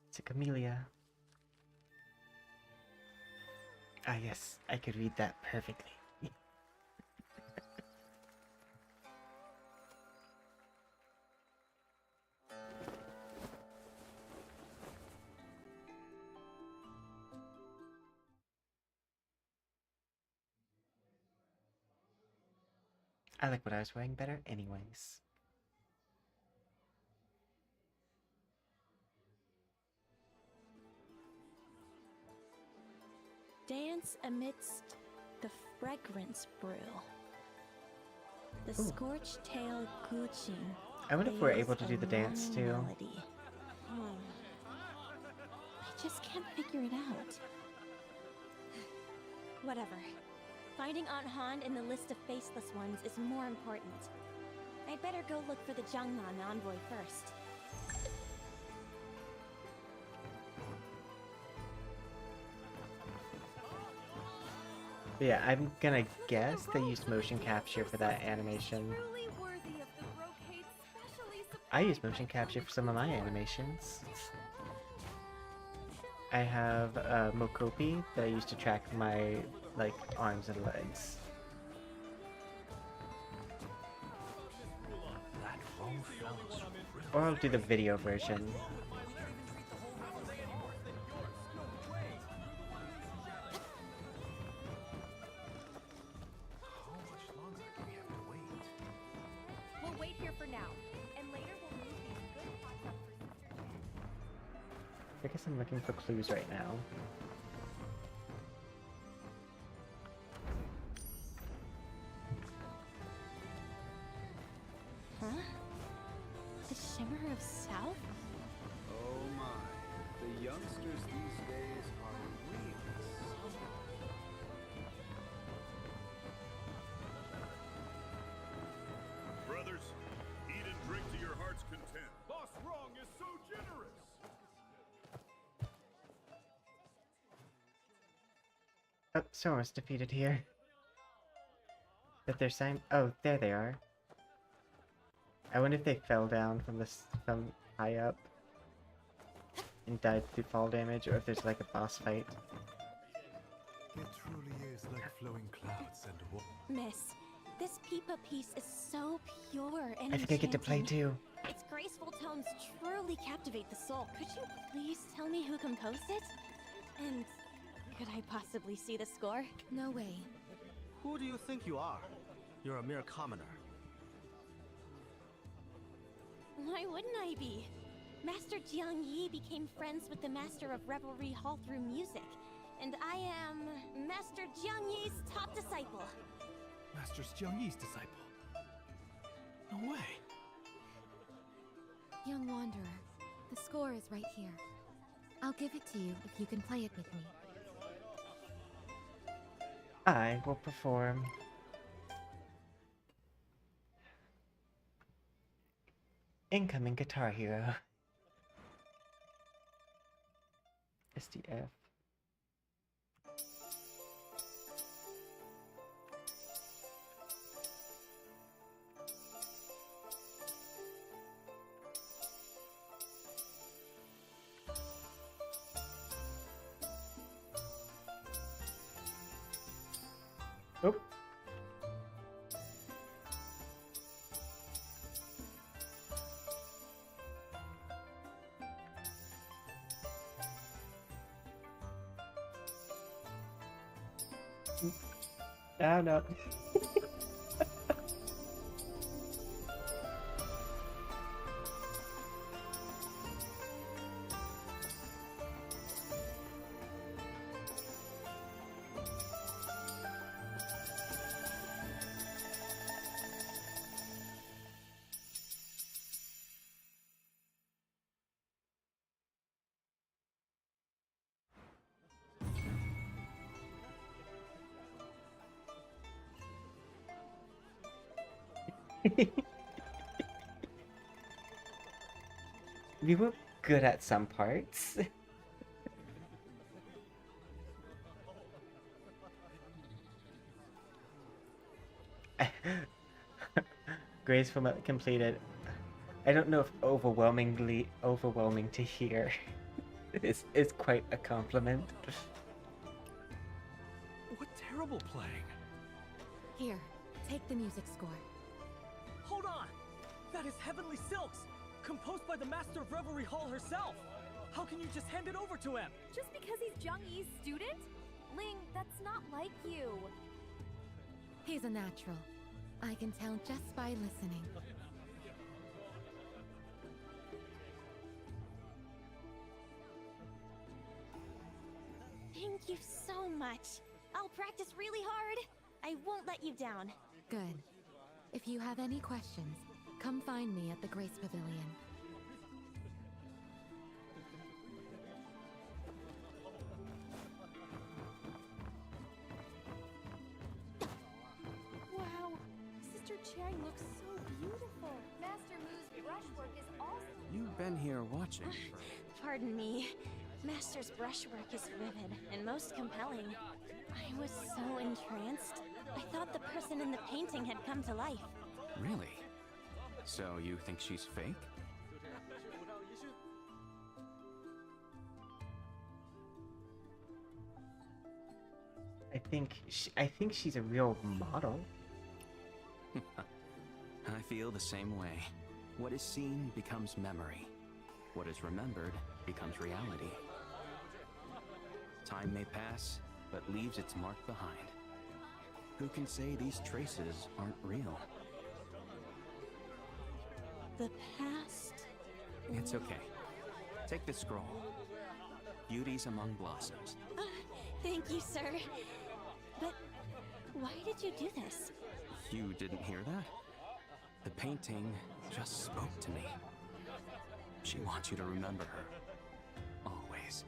It's a camellia. Ah yes, I could read that perfectly. I like what I was wearing better anyways. Dance amidst the fragrance brew. The Ooh. scorched tail gooching. I wonder if we're veils able to do a the dance longing too. melody. I just can't figure it out. Whatever. Finding Aunt Han in the list of faceless ones is more important. I better go look for the Jiangnan envoy first. But yeah, I'm gonna guess they used motion capture for that animation. I use motion capture for some of my animations. I have Mokopi that I use to track my like arms and legs. Or I'll do the video version. We'll wait here for now, and later we'll move these good I guess I'm looking for clues right now. Huh? The Shimmer of South? Oh my. The youngsters these days are really Brothers, eat and drink to your heart's content. Boss Wrong is so generous. Oh, Sora's defeated here. But they're saying, oh, there they are. I wonder if they fell down from high up and died through fall damage, or if there's like a boss fight. It truly is like flowing clouds and water. Miss, this Peepa piece is so pure and I think I get to play enchanting. too. Its graceful tones truly captivate the soul. Could you please tell me who composed it? And could I possibly see the score? No way. Who do you think you are? You're a mere commoner. Why wouldn't I be? Master Jiang Yi became friends with the Master of Revelry Hall through music, and I am Master Jiang Yi's top disciple. Master Jiang Yi's disciple. No way. Young Wanderer, the score is right here. I'll give it to you if you can play it with me. I will perform. Incoming Guitar Hero. SDF. Oh. Ah, no. We were good at some parts. Graceful completed. I don't know if overwhelming to hear is quite a compliment. What terrible playing. Here, take the music score. Hold on! That is Heavenly Silks, composed by the Master of Revelry Hall herself. How can you just hand it over to him? Just because he's Jiang Yi's student? Ling, that's not like you. He's a natural. I can tell just by listening. Thank you so much. I'll practice really hard. I won't let you down. Good. If you have any questions, come find me at the Grace Pavilion. Wow, Sister Chiang looks so beautiful. Master Mu's brushwork is awesome. You've been here watching. Pardon me. Master's brushwork is vivid and most compelling. I was so entranced. I thought the person in the painting had come to life. Really? So you think she's fake? I think she's a real model. I feel the same way. What is seen becomes memory. What is remembered becomes reality. Time may pass, but leaves its mark behind. Who can say these traces aren't real? The past... It's okay. Take this scroll. beauties among blossoms. Thank you, sir. But why did you do this? You didn't hear that? The painting just spoke to me. She wants you to remember her. Always.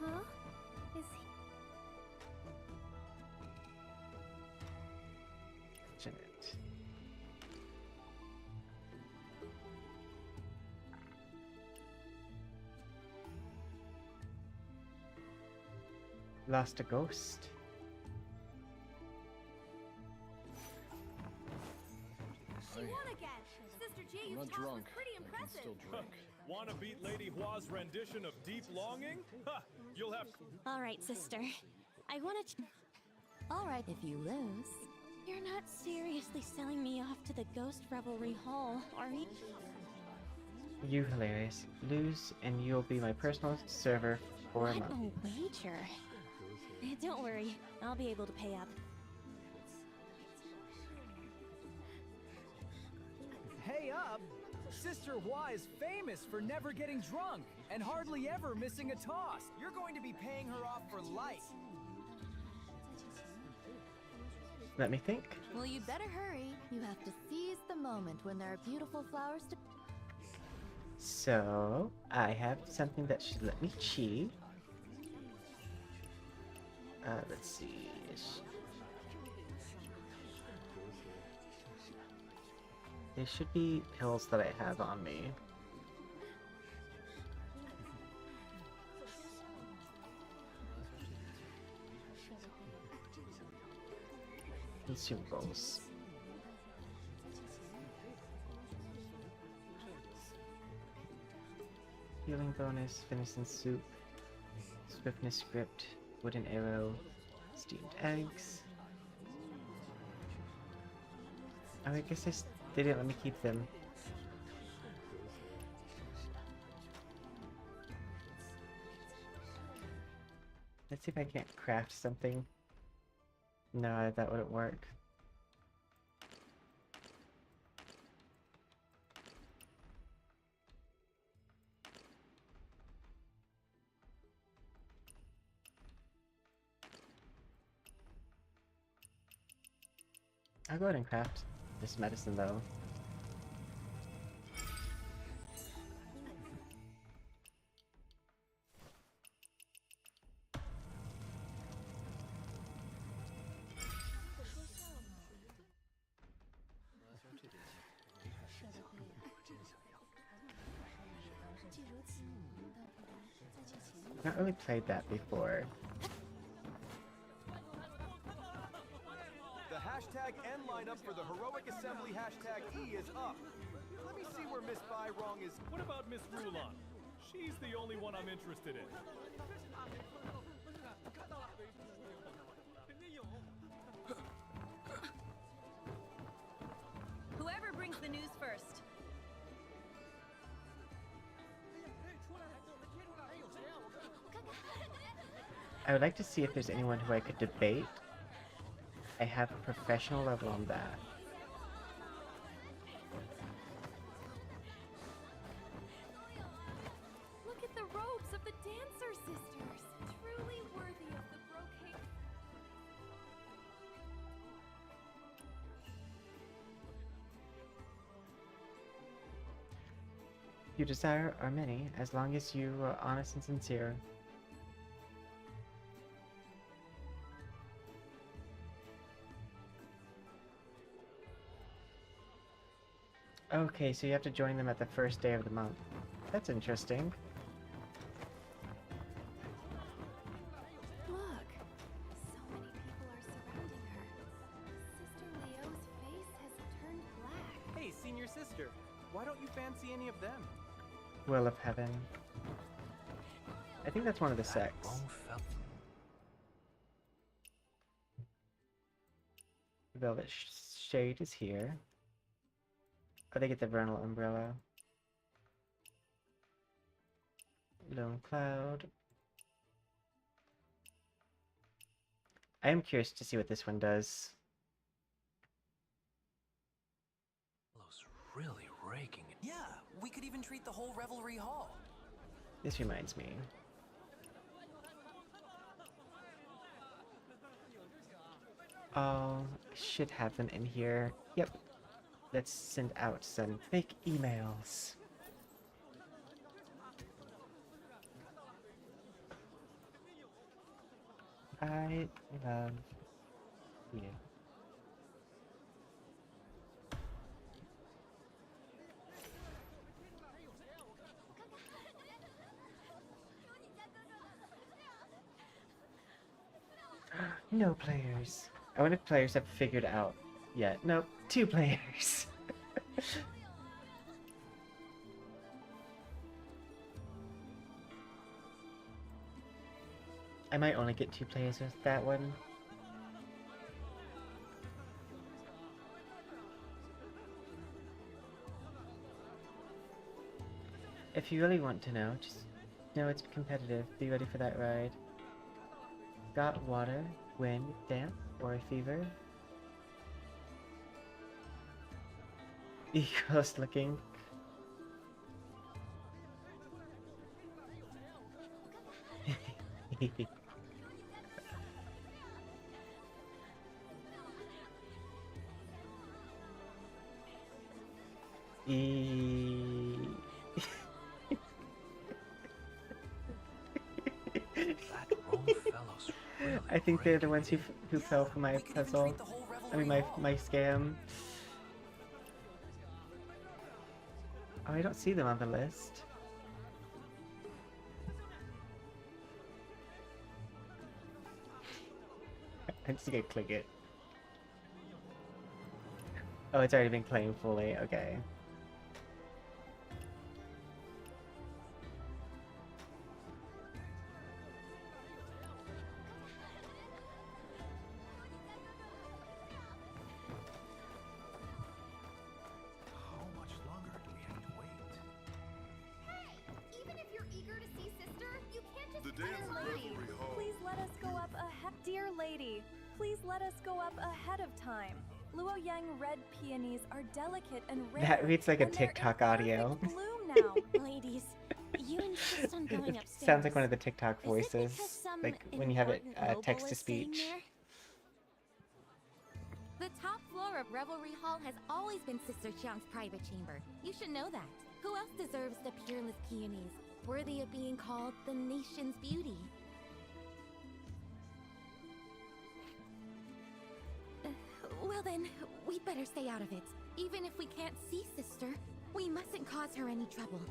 Huh? Is he? Janet. Lost a ghost. She won again. Sister G, I'm you not toss was drunk. pretty I can impressive. still drink. Wanna beat Lady Hua's rendition of Deep Longing? Ha! You'll have... All right, sister. I want to... All right, if you lose. You're not seriously selling me off to the Ghost Revelry Hall, are you? You hilarious. Lose and you'll be my personal server for a What month. a wager. Don't worry, I'll be able to pay up. Hey up! Sister Hua is famous for never getting drunk and hardly ever missing a toss. You're going to be paying her off for life. Let me think. Well, you'd better hurry. You have to seize the moment when there are beautiful flowers to... So, I have something that should let me cheat. Let's see. There should be pills that I have on me. Consumables. Healing bonus, venison soup, swiftness script, wooden arrow, steamed eggs. Oh, I guess they didn't let me keep them. Let's see if I can't craft something. No, that wouldn't work. I'll go ahead and craft this medicine though. Not really played that before. The hashtag N lineup for the Heroic Assembly hashtag E is up. Let me see where Miss Byrong is. What about Miss Rulon? She's the only one I'm interested in. Whoever brings the news first. I would like to see if there's anyone who I could debate. I have a professional level on that. Look at the robes of the Dancer Sisters. Truly worthy of the brocade. You desire are many, as long as you are honest and sincere. Okay, so you have to join them at the first day of the month. That's interesting. Look, so many people are surrounding her. Sister Leo's face has turned black. Hey, senior sister, why don't you fancy any of them? Will of Heaven. I think that's one of the sects. Velvet Shade is here. Oh, they get the Vernal Umbrella. Lone Cloud. I am curious to see what this one does. really raking it. Yeah, we could even treat the whole Revelry Hall. This reminds me. Oh, should have them in here. Yep. Let's send out some fake emails. I love you. No players. I wonder if players have figured out yet. Nope, 2 players. I might only get 2 players with that one. If you really want to know, just know it's competitive. Be ready for that ride. Got water, wind, damp, or a fever? Ghost looking. I think they're the ones who fell for my puzzle. I mean, my scam. Oh, I don't see them on the list. I'm just gonna click it. Oh, it's already been claimed fully. Okay. Even if you're eager to see Sister, you can't just The dance at Revelry Hall. Please let us go up ahead. Dear lady, please let us go up ahead of time. Luo Yang red peonies are delicate and rare. That reads like a and they're in TikTok audio. perfect bloom now. Ladies, you insist on going upstairs. Sounds like one of the TikTok Is it voices, because some like when you have it important noble text to is staying speech. The there? top floor of Revelry Hall has always been Sister Xiang's private chamber. You should know that. Who else deserves the peerless peonies, worthy of being called the nation's beauty? Well then, we'd better stay out of it. Even if we can't see Sister, we mustn't cause her any trouble.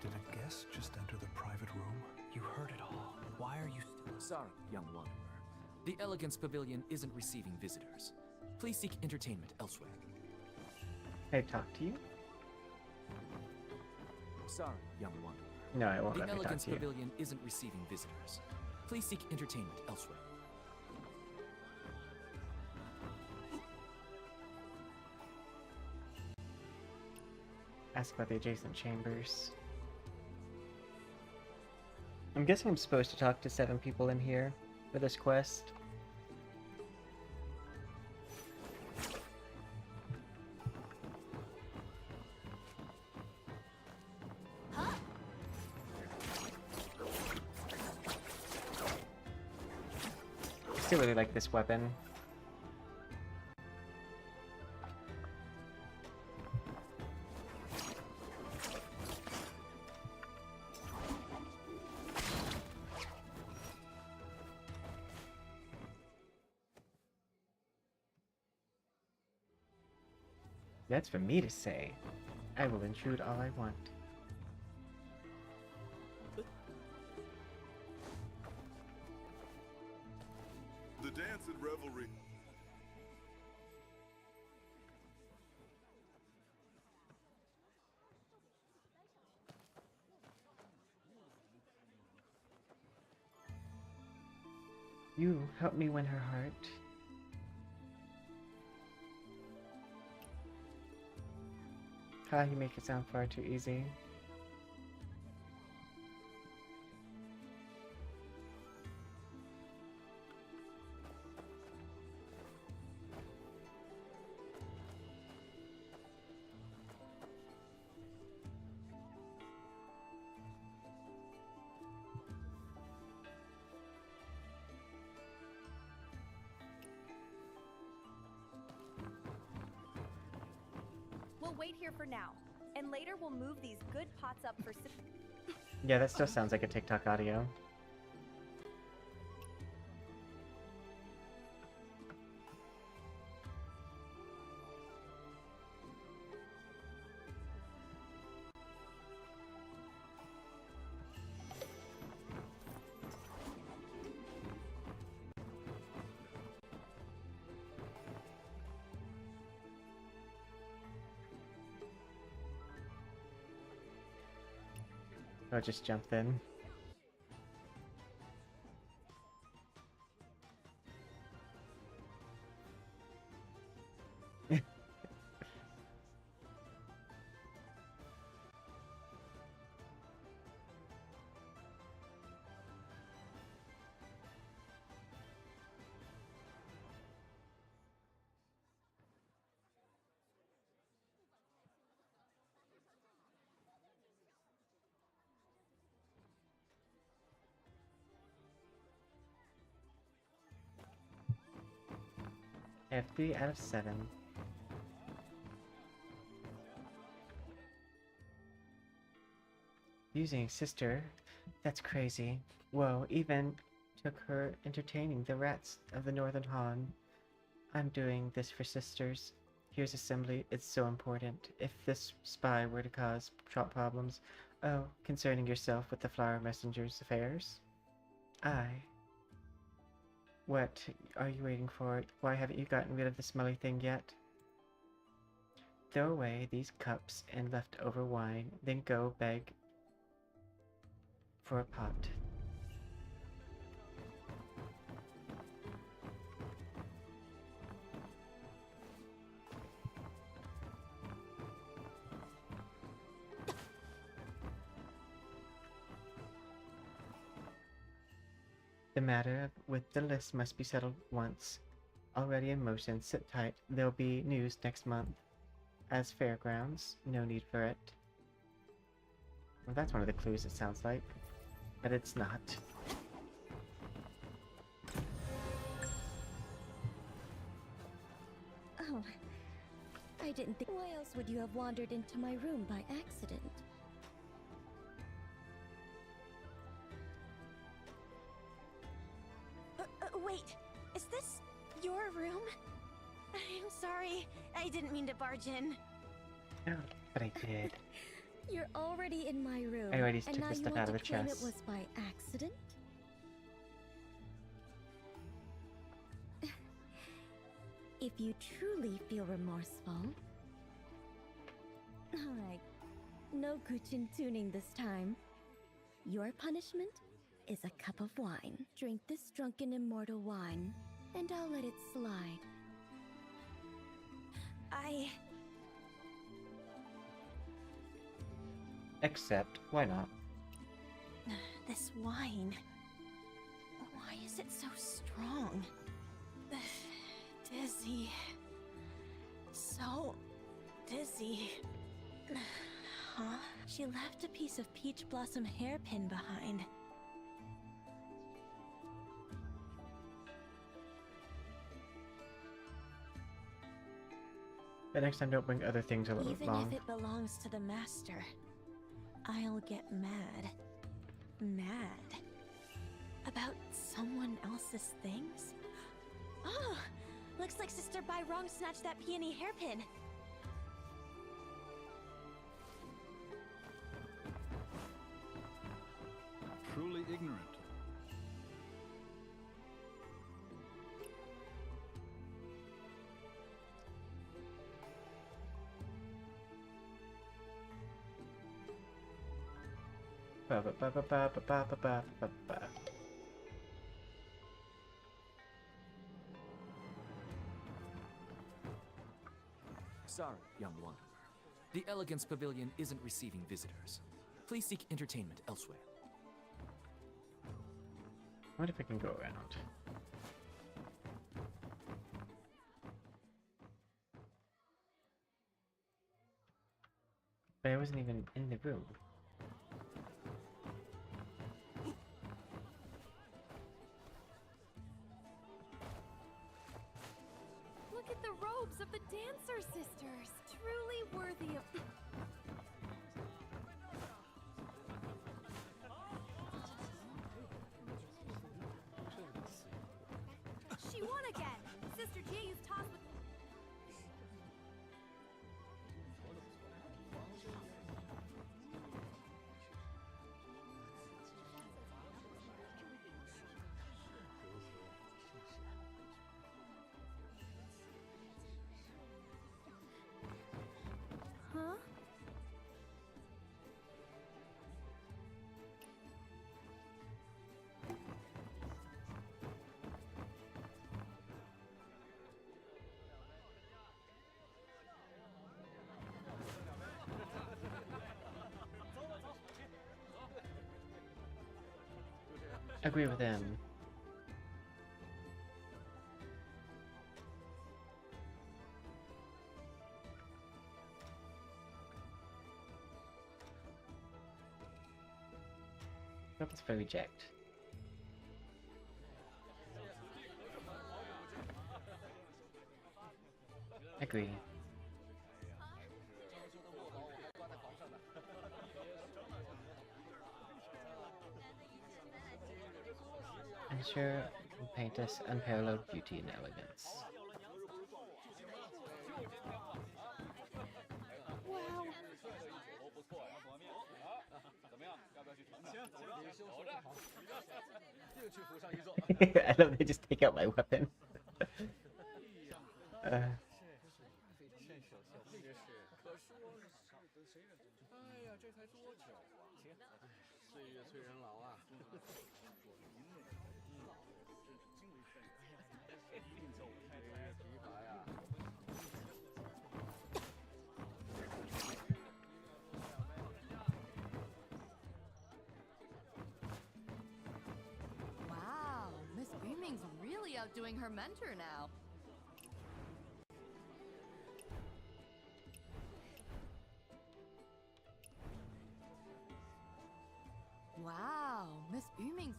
Did a guest just enter the private room? You heard it all. Why are you still... Sorry, young wanderer. The Elegance Pavilion isn't receiving visitors. Please seek entertainment elsewhere. I talked to you? Sorry, young wanderer. No, I won't The let me talk Elegance to you. Pavilion isn't receiving visitors. Please seek entertainment elsewhere. Ask about the adjacent chambers. I'm guessing I'm supposed to talk to 7 people in here for this quest. I still really like this weapon. That's for me to say. I will intrude all I want. The dance at Revelry. You help me win her heart. Ha, you make it sound far too easy. We'll wait here for now, and later we'll move these good pots up for. Yeah, that still sounds like a TikTok audio. I'll just jump in. I have 3 out of 7. Using sister? That's crazy. Whoa, even took her entertaining the rats of the Northern Han. I'm doing this for sisters. Here's assembly, it's so important. If this spy were to cause problems, oh, concerning yourself with the Flower Messenger's affairs? Aye. What are you waiting for? Why haven't you gotten rid of the smelly thing yet? Throw away these cups and leftover wine, then go beg for a pot. The matter with the list must be settled once. Already in motion, sit tight. There'll be news next month. As fairgrounds, no need for it. Well, that's one of the clues, it sounds like. But it's not. Oh, I didn't think. Why else would you have wandered into my room by accident? Wait, is this your room? I'm sorry, I didn't mean to barge in. No, but I did. You're already in my room, I already and took now the you stuff want out of to the claim chest. it was by accident? If you truly feel remorseful... Alright, no Guchin tuning this time. Your punishment is a cup of wine. Drink this drunken immortal wine, and I'll let it slide. Except, why not? This wine... Why is it so strong? Dizzy. So dizzy. Huh? She left a piece of peach blossom hairpin behind. But next time, don't bring other things along. Even if it belongs to the master, I'll get mad. Mad. About someone else's things? Oh! Looks like Sister Bai Rong snatched that peony hairpin. Truly ignorant. Ba ba ba ba ba ba ba ba ba ba ba. Sorry, young one. The Elegance Pavilion isn't receiving visitors. Please seek entertainment elsewhere. I wonder if I can go around. But I wasn't even in the room. Look at the robes! robes of the Dancer Sisters. Truly worthy of... She won again! Sister G used toss with... Huh? Agree with him. Weapons for reject. Agree. Ensure and paint us unparalleled beauty and elegance. Wow. I love they just take out my weapon. Wow, Miss Beaming's really outdoing her mentor now. Wow, Miss Beaming's...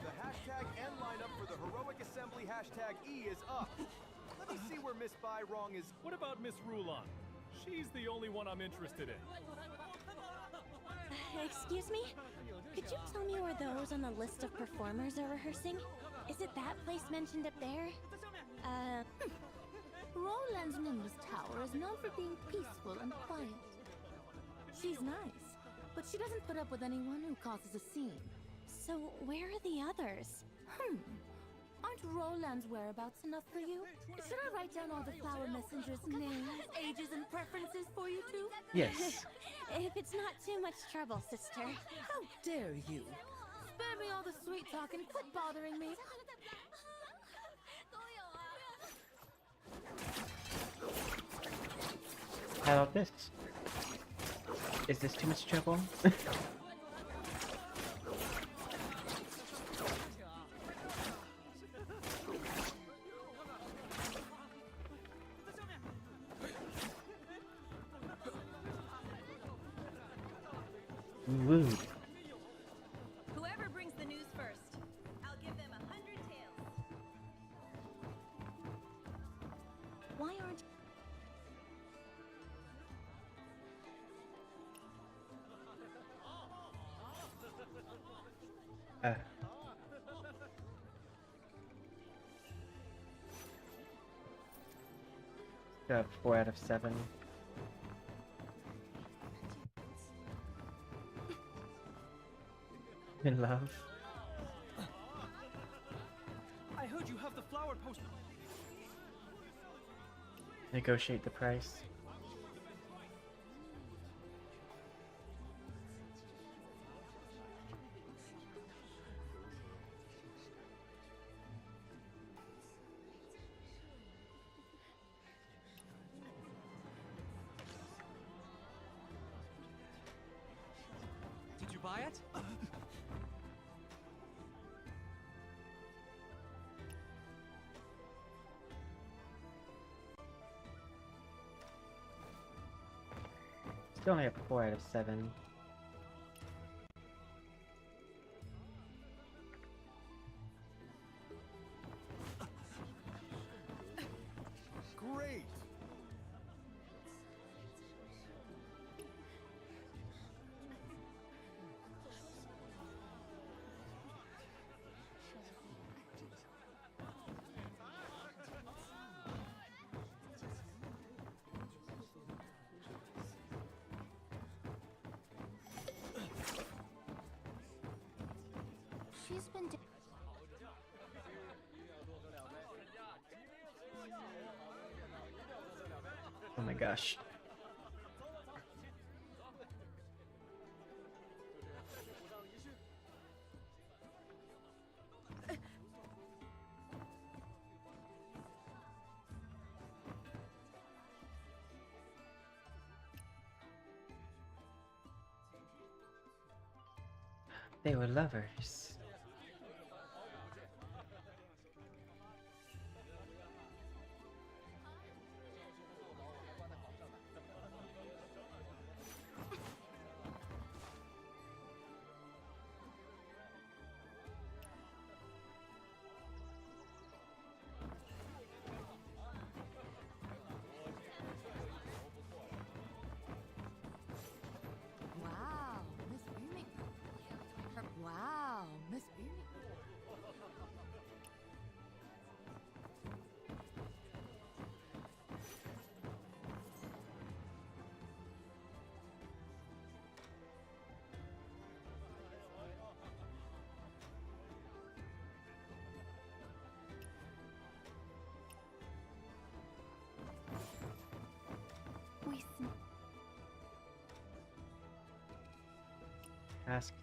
The hashtag N lineup for the Heroic Assembly hashtag E is up. Let me see where Miss Wrong is. What about Miss Rulon? She's the only one I'm interested in. Excuse me? Could you tell me where those on the list of performers are rehearsing? Is it that place mentioned up there? Roland's Nimbus Tower is known for being peaceful and quiet. She's nice, but she doesn't put up with anyone who causes a scene. So where are the others? Aren't Roland's whereabouts enough for you? Should I write down all the flower messengers' names, ages, and preferences for you too? Yes. If it's not too much trouble, sister. How dare you? Spare me all the sweet talk and quit bothering me. How about this? Is this too much trouble? Rude. Whoever brings the news first, I'll give them 100 taels. Why aren't... Got 4 out of 7. In love. I heard you have the flower poster. Negotiate the price. riot? Still only have 4 out of 7. Great! She's been. Oh my gosh. They were lovers. Wow, Miss Beaming. Wow, Miss Beaming. Ask.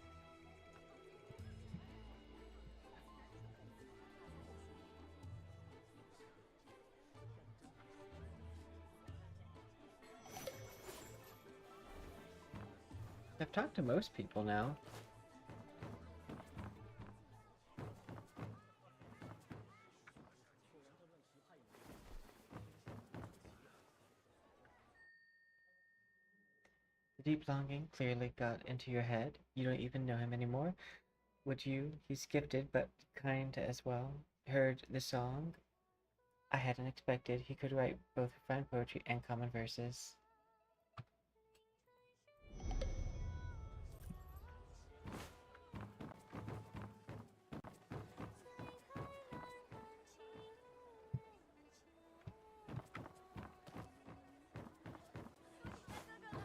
I've talked to most people now. The deep longing clearly got into your head. You don't even know him anymore. Would you? He's gifted, but kind as well. Heard the song? I hadn't expected he could write both fine poetry and common verses.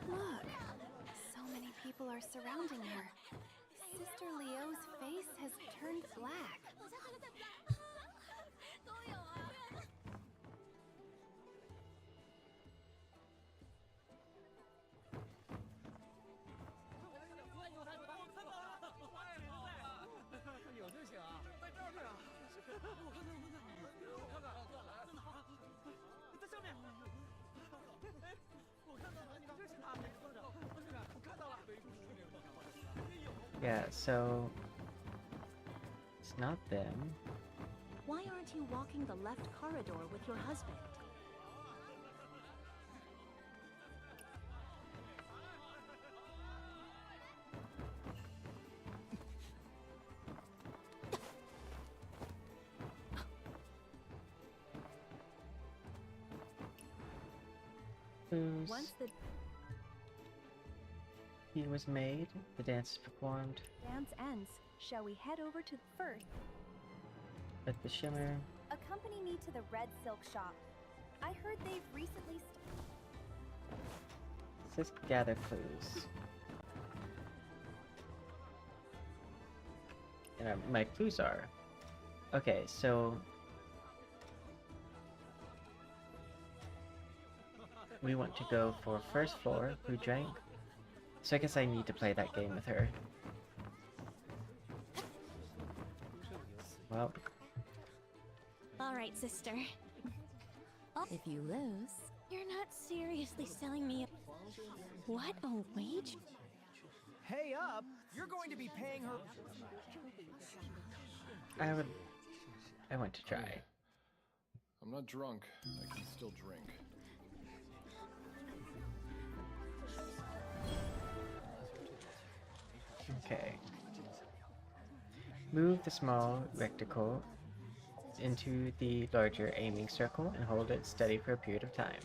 Look, so many people are surrounding her. Sister Leo's face has turned black. Yeah, so it's not them. Why aren't you walking the left corridor with your husband? Who's Once the he was made, the dance is performed. dance ends, shall we head over to first? Let the shimmer. Accompany me to the Red Silk Shop. I heard they've recently Just gather clues. And my clues are. Okay, so we want to go for first floor, who drank. So I guess I need to play that game with her. Well, Alright, sister. If you lose, You're not seriously selling me a... What a wage? Hey up! You're going to be paying her. I want to try. I'm not drunk. I can still drink. Okay. Move the small reticle into the larger aiming circle and hold it steady for a period of time.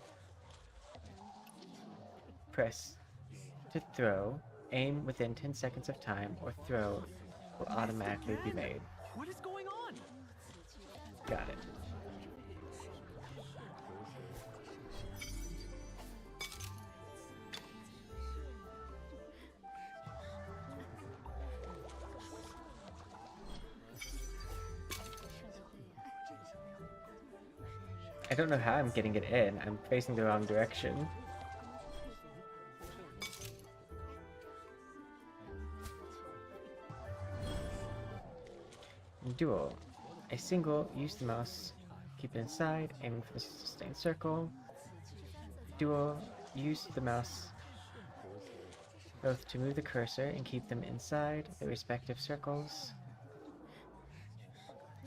Press to throw. Aim within 10 seconds of time, or throw will automatically be made. What is going on? Got it. I don't know how I'm getting it in. I'm facing the wrong direction. Dual. A single, use the mouse, keep it inside, aiming for the sustained circle. Dual, use the mouse both to move the cursor and keep them inside the respective circles.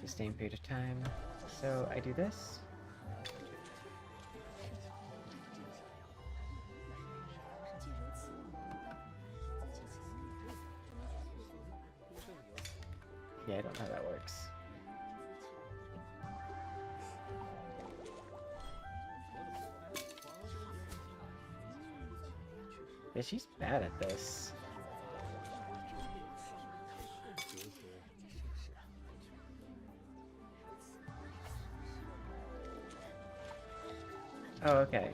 Sustained period of time. So I do this. Yeah, I don't know how that works. Yeah, she's bad at this. Oh, okay.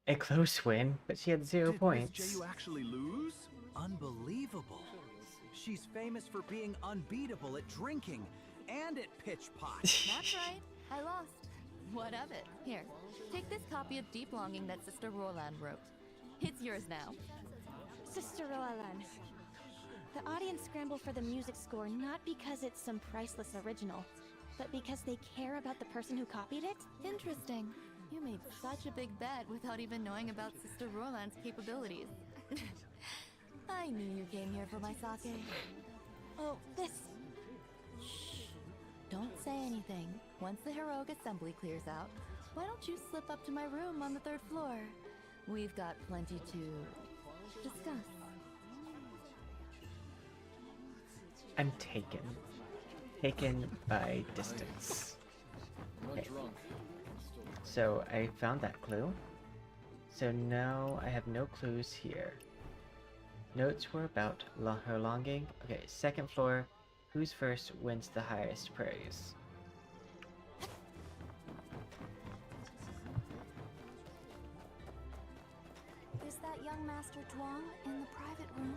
A close win, but she had 0 points. Did Miss J.U. actually lose? Unbelievable. She's famous for being unbeatable at drinking and at pitch pot. That's right. I lost. What of it? Here, take this copy of Deep Longing that Sister Roland wrote. It's yours now. Sister Roland. The audience scramble for the music score not because it's some priceless original, but because they care about the person who copied it? Interesting. You made such a big bet without even knowing about Sister Roland's capabilities. I knew you came here for my sake. Oh, this... Shh. Don't say anything. Once the heroic assembly clears out, why don't you slip up to my room on the 3rd floor? We've got plenty to discuss. I'm taken. Taken by distance. Okay. So I found that clue. So now I have no clues here. Notes were about her longing. Okay, 2nd floor. Who's first wins the highest praise. Is that young Master Duong in the private room?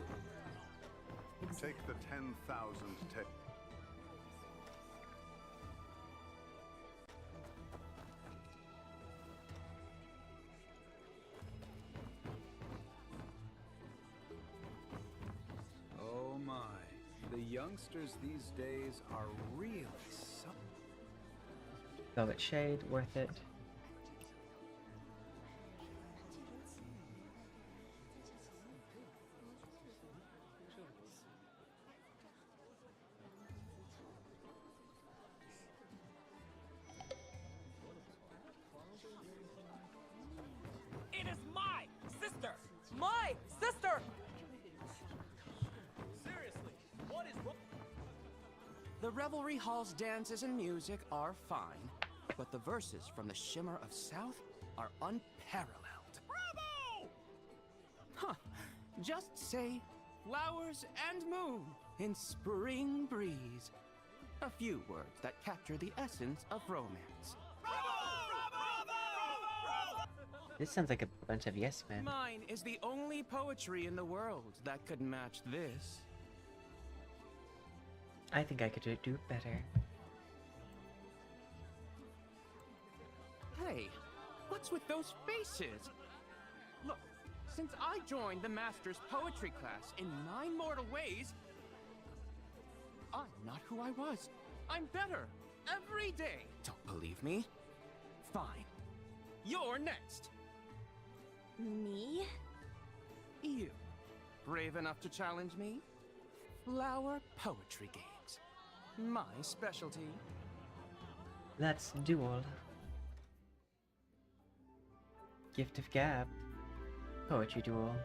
Take the 10,000 take. Oh my. The youngsters these days are really Velvet Shade, worth it. It is my sister! My sister! Seriously, what is wrong? The Revelry Hall's dances and music are fine, but the verses from the Shimmer of South are unparalleled. Bravo! Huh. Just say flowers and moon in spring breeze. A few words that capture the essence of romance. This sounds like a bunch of yes men. Mine is the only poetry in the world that could match this. I think I could do better. Hey, what's with those faces? Look, since I joined the Master's poetry class in 9 mortal ways, I'm not who I was. I'm better every day. Don't believe me? Fine. You're next. Me? You. Brave enough to challenge me? Flower poetry games. My specialty. Let's duel. Gift of Gab. Poetry duel.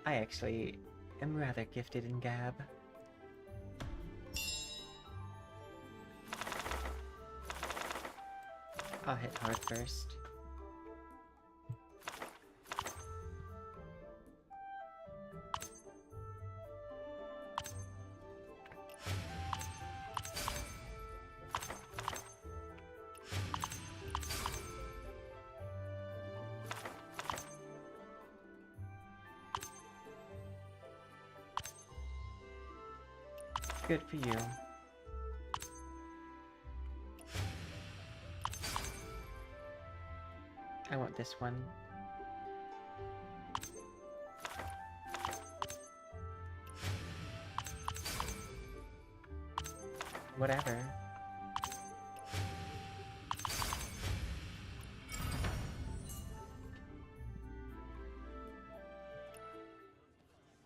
I actually am rather gifted in Gab. I'll hit hard first. Good for you. I want this one. Whatever.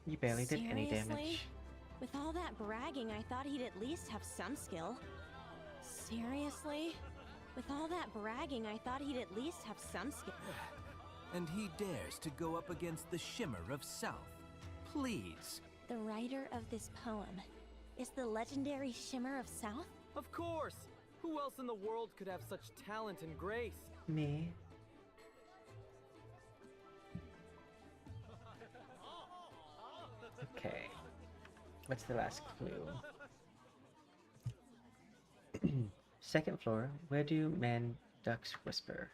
You barely did any Seriously? damage. With all that bragging, I thought he'd at least have some skill. Seriously? With all that bragging, I thought he'd at least have some skill. And he dares to go up against the Shimmer of South. Please. The writer of this poem is the legendary Shimmer of South? Of course! Who else in the world could have such talent and grace? Me? Okay. What's the last clue? Second floor. Where do man ducks whisper?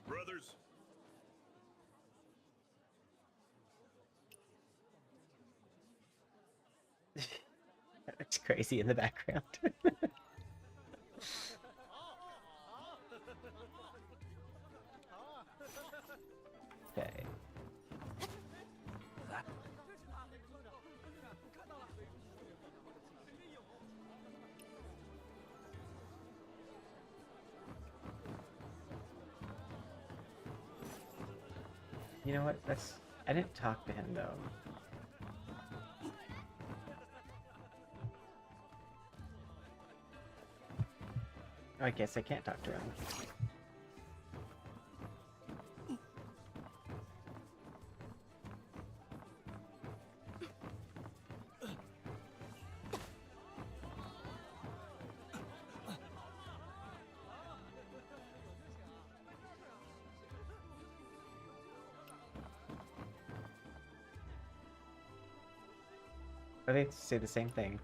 Brothers. It's crazy in the background. Okay. You know what? I didn't talk to him though. I guess I can't talk to him. But they say the same thing.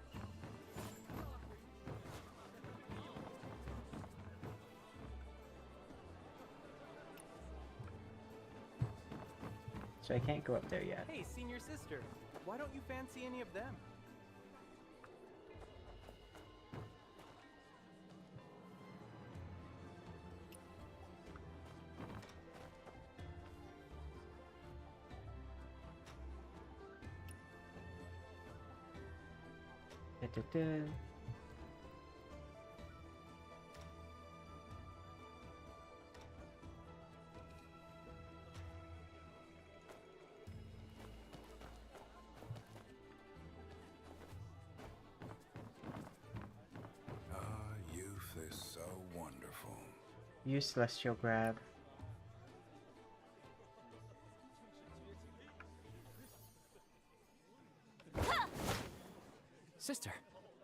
So I can't go up there yet. Hey, senior sister, why don't you fancy any of them? Da-da-da. Youth is so wonderful. Use Celestial Grab. Sister,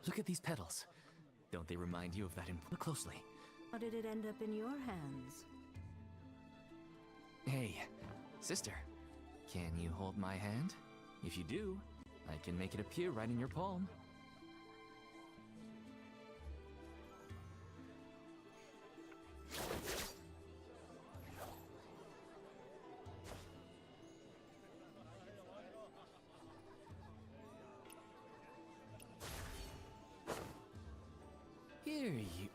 look at these petals. Don't they remind you of that Look closely. How did it end up in your hands? Hey, sister, can you hold my hand? If you do, I can make it appear right in your palm. Here you...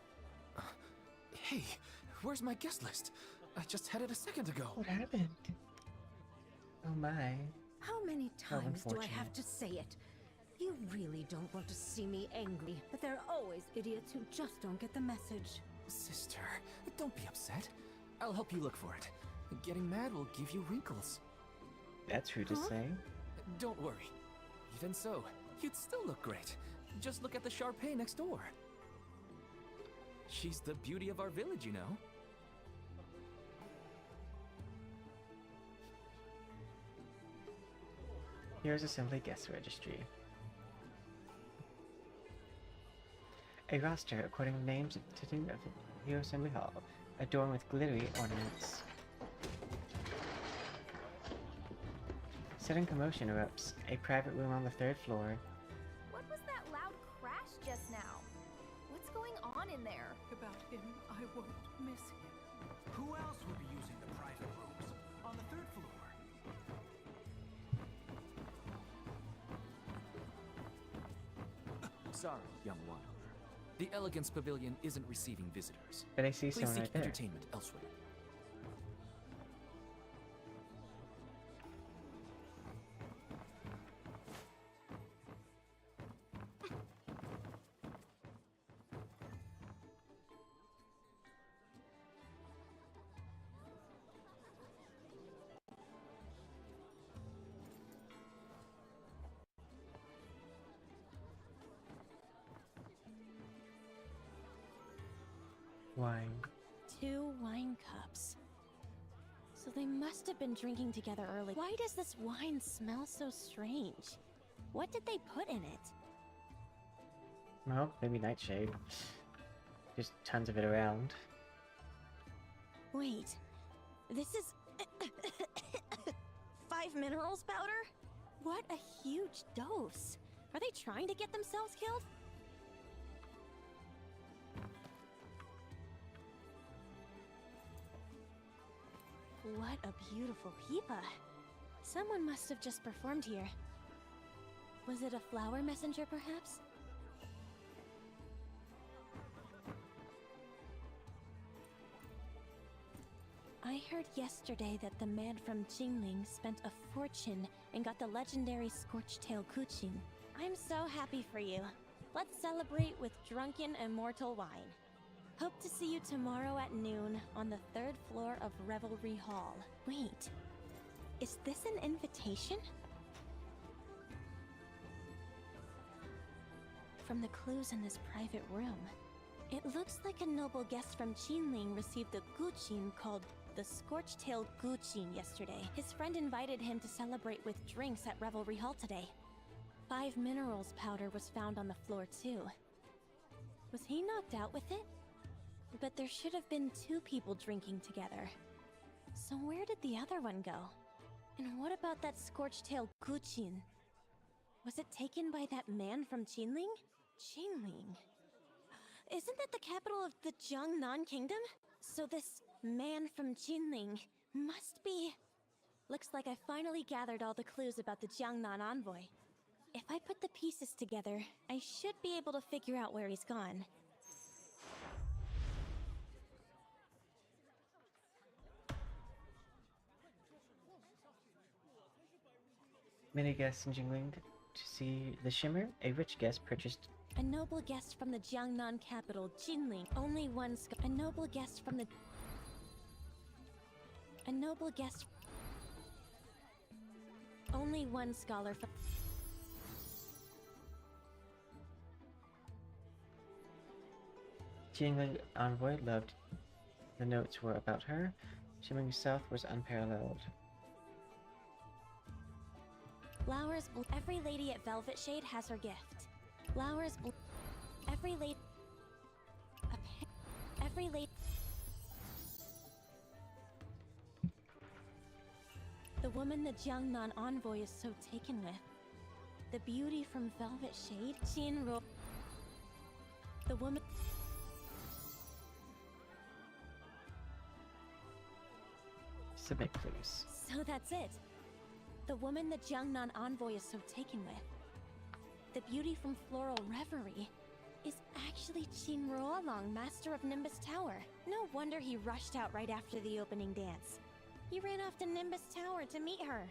Hey, where's my guest list? I just had it a second ago. What happened? Oh my. How many How times do I have unfortunate. to say it? You really don't want to see me angry, but there are always idiots who just don't get the message. Sister, don't be upset. I'll help you look for it. Getting mad will give you wrinkles. That's who to say. Don't worry. Even so, you'd still look great. Just look at the Sharpay next door. She's the beauty of our village, you know. Here's Assembly Guest Registry. A roster according to names of the Hero Assembly Hall, adorned with glittery ornaments. Sudden commotion erupts. A private room on the 3rd floor. What was that loud crash just now? What's going on in there? About him, I won't miss him. Who else would be using the private rooms? On the 3rd floor. Sorry, young one. The Elegance Pavilion isn't receiving visitors. But I see Please someone seek right there. entertainment elsewhere. Wine. 2 wine cups. So they must have been drinking together early. Why does this wine smell so strange? What did they put in it? Well, maybe Nightshade. Just tons of it around. Wait, this is 5 minerals powder? What a huge dose. Are they trying to get themselves killed? What a beautiful pipa. Someone must have just performed here. Was it a flower messenger, perhaps? I heard yesterday that the man from Jingling spent a fortune and got the legendary Scorchtail Kuchin. I'm so happy for you. Let's celebrate with drunken immortal wine. Hope to see you tomorrow at noon on the 3rd floor of Revelry Hall. Wait, is this an invitation? From the clues in this private room, it looks like a noble guest from Qinling received a guqin called the Scorchtail Guqin yesterday. His friend invited him to celebrate with drinks at Revelry Hall today. 5 minerals powder was found on the floor too. Was he knocked out with it? But there should have been 2 people drinking together. So where did the other one go? And what about that Scorchtail Guqin? Was it taken by that man from Qinling? Qinling? Isn't that the capital of the Jiangnan Kingdom? So this man from Qinling must be... Looks like I finally gathered all the clues about the Jiangnan envoy. If I put the pieces together, I should be able to figure out where he's gone. Many guests in Jingling to see the shimmer. A rich guest purchased A noble guest from the Jiangnan capital, Jinling. Only one A noble guest from the... A noble guest... Only one scholar from... Jingling envoy loved. The notes were about her. Shimmering South was unparalleled. Flowers Every lady at Velvet Shade has her gift. Flowers Every lady... Every lady... The woman the Jiangnan envoy is so taken with. The beauty from Velvet Shade, Jinro. The woman... Submit clues. So that's it. The woman the Jiangnan envoy is so taken with. The beauty from Floral Reverie is actually Qin Ruolong, master of Nimbus Tower. No wonder he rushed out right after the opening dance. He ran off to Nimbus Tower to meet her.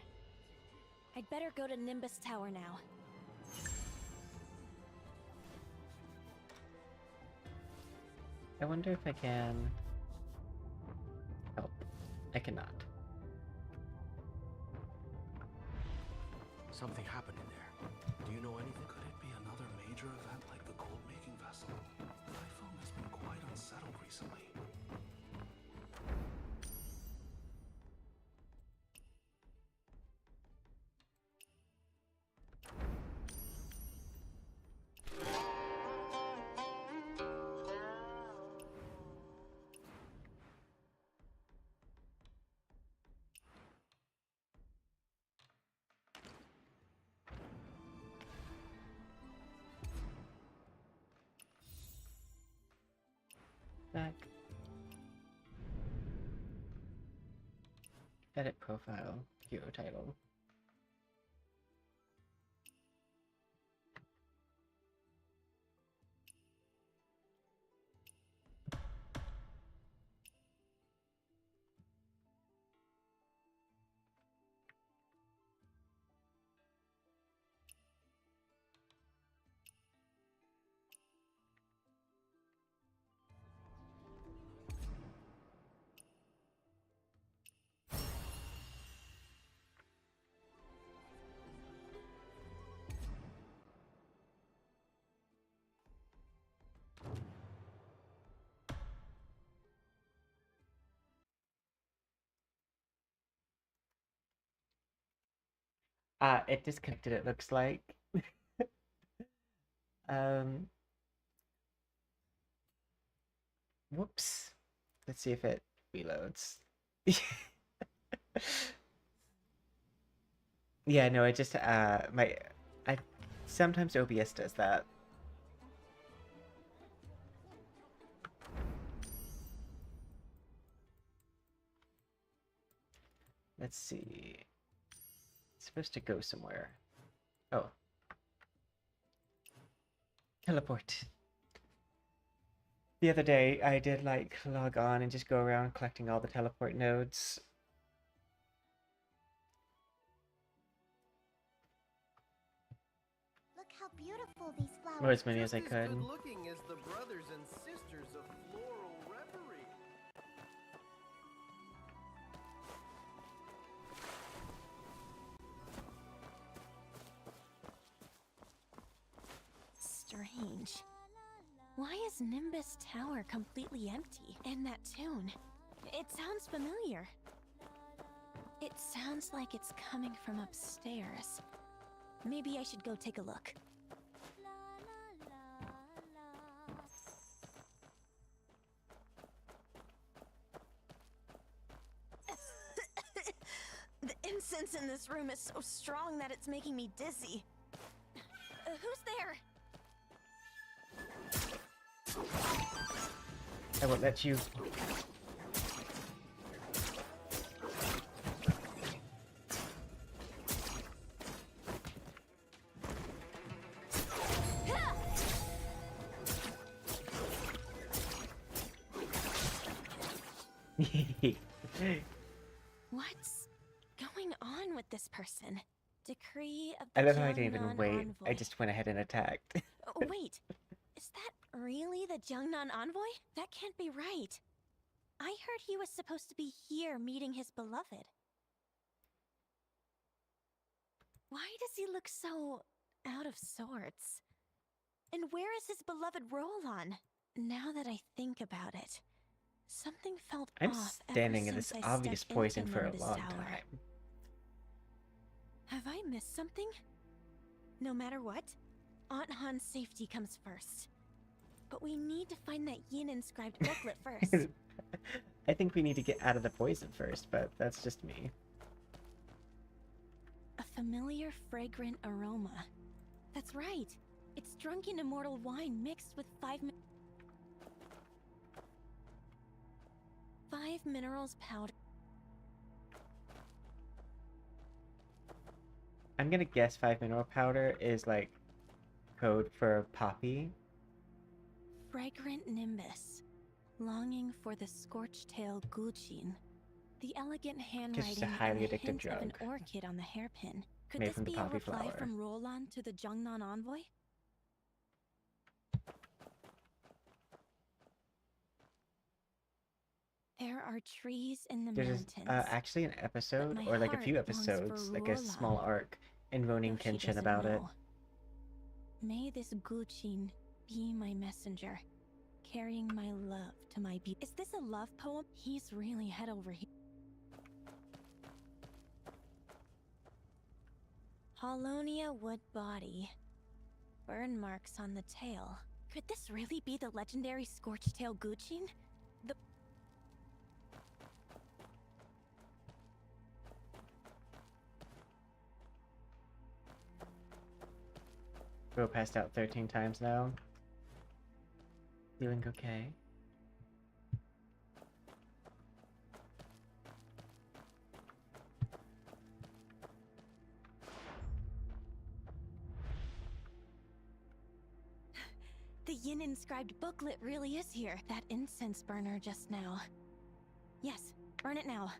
I'd better go to Nimbus Tower now. I wonder if I can... Oh, I cannot. Something happened in there. Do you know anything? Could it be another major event like the gold-making vessel? My phone has been quite unsettled recently. Back. Edit profile, hero title. It disconnected, it looks like. Whoops. Let's see if it reloads. Yeah, no, I just, sometimes OBS does that. Let's see. It's supposed to go somewhere. Oh. Teleport. The other day, I did, like, log on and just go around collecting all the teleport nodes. Look how beautiful these flowers Or as many as I Just could. good looking as the brothers and sisters of floral reverie. Strange. Why is Nimbus Tower completely empty? And that tune, it sounds familiar. It sounds like it's coming from upstairs. Maybe I should go take a look. The incense in this room is so strong that it's making me dizzy. Who's there? I won't let you. What's going on with this person? Decree of I the love how I didn't even Jiangnan wait. Envoy. I just went ahead and attacked. Oh, wait, is that really the Jiangnan Envoy? That can't be right. I heard he was supposed to be here meeting his beloved. Why does he look so out of sorts? And where is his beloved Roland? Now that I think about it, something felt I'm off standing in ever this since I obvious stepped poison into for a Nimbus long Tower. time. Have I missed something? No matter what, Aunt Han's safety comes first. But we need to find that Yin-inscribed booklet first. I think we need to get out of the poison first, but that's just me. A familiar fragrant aroma. That's right. It's drunken immortal wine mixed with 5 minerals powder. I'm gonna guess 5 mineral powder is like code for poppy. Fragrant nimbus. Longing for the scorch-tail Guqin. The elegant handwriting a highly and the addictive hint of an drug. orchid on the hairpin Could made this from the be a poppy reply flower. from Roland to the Jungnan envoy? There are trees in the There's mountains. actually an episode, my or like a few heart longs for episodes, like a small Roland, arc invoking though she Kenshin doesn't about it. know. May this Guqin be my messenger, carrying my love to my Is this a love poem? He's really head over here. Holonia wood body. Burn marks on the tail. Could this really be the legendary scorched tail Guqin? The Bro passed out 13 times now. Feeling okay? The Yin inscribed booklet really is here. That incense burner just now. Yes, burn it now.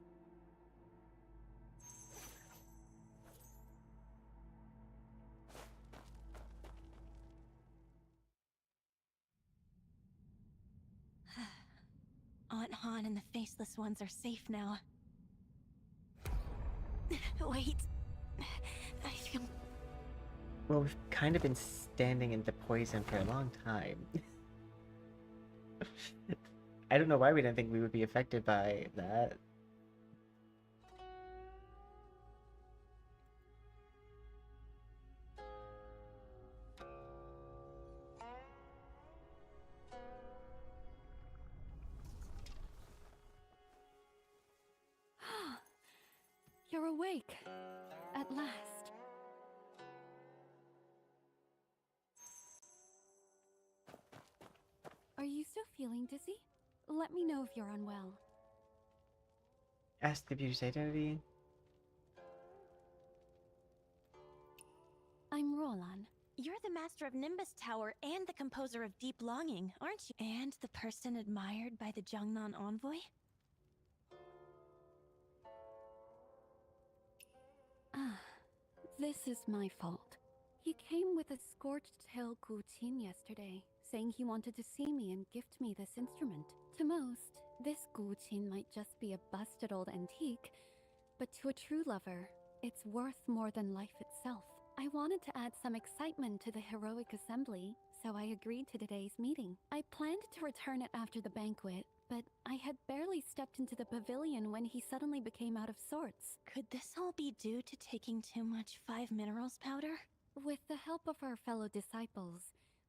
Aunt Han and the Faceless Ones are safe now. Wait. I feel... Well, we've kind of been standing in the poison for a long time. I don't know why we didn't think we would be affected by that. You're awake. At last. Are you still feeling dizzy? Let me know if you're unwell. Ask the beauty's identity. I'm Roland. You're the master of Nimbus Tower and the composer of Deep Longing, aren't you? And the person admired by the Jungnan envoy? Ah, this is my fault. He came with a scorched tail Guqin yesterday, saying he wanted to see me and gift me this instrument. To most, this Guqin might just be a busted old antique, but to a true lover, it's worth more than life itself. I wanted to add some excitement to the heroic assembly, so I agreed to today's meeting. I planned to return it after the banquet, but I had barely stepped into the pavilion when he suddenly became out of sorts. Could this all be due to taking too much 5 minerals powder? With the help of our fellow disciples,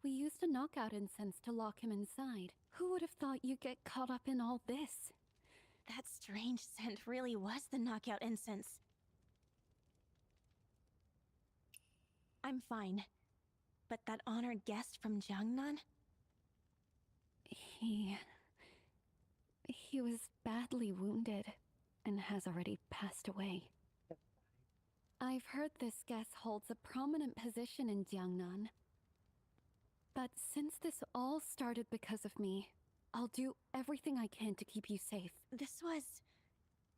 we used a knockout incense to lock him inside. Who would have thought you'd get caught up in all this? That strange scent really was the knockout incense. I'm fine. But that honored guest from Jungnan? He was badly wounded and has already passed away. I've heard this guest holds a prominent position in Jiangnan. But since this all started because of me, I'll do everything I can to keep you safe. This was...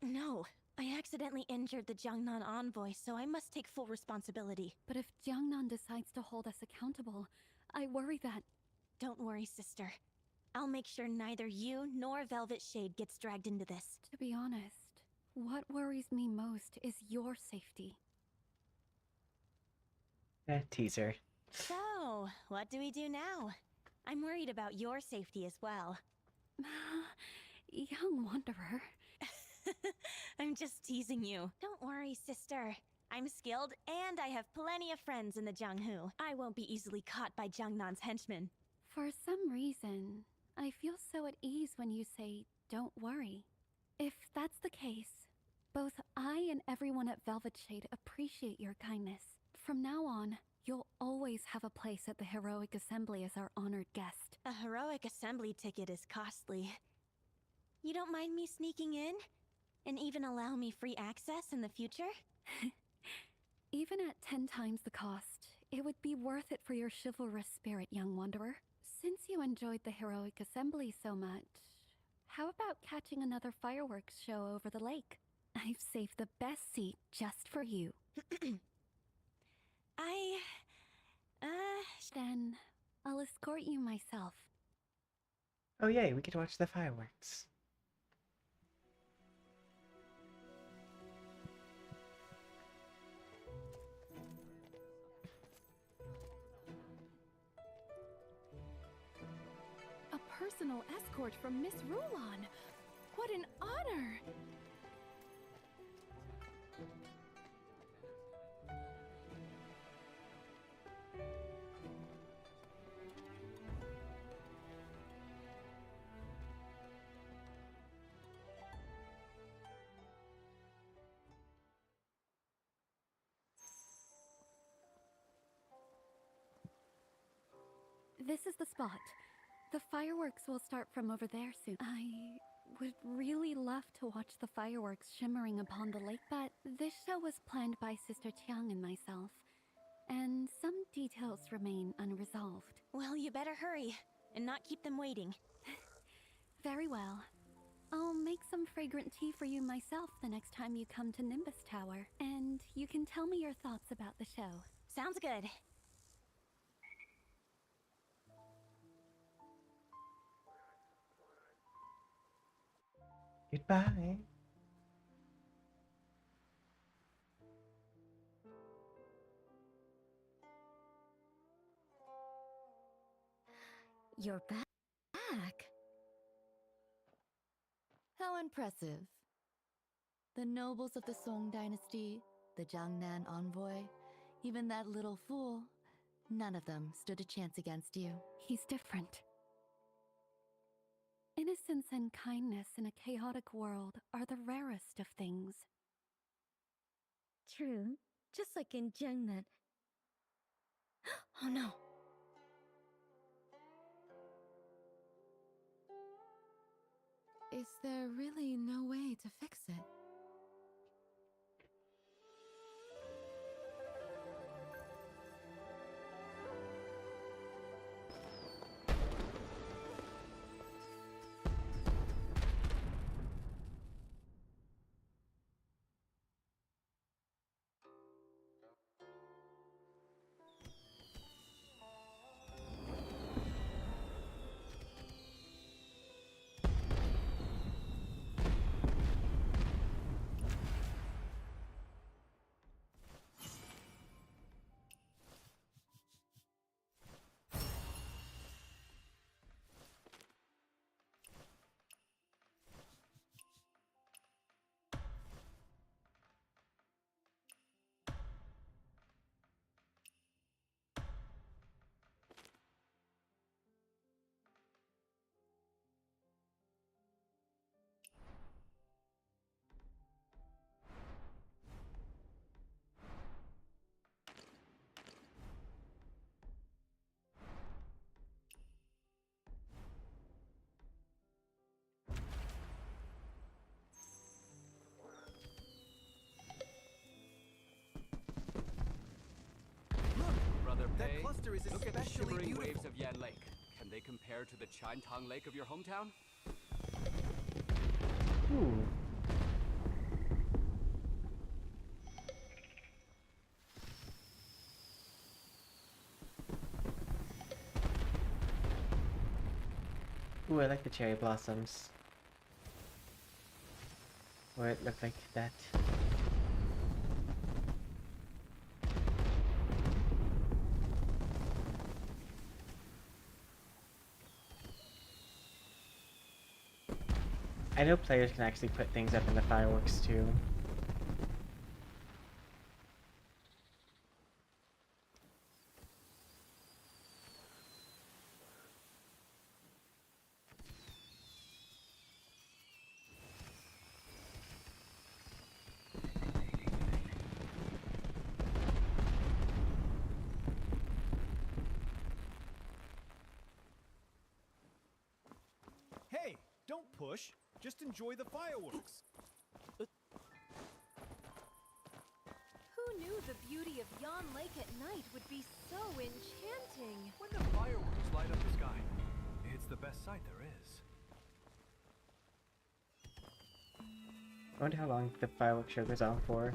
No, I accidentally injured the Jungnan envoy, so I must take full responsibility. But if Jiangnan decides to hold us accountable, I worry that... Don't worry, sister. I'll make sure neither you nor Velvet Shade gets dragged into this. To be honest, what worries me most is your safety. Teaser. So, what do we do now? I'm worried about your safety as well. Young wanderer. I'm just teasing you. Don't worry, sister. I'm skilled, and I have plenty of friends in the Jianghu. I won't be easily caught by Jiangnan's henchmen. For some reason, I feel so at ease when you say, don't worry. If that's the case, both I and everyone at Velvet Shade appreciate your kindness. From now on, you'll always have a place at the Heroic Assembly as our honored guest. A Heroic Assembly ticket is costly. You don't mind me sneaking in? And even allow me free access in the future? Even at 10 times the cost, it would be worth it for your chivalrous spirit, young wanderer. Since you enjoyed the Heroic Assembly so much, how about catching another fireworks show over the lake? I've saved the best seat just for you. Then I'll escort you myself. Oh yay, we get to watch the fireworks. A personal escort from Miss Rulon. What an honor! This is the spot. The fireworks will start from over there soon. I would really love to watch the fireworks shimmering upon the lake, but this show was planned by Sister Chiang and myself, and some details remain unresolved. Well, you better hurry and not keep them waiting. Very well. I'll make some fragrant tea for you myself the next time you come to Nimbus Tower, and you can tell me your thoughts about the show. Sounds good. Goodbye. You're back. How impressive. The nobles of the Song dynasty, the Jiangnan envoy, even that little fool, none of them stood a chance against you. He's different. Innocence and kindness in a chaotic world are the rarest of things. True. Just like in Jiangnan. Oh no. Is there really no way to fix it? Brother That Pei, cluster is look at the especially shimmering beautiful. waves of Yan Lake. Can they compare to the Chantang Lake of your hometown? Ooh. Ooh, I like the cherry blossoms. Or it looked like that. I know players can actually put things up in the fireworks too. Hey, don't push. Just enjoy the fireworks. Who knew the beauty of Yan Lake at night would be so enchanting? When the fireworks light up the sky, it's the best sight there is. I wonder how long the fireworks show goes on for.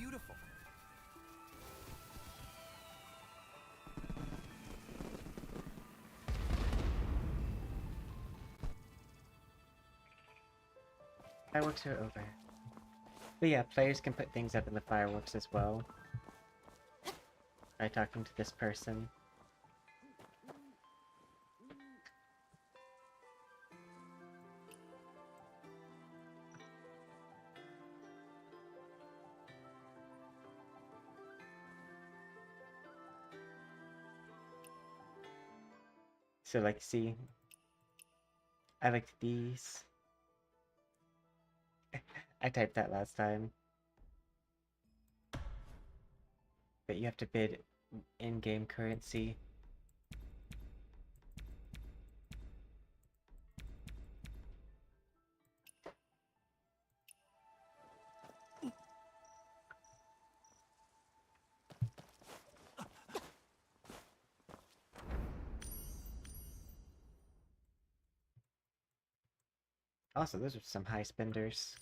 beautiful. Fireworks are over. But yeah, players can put things up in the fireworks as well. By talking to this person. So like, see, I liked these. I typed that last time. But you have to bid in-game currency. Also, those are some high spenders.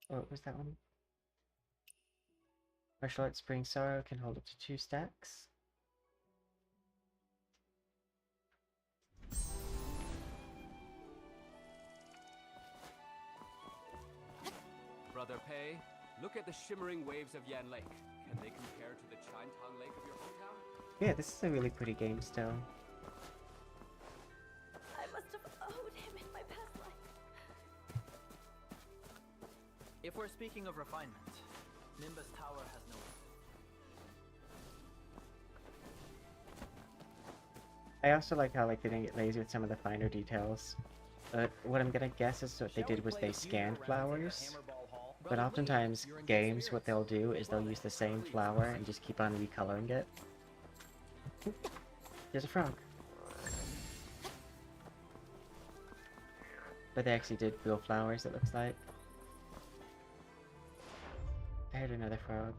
Oh, what was that one? Martial Arts Spring Sorrow can hold up to 2 stacks. Brother Pei, look at the shimmering waves of Yan Lake. Can they compare to the Chinatong Lake of your hometown? Yeah, this is a really pretty game still. I must have owed him in my past life. If we're speaking of refinement, Nimbus Tower has no... I also like how like they didn't get lazy with some of the finer details. What I'm gonna guess is what they did was they scanned flowers. But oftentimes, games, what they'll do is they'll use the same flower and just keep on recoloring it. There's a frog. But they actually did real flowers, it looks like. I heard another frog.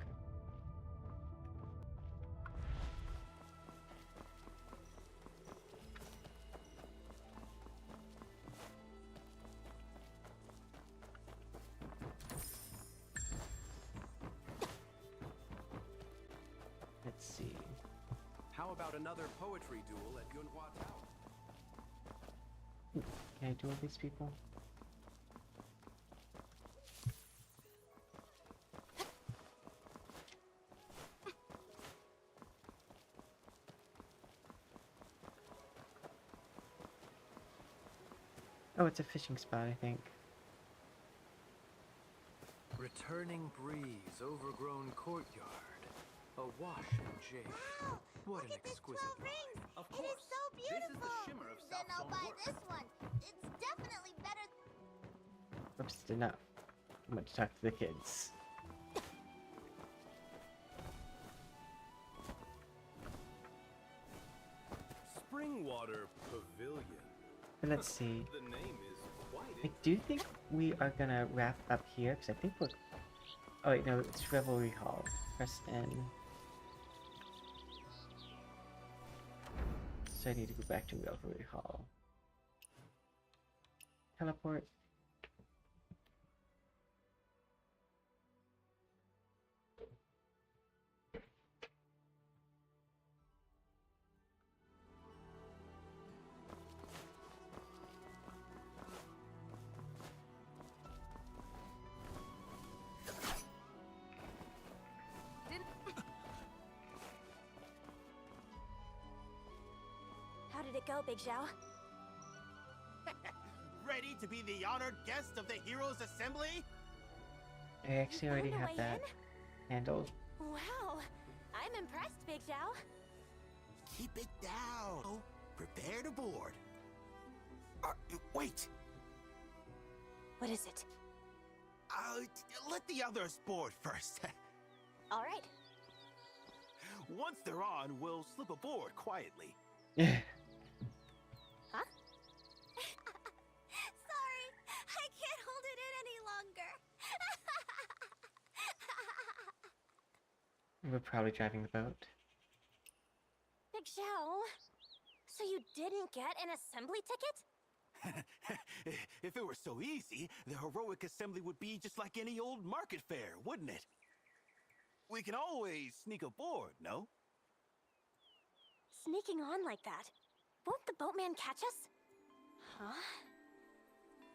Let's see. How about another poetry duel at Yunhua Tower? Can I duel these people? Oh, it's a fishing spot, I think. Returning breeze, overgrown courtyard, awash in jade. What an exquisite line. Of course. It is so beautiful. This is the shimmer of South Then I'll buy this one. It's definitely better. Oops, did not want to talk to the kids. Springwater Pavilion. But let's see. The name is quite I do think we are gonna wrap up here because I think we're. Oh wait, no, it's Revelry Hall. Press N. So I need to go back to Revelry Hall. Teleport. How did it go, Big Zhao? Ready to be the honored guest of the Heroes Assembly? I actually already have that handled. Wow, I'm impressed, Big Zhao. Keep it down. Oh, prepare to board. Wait. What is it? Let the others board first. All right. Once they're on, we'll slip aboard quietly. Huh? Sorry, I We're probably driving the boat. Big Show, so you didn't get an assembly ticket? If it were so easy, the heroic assembly would be just like any old market fair, wouldn't it? We can always sneak aboard, no? Sneaking on like that. Won't the boatman catch us? Huh?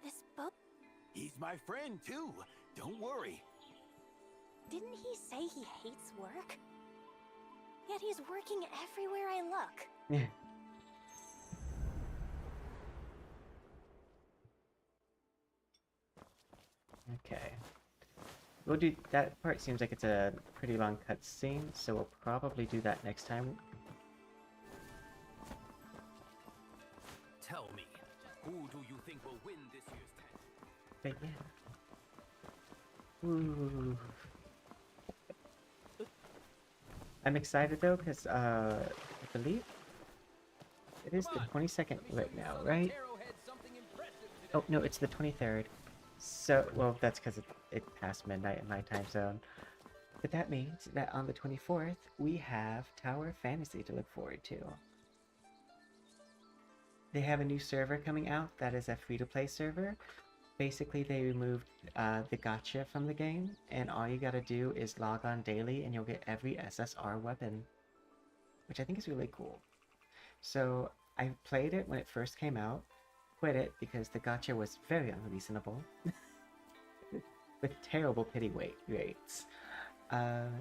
This boat... He's my friend, too. Don't worry. Didn't he say he hates work? Yet he's working everywhere I look. Yeah. Okay. We'll do that part. Seems like it's a pretty long cutscene, so we'll probably do that next time. Tell me, who do you think will win this year's But yeah. Ooh. I'm excited though, because I believe it is the 22nd right now, right? Oh no, it's the 23rd. So, well, that's because it passed midnight in my time zone. But that means that on the 24th, we have Tower Fantasy to look forward to. They have a new server coming out that is a free-to-play server. Basically, they removed the gacha from the game, and all you gotta do is log on daily and you'll get every SSR weapon, which I think is really cool. So, I played it when it first came out, quit it because the gacha was very unreasonable, with terrible pity rates. But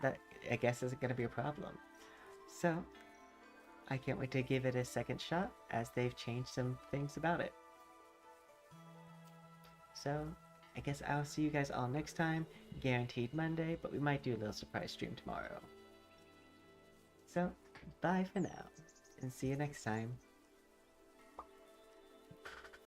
that, I guess, isn't gonna be a problem. So, I can't wait to give it a second shot, as they've changed some things about it. So, I guess I'll see you guys all next time, guaranteed Monday, but we might do a little surprise stream tomorrow. So, bye for now, and see you next time.